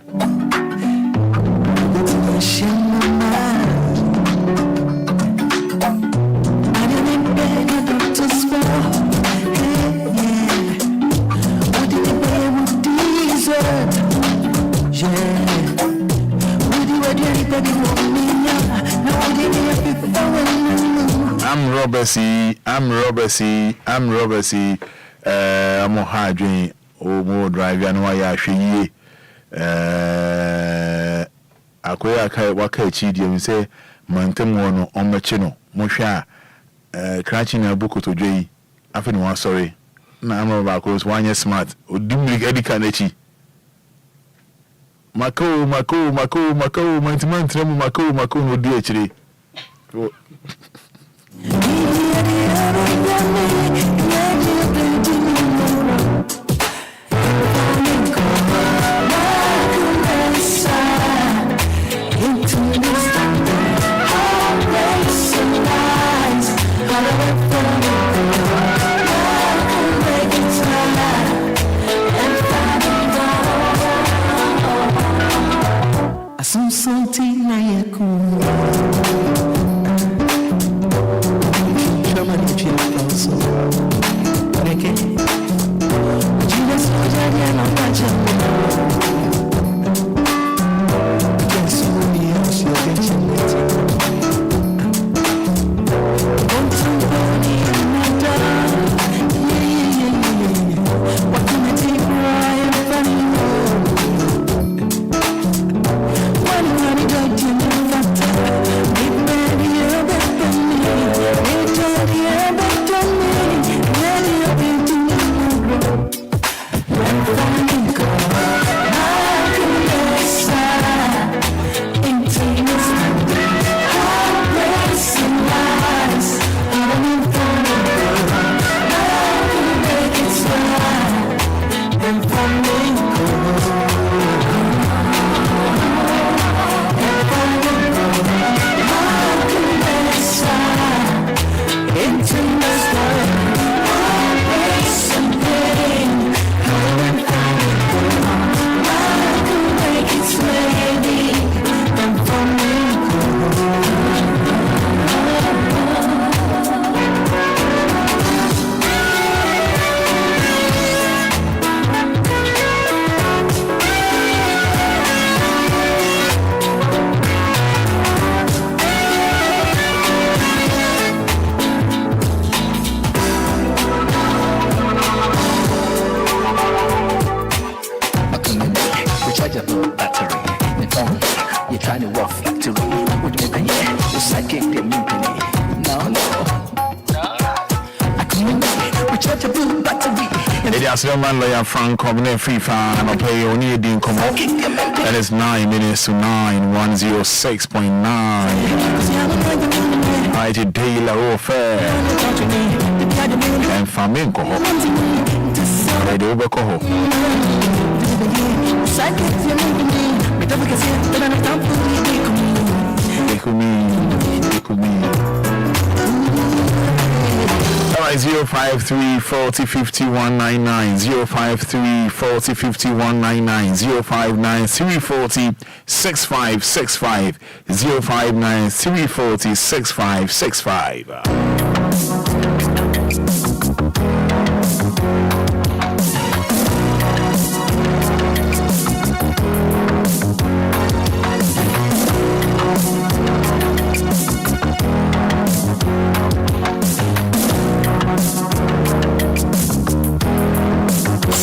I'm Robertsy. I'm a hard dream. Oh, more drive. I know I actually. Akoya kai waka chidi and say, Mantemono on my channel. Mosha, crashing a book to Jay. I feel one sorry. Now I'm about close 1 year smart. Or do me Eddie Kanechi. Mako, Mako, no DHD. Man lawyer Frank Covenant Free Fan and I'll play only a din come up. That is 9 minutes to 9 106.9. I did Daily Fair and Flamenco. I do Overcoho. Alright, 053 40 50 199, 053 40 50 199, 059 340 6565, 059 340 6565.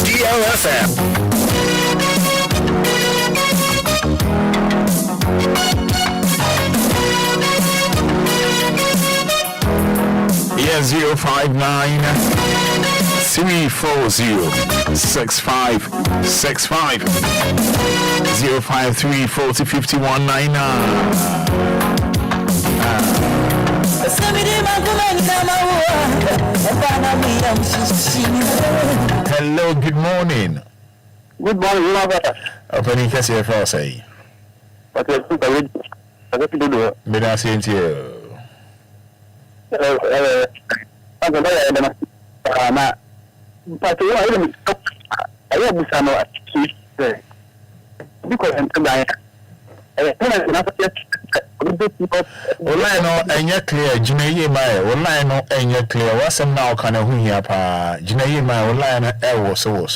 DLFM. Yeah, 059 053406565 Hello, good morning. Good morning, Lumba. Opening case here for say. But I think I don't know. May I say to you? I'm going to but I am because I'm online no enye clear jinaye mai online no enye clear wasem na okana hu hia pa jinaye mai online na ewo so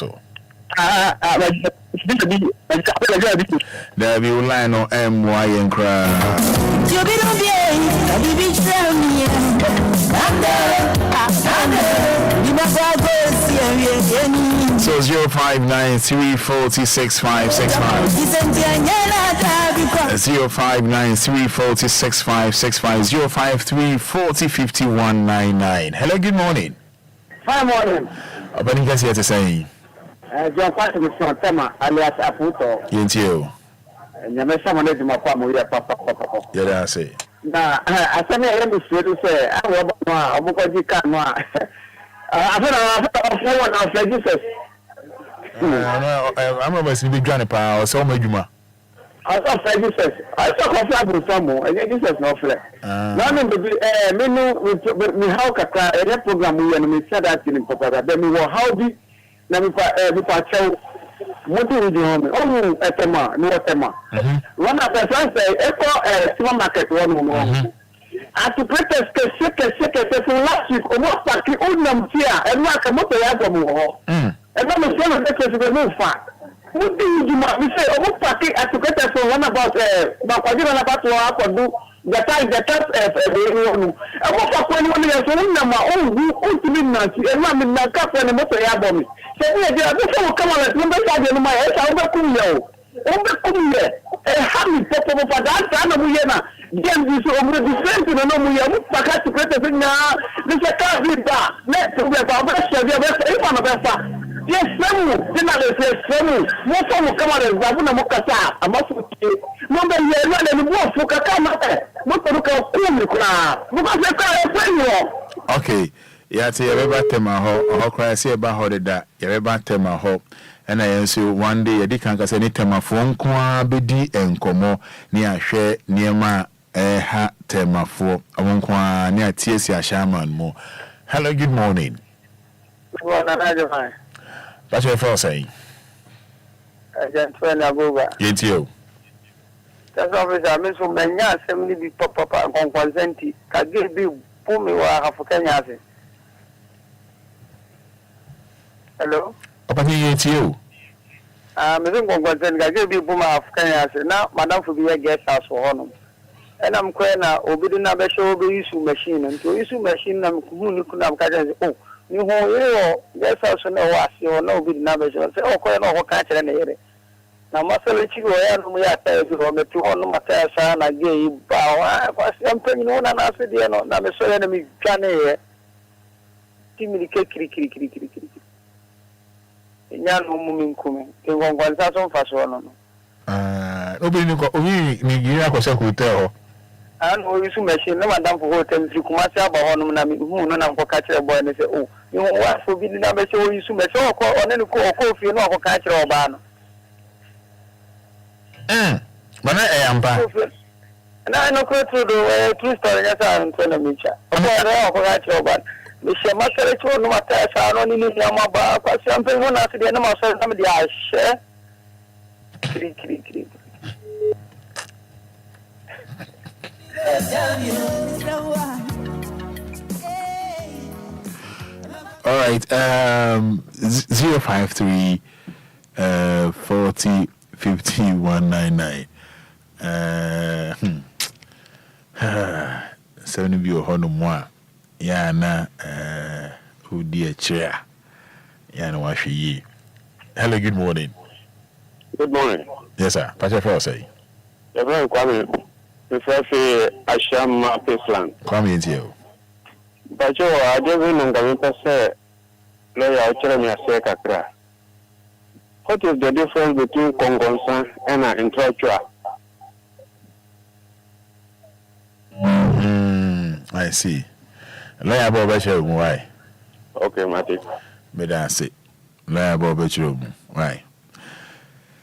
there be online no my Enquires so 0593406565 0593406565 0534055199. Hello, good morning. Fine morning. Opening case here to say John Patrick from Tema alias Aputo. Yentio. Nyamesha manezi mapamu ya papa. Yeah, that's it. Na aseme yeye mswetu se awo ba obuko jika no afena na Jesus. I'm about to be Johnny Pa or so majuma. I saw Jesus. I saw coffee with someone and Jesus no fle. No me me how kaka e program we and me said that in papa be me how be na me pa chow Moti with home. Oh, etema, no etema. One of the friends say, echo supermarket one more. And to protest, shake last week, almost like the old number here, and like a motor more. And then the son of the case is a move fast. What do you do? We say, almost like I to protest for one about what do. The time the I was up when one years old number, oh, to be Nancy, and I'm in my cup and a motor album. Say, yeah, before come on, let's remember in my head, I'll be cool. A happy purple for that time of Vienna. Then this over the same to the number, you have to protest now. This is a car with that. Let's go about the yes, some dinner is some more from come on and Zabuna Mokasa. I must say, number year and more for Kakama. Okay, yeah, say about tema ho cry say about how that you about tema ho and I answer one day you can say any tema phone kwa bedi enkomo ni ahwe niema ha tema fo onkwa ni atiesi ashaman mo. Hello, good morning. What's your first saying? It's you. That's obviously I miss from Menya, 70 be papa and consenti. I give you Pumi or African. Hello? Papa, it's you. I'm going to give you Puma African. Now, Madame for be a guest house for honor. And I'm quite now, Obidina Besho issue machine, and to issue machine, I'm going to oh. You know, yes, also know what you know, be numbers. Say, oh, quite no catch an area. Now, Master Chico, we are telling you on the 200 Matthias, and I gave bow. I was something known and I said, you know, I'm so enemy can here. Timmy kiri. Yan woman coming. They won't want that on fast one. Nobody could tell. And we issue machine, no madam for hotel, you come out about who no catch a boy and say, oh, you want for being number so you issue machine or any coffee, no catch or ban. But I am back. And I know to the true story as I'm going to meet you. Okay, catch your ban. Michelle Master, no matter, I don't need your bar, but something one after the animal, somebody I share. Kiri. All right, 053 40 50 199. 70 view hono moi. Ya na who dear chair. Ya na wa hwe. Hello, good morning. Good morning. Yes, sir. Pacha first say. Everyone Kwame. The first Asham Pisland. Kwame into you. Pacha, I just know that say lawyer Cheremia Kakra. What is the difference between Kongonsan and an intellectual? I see. Lawyer Bob why? Okay, Mati. But I say, Lawyer Bob why?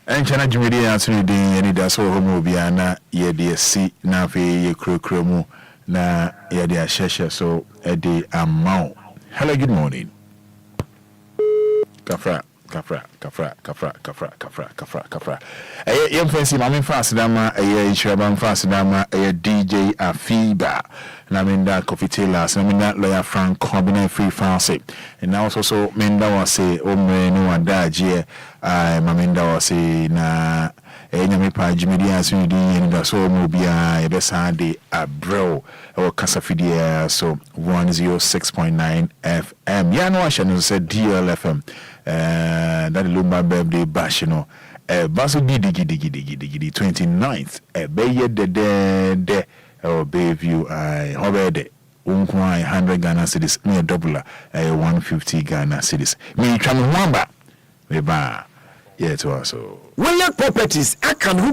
And China Jimmy answering the Anidaso Wɔhɔ Obia na ye de si na fe ye krokromu na ye de asheshe so e de amount. Hello, good morning. Kafra. Yem fancy mami fast dama Shraban fast dama DJ Afiba na minda Coffee Tailors na minda lawyer Frank Combine free fancy and now also minda was say omre no adaje maminda was say na nyame pa jimidia so di Anidaso Obia yebesa de abro or Casafidia so 106.9 FM ya no asha say DLFM that Lumba birthday bash, you know. Basu gidi 29th. Beye de Bayview. Hobede. 100 Ghana cedis. Me double 150 Ghana cedis. Me tramu wamba. Beba. Yeah, to also. Well, properties. I can